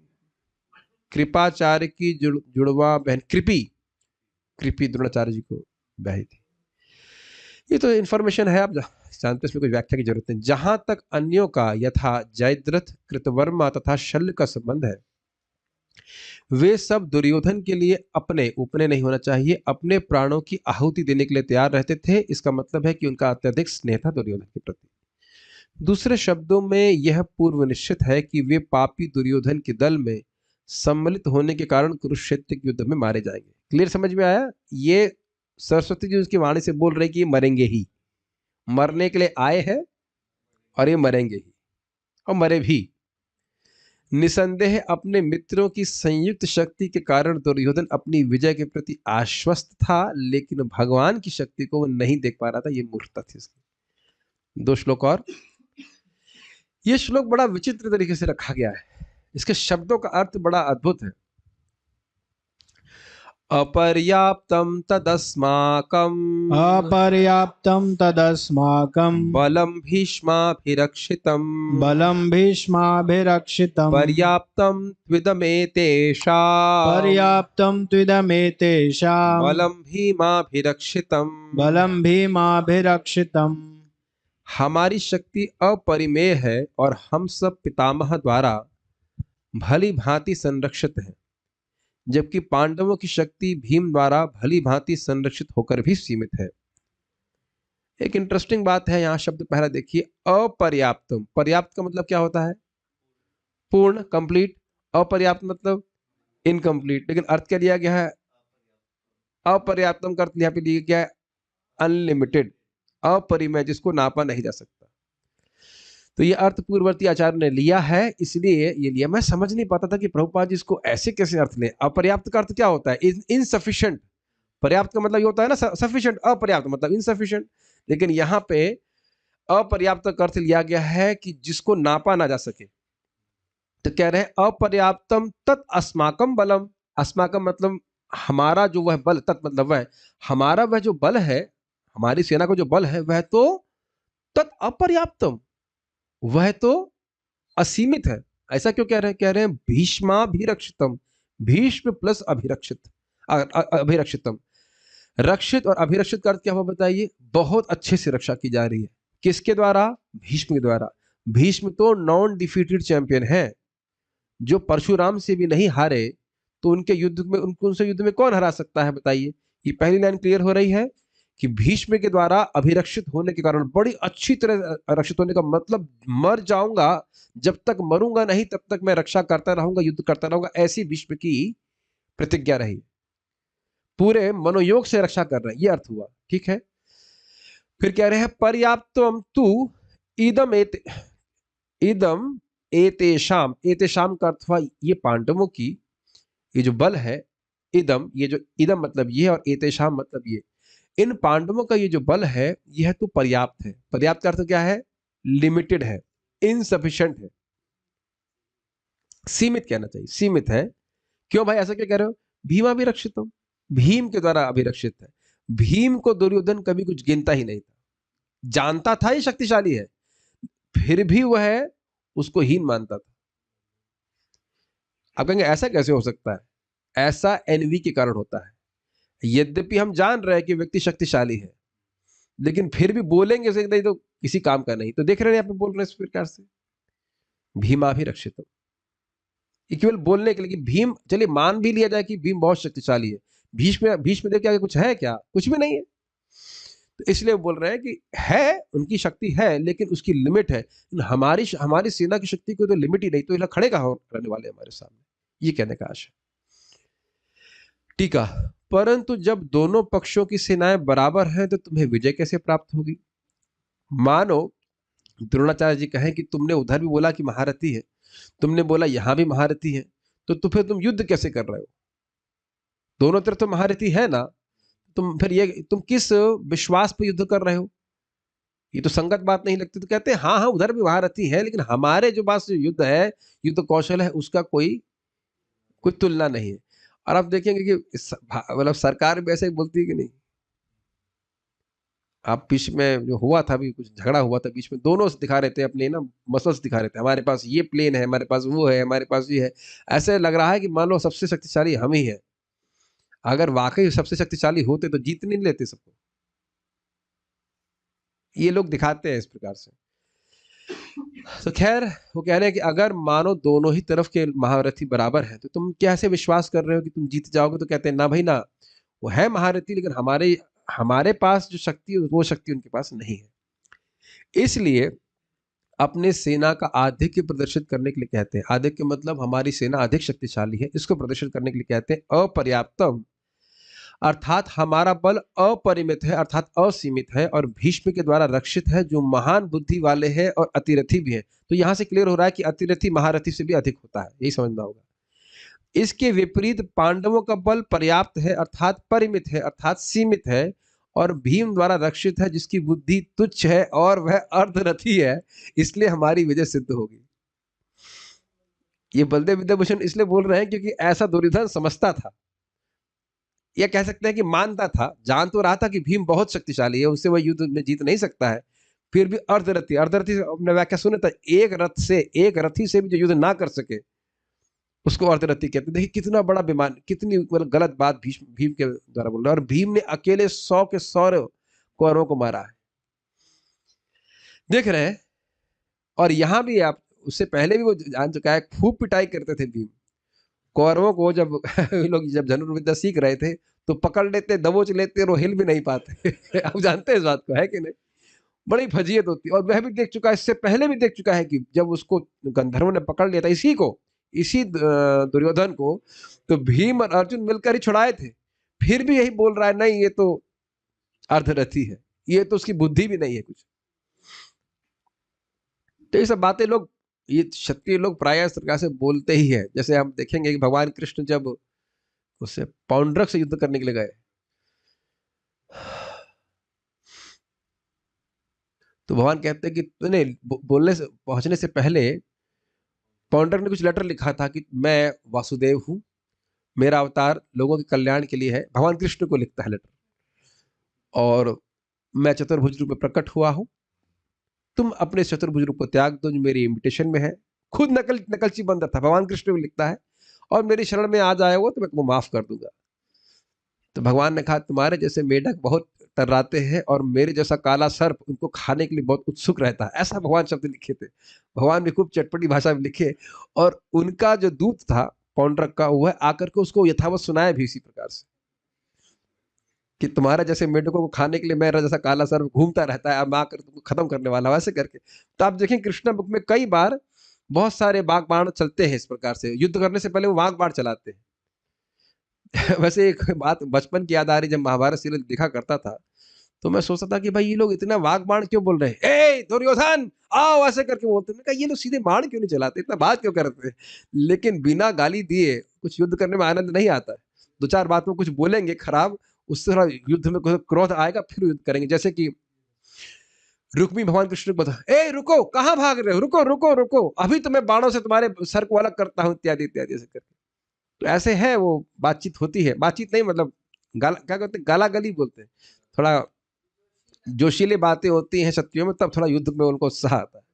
कृपाचार्य की जुड़वा बहन कृपी द्रोणाचार्य जी को ब्याही थी। ये तो इंफॉर्मेशन है, आप जानते, इसमें कोई व्याख्या की जरूरत नहीं। जहां तक अन्यों का यथा जयद्रथ, कृतवर्मा तथा शल्य का संबंध है, वे सब दुर्योधन के लिए अपने नहीं होना चाहिए, अपने प्राणों की आहुति देने के लिए तैयार रहते थे। इसका मतलब है कि उनका अत्यधिक स्नेह था दुर्योधन के प्रति। दूसरे शब्दों में यह पूर्व निश्चित है कि वे पापी दुर्योधन के दल में सम्मिलित होने के कारण कुरुक्षेत्र के युद्ध में मारे जाएंगे। क्लियर समझ में आया? ये सरस्वती जी उसकी वाणी से बोल रहे कि ये मरेंगे ही, मरने के लिए आए हैं और ये मरेंगे ही, और मरे भी। निसंदेह अपने मित्रों की संयुक्त शक्ति के कारण दुर्योधन अपनी विजय के प्रति आश्वस्त था, लेकिन भगवान की शक्ति को वो नहीं देख पा रहा था। ये मूर्खता थी इसकी। 2 श्लोक और। ये श्लोक बड़ा विचित्र तरीके से रखा गया है, इसके शब्दों का अर्थ बड़ा अद्भुत है। अपर्याप्तम तदस्माकम बलम भीष्माभिरक्षितम पर्याप्तम त्विदमेतेषां बलम भीमाभिरक्षितम। हमारी शक्ति अपरिमेय है और हम सब पितामह द्वारा भली भांति संरक्षित हैं, जबकि पांडवों की शक्ति भीम द्वारा भली भांति संरक्षित होकर भी सीमित है। एक इंटरेस्टिंग बात है, यहां शब्द पहला देखिए, अपर्याप्तम। पर्याप्त का मतलब क्या होता है? पूर्ण, कंप्लीट। अपर्याप्त मतलब इनकम्प्लीट। लेकिन अर्थ क्या लिया गया है? अपर्याप्तम का अर्थ यहाँ पे लिया गया है अनलिमिटेड, अपरिमेय, जिसको नापा नहीं जा सकता। तो ये अर्थ पूर्ववर्ती आचार्य ने लिया है, इसलिए ये लिया। मैं समझ नहीं पाता था कि प्रभुपाद जी इसको ऐसे कैसे अर्थ लें। अपर्याप्त का अर्थ क्या होता है? इनसफिशिएंट। पर्याप्त का मतलब ये होता है ना सफिशिएंट, अपर्याप्त मतलब इनसफिशिएंट। लेकिन यहाँ पे अपर्याप्त का अर्थ लिया गया है कि जिसको नापा ना जा सके। तो कह रहे हैं अपर्याप्तम तत् अस्माकम बलम। अस्माकम मतलब हमारा जो वह बल, तत् मतलब वह हमारा वह जो बल है, हमारी सेना का जो बल है, वह तो तत् अपर्याप्तम, वह तो असीमित है। ऐसा क्यों कह रहे हैं? कह रहे हैं भीष्माभिरक्षितम, भीष्म प्लस अभिरक्षितम। रक्षित और अभिरक्षित का अर्थ क्या हुआ बताइए? बहुत अच्छे से रक्षा की जा रही है। किसके द्वारा? भीष्म के द्वारा। भीष्म तो नॉन डिफीटेड चैंपियन है, जो परशुराम से भी नहीं हारे, तो उनके युद्ध में उनसे युद्ध में कौन हरा सकता है बताइए? ये पहली लाइन क्लियर हो रही है कि भीष्म के द्वारा अभिरक्षित होने के कारण, बड़ी अच्छी तरह रक्षित होने का मतलब मर जाऊंगा, जब तक मरूंगा नहीं तब तक मैं रक्षा करता रहूंगा, युद्ध करता रहूंगा, ऐसी भीष्म की प्रतिज्ञा रही। पूरे मनोयोग से रक्षा कर रहे हैं, ये अर्थ हुआ। ठीक है, फिर कह रहे हैं पर्याप्तम तु इदम एतेषाम। एतेषाम का अर्थ हुआ ये पांडवों की, ये जो बल है, इदम, ये जो इदम मतलब ये और एतेषाम मतलब ये, इन पांडवों का ये जो बल है यह तो पर्याप्त है। पर्याप्त का अर्थ क्या है? लिमिटेड है, इनसफिशिएंट है, सीमित कहना चाहिए, सीमित है। क्यों भाई ऐसा क्यों कह रहे हो? भीमा भी रक्षित हो, भीम के द्वारा अभिरक्षित है। भीम को दुर्योधन कभी कुछ गिनता ही नहीं था, जानता था ये शक्तिशाली है, फिर भी वह उसको हीन मानता था। आप कहेंगे ऐसा कैसे हो सकता है? ऐसा एनवी के कारण होता है। यद्यपि हम जान रहे हैं कि व्यक्ति शक्तिशाली है, लेकिन फिर भी बोलेंगे उसे नहीं तो किसी काम का नहीं। तो देख रहे हैं आप बोल रहे हैं इस प्रकार से, भीमा भी रक्षित हो, ये केवल बोलने के लिए कि भीम, चलिए मान भी लिया जाए कि भीम बहुत शक्तिशाली है, भीष्म देव क्या कुछ है? क्या कुछ भी नहीं है। तो इसलिए बोल रहे हैं कि है, उनकी शक्ति है, लेकिन उसकी लिमिट है। हमारी सेना की शक्ति को तो लिमिट ही नहीं, तो ये खड़े कहां रहने वाले हमारे सामने, ये कहने का आशा। टीका, परंतु जब दोनों पक्षों की सेनाएं बराबर हैं तो तुम्हें विजय कैसे प्राप्त होगी? मानो द्रोणाचार्य जी कहें कि तुमने उधर भी बोला कि महारथी है, तुमने बोला यहां भी महारथी है, तो फिर तुम युद्ध कैसे कर रहे हो? दोनों तरफ तो महारथी है ना, तुम किस विश्वास पर युद्ध कर रहे हो? ये तो संगत बात नहीं लगती। तो कहते हैं हाँ हाँ उधर भी महारथी है, लेकिन हमारे जो पास युद्ध है, युद्ध कौशल है, उसका कोई तुलना नहीं है। और आप देखेंगे कि मतलब सरकार भी ऐसे ही बोलती है कि नहीं। आप बीच में जो हुआ था, अभी कुछ झगड़ा हुआ था बीच में, दोनों दिखा रहे थे अपने ना मसल्स दिखा रहे थे, हमारे पास ये प्लेन है, हमारे पास वो है, हमारे पास ये है। ऐसे लग रहा है कि मान लो सबसे शक्तिशाली हम ही है। अगर वाकई सबसे शक्तिशाली होते तो जीत नहीं लेते सबको। ये लोग दिखाते हैं इस प्रकार से। तो खैर वो कह रहे हैं कि अगर मानो दोनों ही तरफ के महारथी बराबर हैं तो तुम कैसे विश्वास कर रहे हो कि तुम जीत जाओगे? तो कहते हैं ना भाई ना, वो है महारथी, लेकिन हमारे पास जो शक्ति है वो शक्ति उनके पास नहीं है। इसलिए अपने सेना का आधिक्य प्रदर्शित करने के लिए कहते हैं, आधिक्य मतलब हमारी सेना अधिक शक्तिशाली है, इसको प्रदर्शित करने के लिए कहते हैं अपर्याप्तम, अर्थात हमारा बल अपरिमित है, अर्थात असीमित है और भीष्म के द्वारा रक्षित है, जो महान बुद्धि वाले हैं और अतिरथी भी है। तो यहां से क्लियर हो रहा है कि अतिरथी महारथी से भी अधिक होता है, यही समझना होगा। इसके विपरीत पांडवों का बल पर्याप्त है, अर्थात परिमित है, अर्थात सीमित है, और भीम द्वारा रक्षित है, जिसकी बुद्धि तुच्छ है और वह अर्धरथी है, इसलिए हमारी विजय सिद्ध होगी। ये बलदेव विद्याभूषण इसलिए बोल रहे हैं क्योंकि ऐसा दुर्योधन समझता था, यह कह सकते हैं कि मानता था, जान तो रहा था कि भीम बहुत शक्तिशाली है, उससे वह युद्ध में जीत नहीं सकता है, फिर भी अर्धरथी, अर्धरथी अपने व्याख्या सुने था, एक रथी से भी जो युद्ध ना कर सके उसको अर्धरथी कहते। देखिए कितना बड़ा बेमान, कितनी मतलब गलत बात भीम के द्वारा बोल रहे हैं। और भीम ने अकेले 100 के 100 कौरवों को मारा है, देख रहे हैं। और यहां भी आप, उससे पहले भी वो जान चुका है, खूब पिटाई करते थे भीम कौरवों को। जब लोग जब धनुर्विद्या सीख रहे थे तो पकड़ लेते, दबोच लेते और वो हिल भी नहीं पाते। आप जानते हैं इस बात को, है कि नहीं? बड़ी फजीयत होती है। और वह भी देख चुका है, इससे पहले भी देख चुका है कि जब उसको गंधर्वों ने पकड़ लिया था, इसी दुर्योधन को, तो भीम और अर्जुन मिलकर ही छुड़ाए थे, फिर भी यही बोल रहा है नहीं ये तो अर्धरथी है, ये तो उसकी बुद्धि भी नहीं है कुछ। तो ये सब बातें लोग, ये क्षत्रिय लोग प्रायः इस प्रकार से बोलते ही है। जैसे हम देखेंगे कि भगवान कृष्ण जब उससे पौंड्रक से युद्ध करने के लिए गए, तो भगवान कहते हैं कि तूने बोलने से, पहुंचने से पहले पौंड्रक ने कुछ लेटर लिखा था कि मैं वासुदेव हूं, मेरा अवतार लोगों के कल्याण के लिए है। भगवान कृष्ण को लिखता है लेटर, और मैं चतुर्भुज रूप में प्रकट हुआ हूं, तुम अपने चतुर्भुज रूप को त्याग दो जो मेरी इन्विटेशन में है। खुद नकलची बंदर था, भगवान कृष्ण को लिखता है, और मेरी शरण में आ जाए वो तो मैं तुमको माफ कर दूंगा। तो भगवान ने कहा तुम्हारे जैसे मेढक बहुत तर्राते हैं और मेरे जैसा काला सर्प उनको खाने के लिए बहुत उत्सुक रहता है। ऐसा भगवान शब्द लिखे थे। भगवान ने खूब चटपटी भाषा में लिखे और उनका जो दूत था पौंड्रक का, वह आकर के उसको यथावत सुनाया भी इसी प्रकार से कि तुम्हारा जैसे मेढकों को खाने के लिए मेरा जैसा काला सर्प घूमता रहता है, अब मैं आकर तुमको खत्म करने वाला हूं, ऐसे करके। तो आप देखें कृष्णा बुक में कई बार बहुत सारे बाग बाण चलते हैं इस प्रकार से, युद्ध करने से पहले वो वाग बाण चलाते हैं। वैसे एक बात बचपन की याद आ रही, जब महाभारत सीरियल देखा करता था तो मैं सोचता था कि भाई ये लोग इतना वाग बाण क्यों बोल रहे हैं, ए दुर्योधन आओ ऐसे करके बोलते हैं। मैं कहा ये लोग सीधे बाण क्यों नहीं चलाते, इतना बात क्यों करते हैं। लेकिन बिना गाली दिए कुछ युद्ध करने में आनंद नहीं आता है। दो चार बात में कुछ बोलेंगे खराब, उससे थोड़ा युद्ध में क्रोध आएगा, फिर युद्ध करेंगे। जैसे कि रुक्मी भगवान कृष्ण को बता, ए रुको कहाँ भाग रहे हो, रुको रुको रुको, अभी तो मैं बाणों से तुम्हारे सर को अलग करता हूँ, इत्यादि इत्यादि ऐसे करके। तो ऐसे है वो बातचीत होती है, बातचीत नहीं मतलब क्या कहते हैं, गाला गली बोलते हैं। थोड़ा जोशीले बातें होती हैं क्षत्रियों में, तब थोड़ा युद्ध में उनको उत्साह आता है।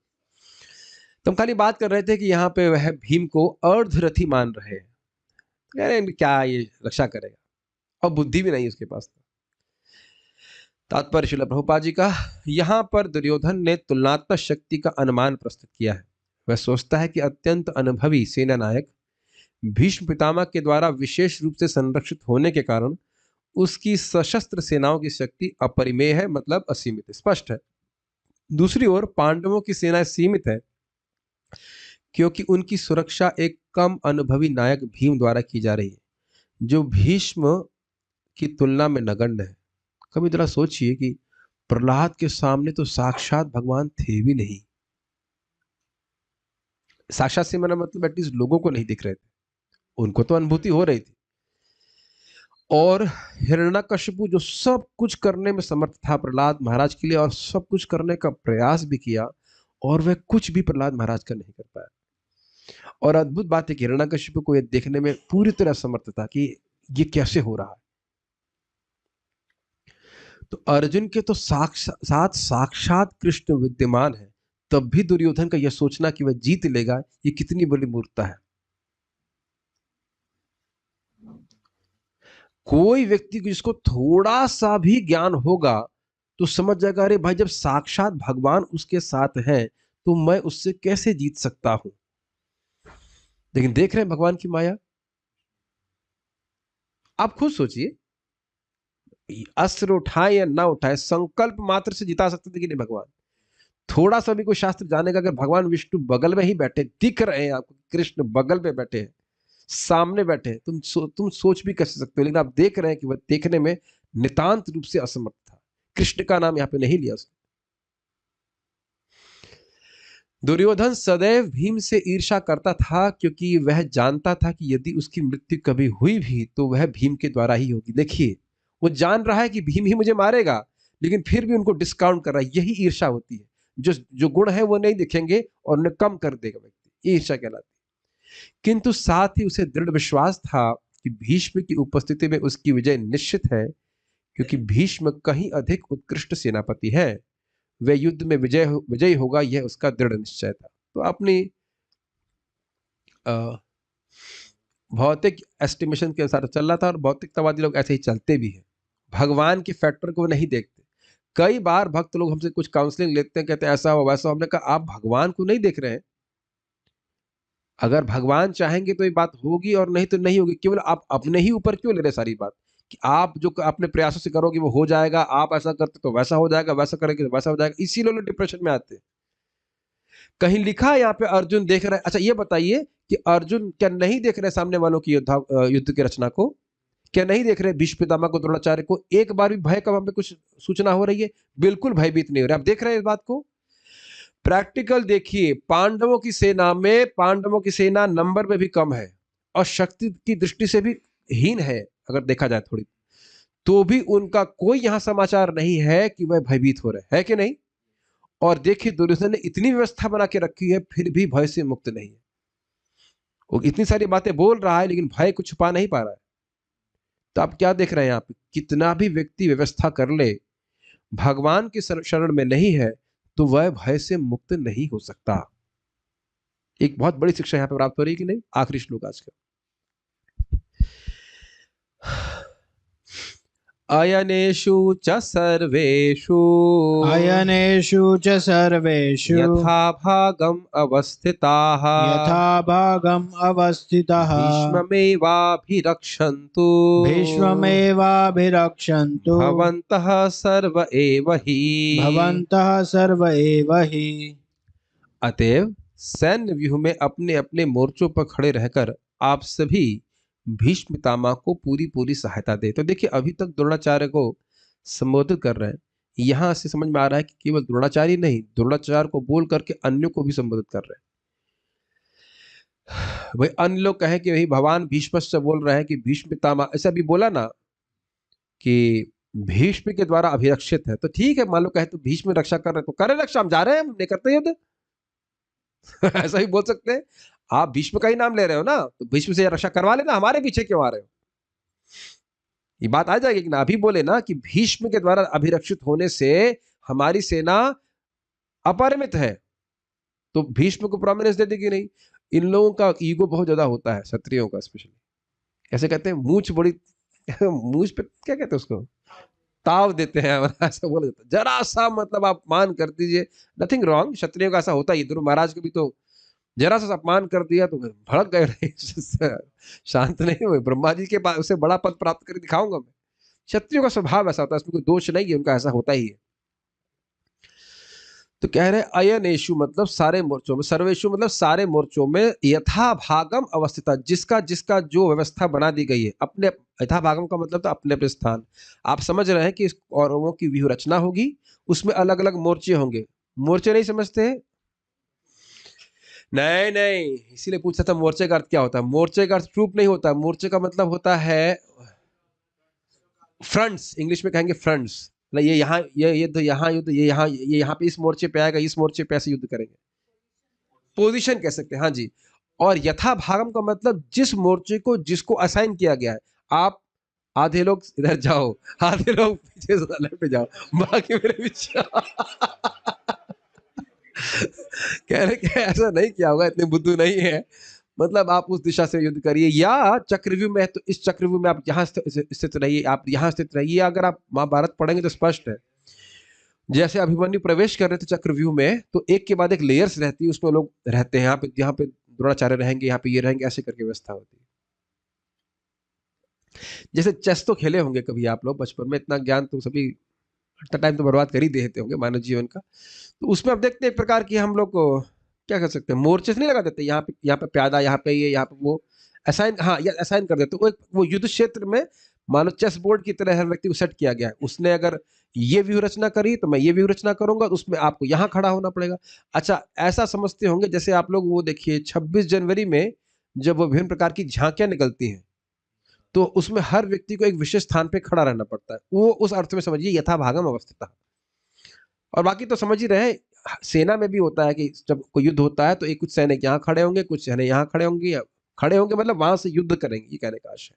तो हम खाली बात कर रहे थे कि यहाँ पे वह भीम को अर्धरथी मान रहे हैं, कह रहे हैं क्या ये रक्षा करेगा, और बुद्धि भी नहीं उसके पास। तात्पर्य श्रील प्रभुपाद जी का, यहाँ पर दुर्योधन ने तुलनात्मक शक्ति का अनुमान प्रस्तुत किया है। वह सोचता है कि अत्यंत अनुभवी सेना नायक भीष्म पितामह के द्वारा विशेष रूप से संरक्षित होने के कारण उसकी सशस्त्र सेनाओं की शक्ति अपरिमेय है, मतलब असीमित है, स्पष्ट है। दूसरी ओर पांडवों की सेना सीमित है क्योंकि उनकी सुरक्षा एक कम अनुभवी नायक भीम द्वारा की जा रही है, जो भीष्म की तुलना में नगण्य है। कभी जरा सोचिए कि प्रहलाद के सामने तो साक्षात भगवान थे भी नहीं। साक्षात से मेरा मतलब एटलीस्ट लोगों को नहीं दिख रहे थे, उनको तो अनुभूति हो रही थी। और हिरण्यकशिपु जो सब कुछ करने में समर्थ था प्रहलाद महाराज के लिए, और सब कुछ करने का प्रयास भी किया, और वह कुछ भी प्रहलाद महाराज का नहीं कर पाया। और अद्भुत बात है कि हिरण्यकशिपु को यह देखने में पूरी तरह समर्थ था कि ये कैसे हो रहा है। तो अर्जुन के तो साक्षात कृष्ण विद्यमान है, तब भी दुर्योधन का यह सोचना कि वह जीत लेगा, ये कितनी बड़ी मूर्खता है। कोई व्यक्ति जिसको थोड़ा सा भी ज्ञान होगा तो समझ जाएगा, अरे भाई जब साक्षात भगवान उसके साथ है तो मैं उससे कैसे जीत सकता हूं। लेकिन देख रहे हैं भगवान की माया। आप खुद सोचिए, अस्त्र उठाए या ना उठाए, संकल्प मात्र से जिता सकते थे कि नहीं भगवान। थोड़ा सा भी कोई शास्त्र जानेगा, अगर भगवान विष्णु बगल में ही बैठे दिख रहे हैं आपको, कृष्ण बगल में बैठे हैं, सामने बैठे हैं, तुम सोच भी कैसे सकते हो। लेकिन आप देख रहे हैं कि वह देखने में नितांत रूप से असमर्थ था। कृष्ण का नाम यहां पे नहीं लिया उसने। दुर्योधन सदैव भीम से ईर्ष्या करता था क्योंकि वह जानता था कि यदि उसकी मृत्यु कभी हुई भी तो वह भीम के द्वारा ही होगी। देखिए वो जान रहा है कि भीम ही मुझे मारेगा, लेकिन फिर भी उनको डिस्काउंट कर रहा है। यही ईर्ष्या होती है, जो गुण है वो नहीं दिखेंगे और उन्हें कम कर देगा व्यक्ति, ईर्ष्या कहलाती है। किंतु साथ ही उसे दृढ़ विश्वास था कि भीष्म की उपस्थिति में उसकी विजय निश्चित है, क्योंकि भीष्म कहीं अधिक उत्कृष्ट सेनापति है। वह युद्ध में विजयी होगा, यह उसका दृढ़ निश्चय था। तो अपनी भौतिक एस्टिमेशन के अनुसार चल रहा था, और भौतिकतावादी लोग ऐसे ही चलते भी हैं। भगवान के फैक्टर को नहीं देखते। कई बार भक्त लोग हमसे कुछ काउंसलिंग लेते हैं, कहते हैं ऐसा हो वैसा हो। हमने कहा आप भगवान को नहीं देख रहे हैं। अगर भगवान चाहेंगे तो ये बात होगी, और नहीं तो नहीं होगी। केवल आप अपने ही ऊपर क्यों ले रहे सारी बात, कि आप जो अपने प्रयासों से करोगे वो हो जाएगा, आप ऐसा करते तो वैसा हो जाएगा, वैसा करेंगे तो वैसा हो जाएगा। इसी लोग डिप्रेशन में आते हैं। कहीं लिखा है यहाँ पे अर्जुन देख रहे हैं? अच्छा ये बताइए कि अर्जुन क्या नहीं देख रहे सामने वालों की युद्ध की रचना को? क्या नहीं देख रहे भीष्म पितामह को, द्रोणाचार्य को? एक बार भी भय का हमें कुछ सूचना हो रही है? बिल्कुल भयभीत नहीं हो रहे। आप देख रहे हैं इस बात को? प्रैक्टिकल देखिए, पांडवों की सेना नंबर में भी कम है और शक्ति की दृष्टि से भी हीन है। अगर देखा जाए थोड़ी, तो भी उनका कोई यहां समाचार नहीं है कि वह भयभीत हो रहे हैं, कि नहीं? और देखिए दुर्योधन ने इतनी व्यवस्था बना के रखी है, फिर भी भय से मुक्त नहीं है। वो इतनी सारी बातें बोल रहा है लेकिन भय को छुपा नहीं पा रहा है। तो आप क्या देख रहे हैं यहाँ पे, कितना भी व्यक्ति व्यवस्था कर ले, भगवान के शरण में नहीं है तो वह भय से मुक्त नहीं हो सकता। एक बहुत बड़ी शिक्षा यहाँ पे प्राप्त हो रही है कि नहीं? आखिरी श्लोक आज का। अयनेषु च सर्वेषु अयनेषु च सर्वेषु यथा भागम् अवस्थिताः यथा भागम् अवस्थितः भीष्ममेवाभिरक्षन्तु भीष्ममेवाभिरक्षन्तु भवन्तः सर्व एव हि। भवन्तः सर्व एव हि। अतएव सैन्य व्यूह में अपने अपने मोर्चों पर खड़े रहकर आप सभी भीष्म पितामह को पूरी पूरी सहायता दे। तो देखिए अभी तक द्रोणाचार्य को संबोधित कर रहे हैं, यहां से समझ में आ रहा है कि केवल द्रोणाचार्य नहीं, द्रोणाचार्य को बोल करके अन्यों को भी संबोधित कर रहे हैं। भाई अन्य लोग कहें कि वही भगवान भीष्म से बोल रहे हैं कि भीष्म पितामह, ऐसा भी बोला ना कि भीष्म के द्वारा अभिरक्षित है, तो ठीक है, मान लो कहे तो भीष्म रक्षा कर रहे तो करे रक्षा, हम जा रहे हैं, हम नहीं करते युद्ध। ऐसा ही बोल सकते हैं, आप भीष्म का ही नाम ले रहे हो ना, तो भीष्म से रक्षा करवा लेना, हमारे पीछे क्यों आ रहे हो। ये बात आ जाएगी कि ना, अभी बोले ना कि भीष्म के द्वारा अभिरक्षित होने से हमारी सेना अपरिमित है, तो भीष्म को प्रोमिनेंस दे देगी नहीं। इन लोगों का ईगो बहुत ज्यादा होता है, क्षत्रियों का स्पेशली, ऐसे कहते हैं मूंछ बड़ी मूंछ पे क्या कहते हैं उसको, ताव देते हैं, ऐसा बोला जाता है। जरा सा मतलब आप मान कर दीजिए, नथिंग रॉन्ग, क्षत्रियों का ऐसा होता ही, ध्रुव महाराज को भी तो जरा सा अपमान कर दिया तो भड़क गए, शांत नहीं हुए। ब्रह्मा जी के पास उसे बड़ा पद प्राप्त कर दिखाऊंगा मैं। क्षत्रियों का स्वभाव ऐसा होता है, इसमें कोई दोष नहीं है, उनका ऐसा होता ही है। तो कह रहे अयनेषु मतलब सारे मोर्चों में, सर्वेषु मतलब सारे मोर्चों में, यथा भागम अवस्थिता, जिसका जिसका जो व्यवस्था बना दी गई है, अपने यथा भागम का मतलब तो अपने अपने स्थान। आप समझ रहे हैं कि इस कौरवों की व्यूह रचना होगी, उसमें अलग अलग मोर्चे होंगे। मोर्चे नहीं समझते हैं? नहीं नहीं, इसीलिए पूछा था मोर्चे का अर्थ क्या होता है। मोर्चे का अर्थ ट्रूप नहीं होता, मोर्चे का मतलब होता है फ्रंट्स, इंग्लिश में कहेंगे फ्रंट्स। ये यहाँ, ये युद्ध यहाँ, युद्ध ये यहाँ पे इस मोर्चे पे आएगा, इस मोर्चे पे ऐसे युद्ध करेंगे, पोजीशन कह सकते हैं, हाँ जी। और यथा भागम का मतलब जिस मोर्चे को जिसको असाइन किया गया है, आप आधे लोग इधर जाओ, आधे लोग पीछे साइड पे जाओ, बाकी मेरे पीछे कह रहे कि ऐसा नहीं किया होगा, इतने बुद्धू नहीं है, मतलब आप उस दिशा से युद्ध करिए, या चक्रव्यूह में है तो इस चक्रव्यूह में आप यहाँ स्थित रहिए, आप यहाँ स्थित रहिए। अगर आप महाभारत पढ़ेंगे तो स्पष्ट है, जैसे अभिमन्यु प्रवेश कर रहे थे चक्रव्यूह में, तो एक के बाद एक लेयर्स रहती है, उसमें लोग रहते हैं, यहाँ पे द्रोणाचार्य रहेंगे, यहाँ पे ये रहेंगे, ऐसे करके व्यवस्था होती है। जैसे चेस तो खेले होंगे कभी आप लोग बचपन में, इतना ज्ञान तो सभी टाइम तो बर्बाद कर ही देते होंगे मानव जीवन का। तो उसमें अब देखते हैं एक प्रकार की हम लोग क्या कर सकते हैं, मोर्चे नहीं लगा देते, यहाँ पे प्यादा, यहाँ पे ये, यहाँ पे वो, असाइन, हाँ या असाइन कर देते। वो युद्ध क्षेत्र में मानो चेस बोर्ड की तरह हर व्यक्ति को सेट किया गया है, उसने अगर ये व्यू रचना करी तो मैं ये व्यू रचना करूंगा, उसमें आपको यहाँ खड़ा होना पड़ेगा। अच्छा ऐसा समझते होंगे जैसे आप लोग वो देखिए 26 जनवरी में जब वो विभिन्न प्रकार की झांकियां निकलती हैं, तो उसमें हर व्यक्ति को एक विशेष स्थान पे खड़ा रहना पड़ता है, वो उस अर्थ में समझिए यथा भागम अवस्थिता। और बाकी तो समझ ही रहे, सेना में भी होता है कि जब कोई युद्ध होता है तो एक कुछ सैनिक यहाँ खड़े होंगे, कुछ सैनिक यहाँ खड़े होंगे, या खड़े होंगे मतलब वहां से युद्ध करेंगे, ये कहने का आशय।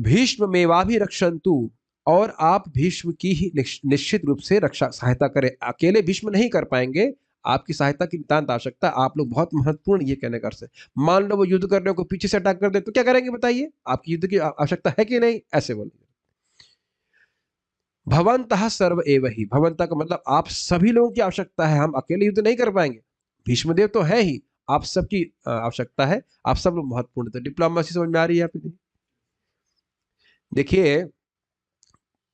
भीष्म मेवाभिरक्षन्तु, और आप भीष्म की ही निश्चित रूप से रक्षा सहायता करें। अकेले भीष्म नहीं कर पाएंगे, आपकी सहायता की नितांत आवश्यकता, आप लोग बहुत महत्वपूर्ण, ये कहने का अर्थ है। मान लो वो युद्ध करने को पीछे से अटैक कर दे तो क्या करेंगे बताइए, आपकी युद्ध की आवश्यकता है कि नहीं, ऐसे बोलिए। भवन्तः सर्व एव हि, भवन्तः का मतलब आप सभी लोगों की आवश्यकता है, हम अकेले युद्ध नहीं कर पाएंगे, भीष्मदेव तो है ही, आप सबकी आवश्यकता है, आप सब लोग महत्वपूर्ण। तो डिप्लोमेसी समझ में आ रही है आपकी? देखिए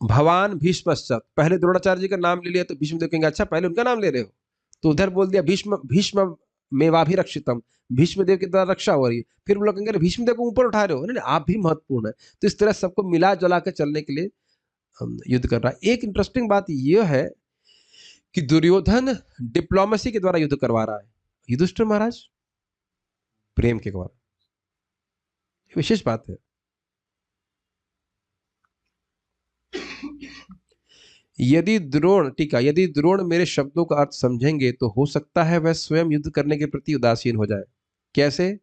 भवान भीष्मश्च, पहले द्रोणाचार्य जी का नाम ले लिया तो भीष्मदेव कहेंगे अच्छा पहले उनका नाम ले रहे हो, तो उधर बोल दिया भीष्म, भीष्म मेवाभिरक्षितम, भीष्मदेव की द्वारा रक्षा हो रही है, फिर वो लोग कहेंगे भीष्मदेव को ऊपर उठा रहे हो, नहीं आप भी महत्वपूर्ण है। तो इस तरह सबको मिला जुला के चलने के लिए युद्ध कर रहा है। एक इंटरेस्टिंग बात यह है कि दुर्योधन डिप्लोमेसी के द्वारा युद्ध करवा रहा है, युधिष्ठिर महाराज प्रेम के द्वारा, विशेष बात है। यदि द्रोण, टीका, यदि द्रोण मेरे शब्दों का अर्थ समझेंगे तो हो सकता है वह स्वयं युद्ध करने के प्रति उदासीन हो जाए। कैसे?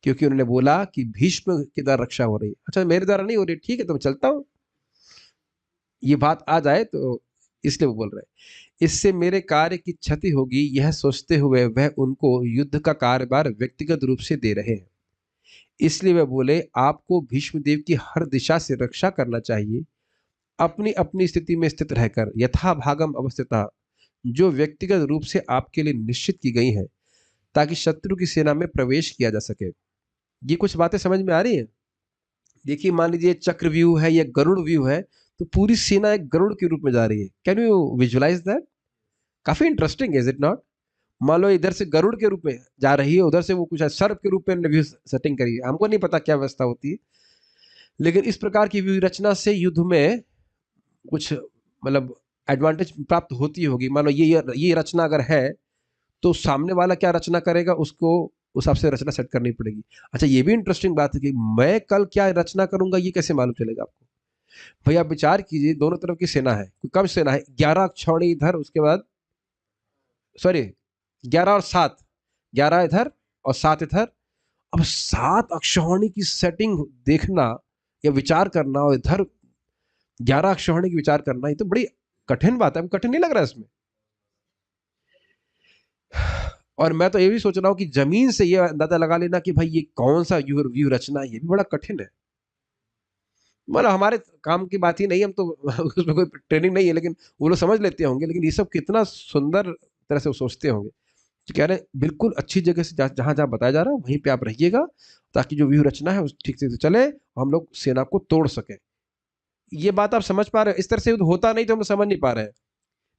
क्योंकि उन्होंने बोला कि भीष्म के द्वारा रक्षा हो रही है, अच्छा मेरे द्वारा नहीं हो रही, ठीक है तो मैं चलता हूं, ये बात आ जाए तो इसलिए वो बोल रहे हैं। इससे मेरे कार्य की क्षति होगी, यह सोचते हुए वह उनको युद्ध का कार्यभार व्यक्तिगत रूप से दे रहे हैं। इसलिए वे बोले, आपको भीष्मदेव की हर दिशा से रक्षा करना चाहिए, अपनी अपनी स्थिति में स्थित रहकर यथा भागम अवस्थिता, जो व्यक्तिगत रूप से आपके लिए निश्चित की गई हैं, ताकि शत्रु की सेना में प्रवेश किया जा सके। ये कुछ बातें समझ में आ रही हैं? देखिए, मान लीजिए चक्र व्यू है या गरुड़ व्यू है, तो पूरी सेना एक गरुड़ के रूप में जा रही है। Can you visualise that? काफी इंटरेस्टिंग, इज इट नॉट? मान लो इधर से गरुड़ के रूप में जा रही है, उधर से वो कुछ सर्प के रूप में व्यू सेटिंग करी है। हमको नहीं पता क्या व्यवस्था होती है, लेकिन इस प्रकार की व्यू रचना से युद्ध में कुछ मतलब एडवांटेज प्राप्त होती होगी। मान लो ये रचना अगर है, तो सामने वाला क्या रचना करेगा, उसको उस हिसाब से रचना सेट करनी पड़ेगी। अच्छा, ये भी इंटरेस्टिंग बात है कि मैं कल क्या रचना करूंगा, ये कैसे मालूम चलेगा आपको? भैया आप विचार कीजिए, दोनों तरफ की सेना है, कम सेना है, 11 छौड़ी इधर, उसके बाद सॉरी 11 और 7, 11 इधर और 7 इधर। अब 7 अक्षौहिणी की सेटिंग देखना या विचार करना, और इधर 11 अक्षौहिणी की विचार करना, ये तो बड़ी कठिन बात है। कठिन नहीं लग रहा है इसमें? और मैं तो ये भी सोच रहा हूं कि जमीन से ये अंदाजा लगा लेना कि भाई ये कौन सा व्यू रचना है, ये भी बड़ा कठिन है। मतलब हमारे काम की बात ही नहीं, हम तो उसमें कोई ट्रेनिंग नहीं है, लेकिन वो लोग समझ लेते होंगे। लेकिन ये सब कितना सुंदर तरह से वो सोचते होंगे। तो कह रहे हैं बिल्कुल अच्छी जगह से जहां जहां बताया जा रहा है वहीं पे आप रहिएगा, ताकि जो व्यू रचना है उस ठीक से चले और हम लोग सेना को तोड़ सके। ये बात आप समझ पा रहे हैं? इस तरह से होता नहीं तो हम समझ नहीं पा रहे हैं।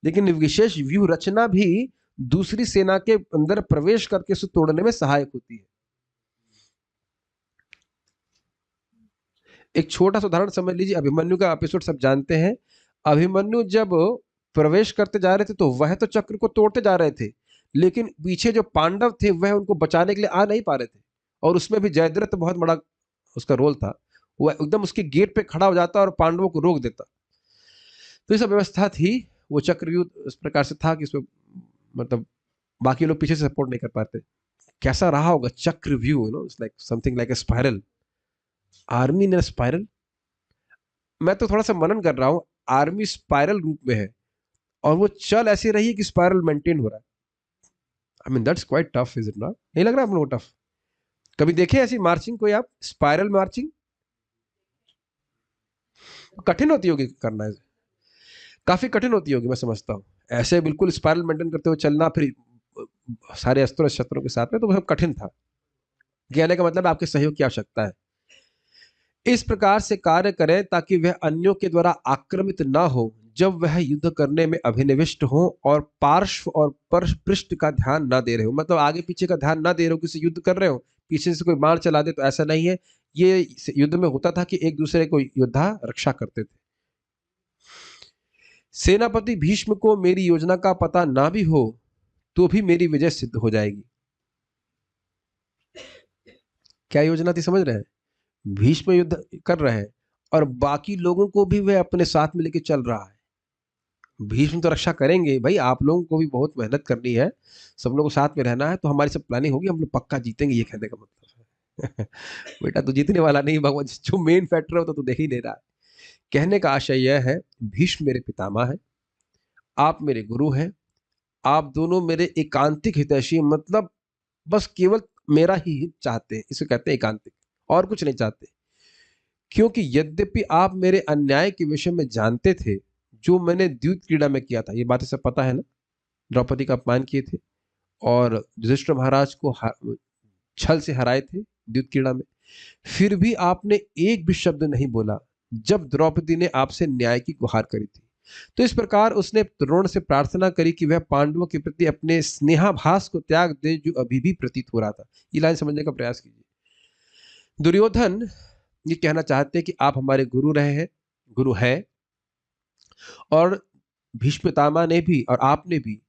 लेकिन विशेष व्यू रचना भी दूसरी सेना के अंदर प्रवेश करके उसे तोड़ने में सहायक होती है। एक छोटा सा उदाहरण समझ लीजिए, अभिमन्यु का एपिसोड सब जानते हैं। अभिमन्यु जब प्रवेश करते जा रहे थे, तो वह तो चक्र को तोड़ते जा रहे थे, लेकिन पीछे जो पांडव थे वह उनको बचाने के लिए आ नहीं पा रहे थे। और उसमें भी जयद्रथ बहुत बड़ा उसका रोल था। वह एकदम उसके गेट पे खड़ा हो जाता और पांडवों को रोक देता। तो ये सब व्यवस्था थी। वो चक्रव्यूह इस प्रकार से था कि इसमें मतलब बाकी लोग पीछे से सपोर्ट नहीं कर पाते। कैसा रहा होगा चक्रव्यूह, it's like something like a spiral, army in spiral. मैं तो थोड़ा सा मनन कर रहा हूं, आर्मी स्पाइरल रूप में है और वो चल ऐसे रही है कि स्पाइरल मेंटेन हो रहा है। I mean that's quite tough, is it not? नहीं लग रहा आप लोगों को टफ? कभी देखे ऐसी मार्चिंग कोई आप, स्पाइरल मार्चिंग? कठिन होती होगी करना, काफी कठिन होती होगी मैं समझता हूँ। ऐसे बिल्कुल स्पाइरल मेंटेन करते हुए चलना, फिर सारे अस्त्रों शस्त्रों के साथ में, तो बहुत कठिन था। कहने का मतलब आपके सहयोग की आवश्यकता है। इस प्रकार से कार्य करें ताकि वह अन्यों के द्वारा आक्रमित ना हो, जब वह युद्ध करने में अभिनिविष्ट हो और पार्श्व और पृष्ठ का ध्यान ना दे रहे हो। मतलब आगे पीछे का ध्यान ना दे रहे हो, किसी युद्ध कर रहे हो, पीछे से कोई बाण चला दे, तो ऐसा नहीं है। ये युद्ध में होता था कि एक दूसरे को योद्धा रक्षा करते थे। सेनापति भीष्म को मेरी योजना का पता ना भी हो, तो भी मेरी विजय सिद्ध हो जाएगी। क्या योजना थी समझ रहे हैं? भीष्म युद्ध कर रहे हैं और बाकी लोगों को भी वह अपने साथ में लेके चल रहा है। भीष्म तो रक्षा करेंगे भाई, आप लोगों को भी बहुत मेहनत करनी है, सब लोगों को साथ में रहना है, तो हमारी सब प्लानिंग होगी, हम लोग पक्का जीतेंगे, ये कहने का मतलब है। बेटा तू जीतने वाला नहीं, भगवान जो मेन फैक्टर होता तो देख ही नहीं रहा है। कहने का आशय यह है, भीष्म मेरे पितामह है, आप मेरे गुरु हैं, आप दोनों मेरे एकांतिक हितैषी, मतलब बस केवल मेरा ही हित चाहते हैं, इसे कहते हैं एकांतिक, और कुछ नहीं चाहते। क्योंकि यद्यपि आप मेरे अन्याय के विषय में जानते थे, जो मैंने द्यूत क्रीड़ा में किया था, ये बातें सब पता है ना, द्रौपदी का अपमान किए थे और युधिष्ठिर महाराज को छल से हराए थे द्यूत क्रीड़ा में, फिर भी आपने एक भी शब्द नहीं बोला जब द्रौपदी ने आपसे न्याय की गुहार करी थी। तो इस प्रकार उसने द्रोण से प्रार्थना करी कि वह पांडवों के प्रति अपने स्नेहाभास को त्याग दे, जो अभी भी प्रतीत हो रहा था। ये लाइन समझने का प्रयास कीजिए। दुर्योधन ये कहना चाहते हैं कि आप हमारे गुरु रहे हैं, गुरु हैं, और भीष्म पितामह ने भी और आपने भी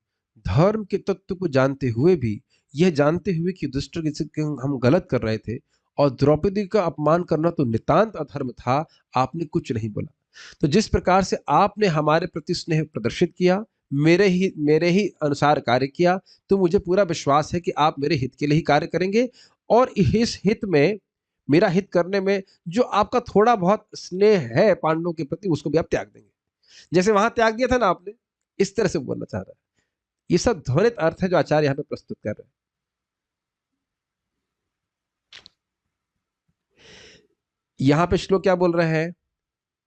धर्म के तत्व को जानते हुए भी, यह जानते हुए कि दुष्ट हम गलत कर रहे थे और द्रौपदी का अपमान करना तो नितांत अधर्म था, आपने कुछ नहीं बोला। तो जिस प्रकार से आपने हमारे प्रति स्नेह प्रदर्शित किया, मेरे ही अनुसार कार्य किया, तो मुझे पूरा विश्वास है कि आप मेरे हित के लिए ही कार्य करेंगे, और इस हित में, मेरा हित करने में जो आपका थोड़ा बहुत स्नेह है पांडवों के प्रति, उसको भी आप त्याग देंगे, जैसे वहां त्याग दिया था ना आपने। इस तरह से बोलना चाह रहा है। ये सब ध्वनित अर्थ है जो आचार्य यहाँ पे प्रस्तुत कर रहे हैं। यहां पे श्लोक क्या बोल रहे हैं?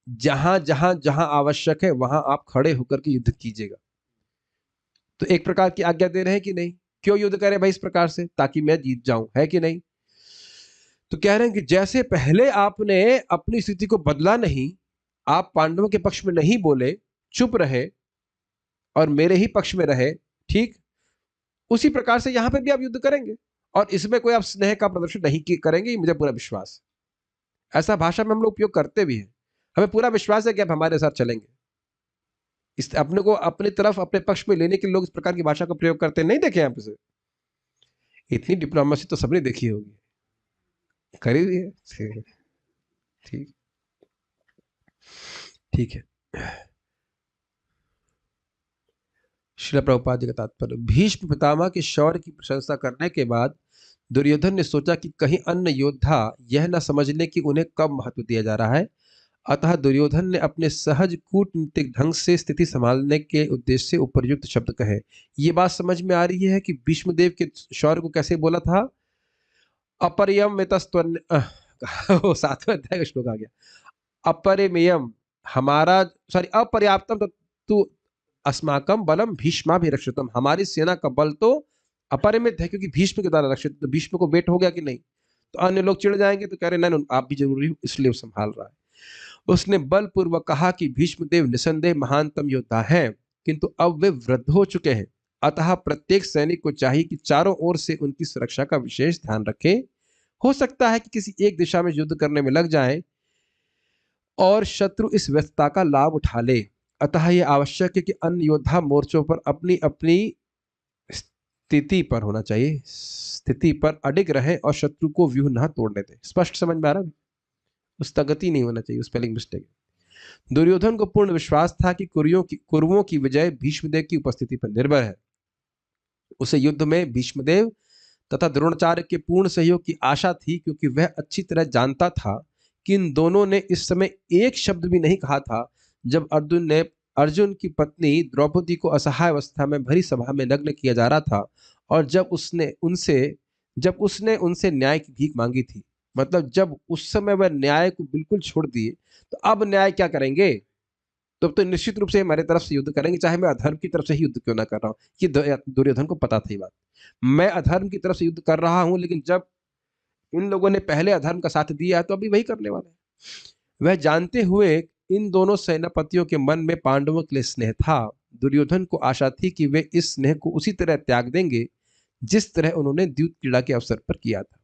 जहां जहां जहां आवश्यक है वहां आप खड़े होकर के युद्ध कीजिएगा। तो एक प्रकार की आज्ञा दे रहे हैं कि नहीं? क्यों युद्ध करें भाई इस प्रकार से? ताकि मैं जीत जाऊं, है कि नहीं? तो कह रहे हैं कि जैसे पहले आपने अपनी स्थिति को बदला नहीं, आप पांडवों के पक्ष में नहीं बोले, चुप रहे और मेरे ही पक्ष में रहे, ठीक उसी प्रकार से यहां पर भी आप युद्ध करेंगे और इसमें कोई आप स्नेह का प्रदर्शन नहीं करेंगे, मुझे पूरा विश्वास है। ऐसा भाषा में हम लोग उपयोग करते भी हैं, हमें पूरा विश्वास है कि आप हमारे साथ चलेंगे। इस अपने को अपनी तरफ अपने पक्ष में लेने के लिए लोग इस प्रकार की भाषा का प्रयोग करते नहीं देखे आप इसे? इतनी डिप्लोमेसी तो सबने देखी होगी, करी हुई है। ठीक ठीक है। श्रील प्रभुपाद जी का तात्पर्य, भीष्म पितामह के शौर्य की प्रशंसा करने के बाद दुर्योधन ने सोचा कि कहीं अन्य योद्धा यह न समझ ले कि उन्हें कम महत्व दिया जा रहा है। अतः दुर्योधन ने अपने सहज कूटनीतिक ढंग से स्थिति संभालने के उद्देश्य से उपर्युक्त शब्द कहे। ये बात समझ में आ रही है कि भीष्मदेव के शौर्य को कैसे बोला था? अपरियमितस्त्वन्य वो 7वें अध्याय का श्लोक आ गया। अपरिमेयम हमारा, सॉरी, अपर्याप्तम तु अस्माकम बलम भीष्माभिरक्षितम, हमारी सेना का बल तो अपरिमित है क्योंकि भीष्म के द्वारा रक्षित। तो भीष्म को वेट हो गया कि नहीं? तो अन्य लोग चिढ़ जाएंगे, तो कह रहे नहीं आप भी जरूरी हो इसलिए वो संभाल रहा है। उसने बलपूर्वक कहा कि भीष्मदेव निसंदेह महानतम योद्धा हैं, किंतु अब वे वृद्ध हो चुके हैं। अतः प्रत्येक सैनिक को चाहिए कि चारों ओर से उनकी सुरक्षा का विशेष ध्यान रखे। हो सकता है कि किसी एक दिशा में युद्ध करने में लग जाए और शत्रु इस व्यस्तता का लाभ उठा ले। अतः यह आवश्यक है कि अन्य योद्धा मोर्चों पर अपनी अपनी स्थिति पर होना चाहिए, स्थिति पर अडिग रहे और शत्रु को व्यूह न तोड़ने दे। स्पष्ट समझ में आ रहा है? पुस्तगति नहीं होना चाहिए, स्पेलिंग मिस्टेक। दुर्योधन को पूर्ण विश्वास था कि कुरुओं की विजय भीष्मदेव की उपस्थिति पर निर्भर है। उसे युद्ध में भीष्मदेव तथा द्रोणाचार्य के पूर्ण सहयोग की आशा थी, क्योंकि वह अच्छी तरह जानता था कि इन दोनों ने इस समय एक शब्द भी नहीं कहा था जब अर्जुन की पत्नी द्रौपदी को असहाय अवस्था में भरी सभा में नग्न किया जा रहा था और जब उसने उनसे न्याय की भीख मांगी थी। मतलब जब उस समय वह न्याय को बिल्कुल छोड़ दिए, तो अब न्याय क्या करेंगे? तो निश्चित रूप से हमारे तरफ से युद्ध करेंगे, चाहे मैं अधर्म की तरफ से ही युद्ध क्यों ना कर रहा हूं। कि दुर्योधन को पता थी बात, मैं अधर्म की तरफ से युद्ध कर रहा हूं, लेकिन जब इन लोगों ने पहले अधर्म का साथ दिया तो अभी वही करने वाले हैं। वह जानते हुए इन दोनों सेनापतियों के मन में पांडवों के लिए स्नेह था। दुर्योधन को आशा थी कि वे इस स्नेह को उसी तरह त्याग देंगे जिस तरह उन्होंने द्यूत क्रीड़ा के अवसर पर किया था।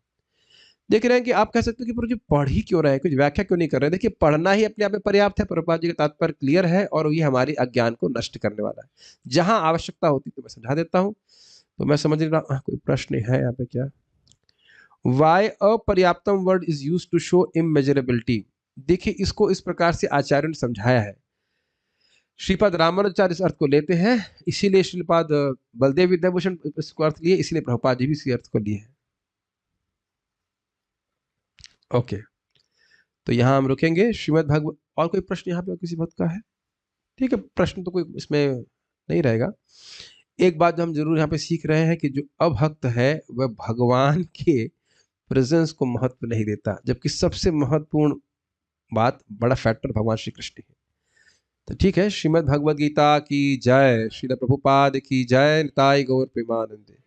देख रहे हैं कि आप कह सकते हो कि प्रभु जी पढ़ ही क्यों रहे हैं, कुछ व्याख्या क्यों नहीं कर रहे? देखिए, पढ़ना ही अपने आप में पर्याप्त है। प्रभुपाद जी का तात्पर्य क्लियर है और ये हमारी अज्ञान को नष्ट करने वाला है। जहां आवश्यकता होती तो मैं समझा देता हूं। तो मैं समझ रहा, कोई प्रश्न है यहाँ पे क्या? वाई अपर्याप्तम word is use to show imageability. देखिए, इसको इस प्रकार से आचार्य ने समझाया है। श्रीपाद रामानुजाचार्य इस अर्थ को लेते हैं, इसीलिए श्रीपाद बलदेव विद्याभूषण इसको अर्थ लिए, इसीलिए प्रभुपाद जी भी इसी अर्थ को लिए हैं। ओके, तो यहां हम रुकेंगे। श्रीमद् भागवत, और कोई प्रश्न यहाँ पे किसी भक्त का है? ठीक है, प्रश्न तो कोई इसमें नहीं रहेगा। एक बात जो हम जरूर यहाँ पे सीख रहे हैं कि जो अभक्त है वह भगवान के प्रेजेंस को महत्व नहीं देता, जबकि सबसे महत्वपूर्ण बात, बड़ा फैक्टर भगवान श्री कृष्ण है। तो ठीक है, श्रीमद् भगवद गीता की जय, श्रील प्रभुपाद की जय, निताई गौर प्रेमानंदे।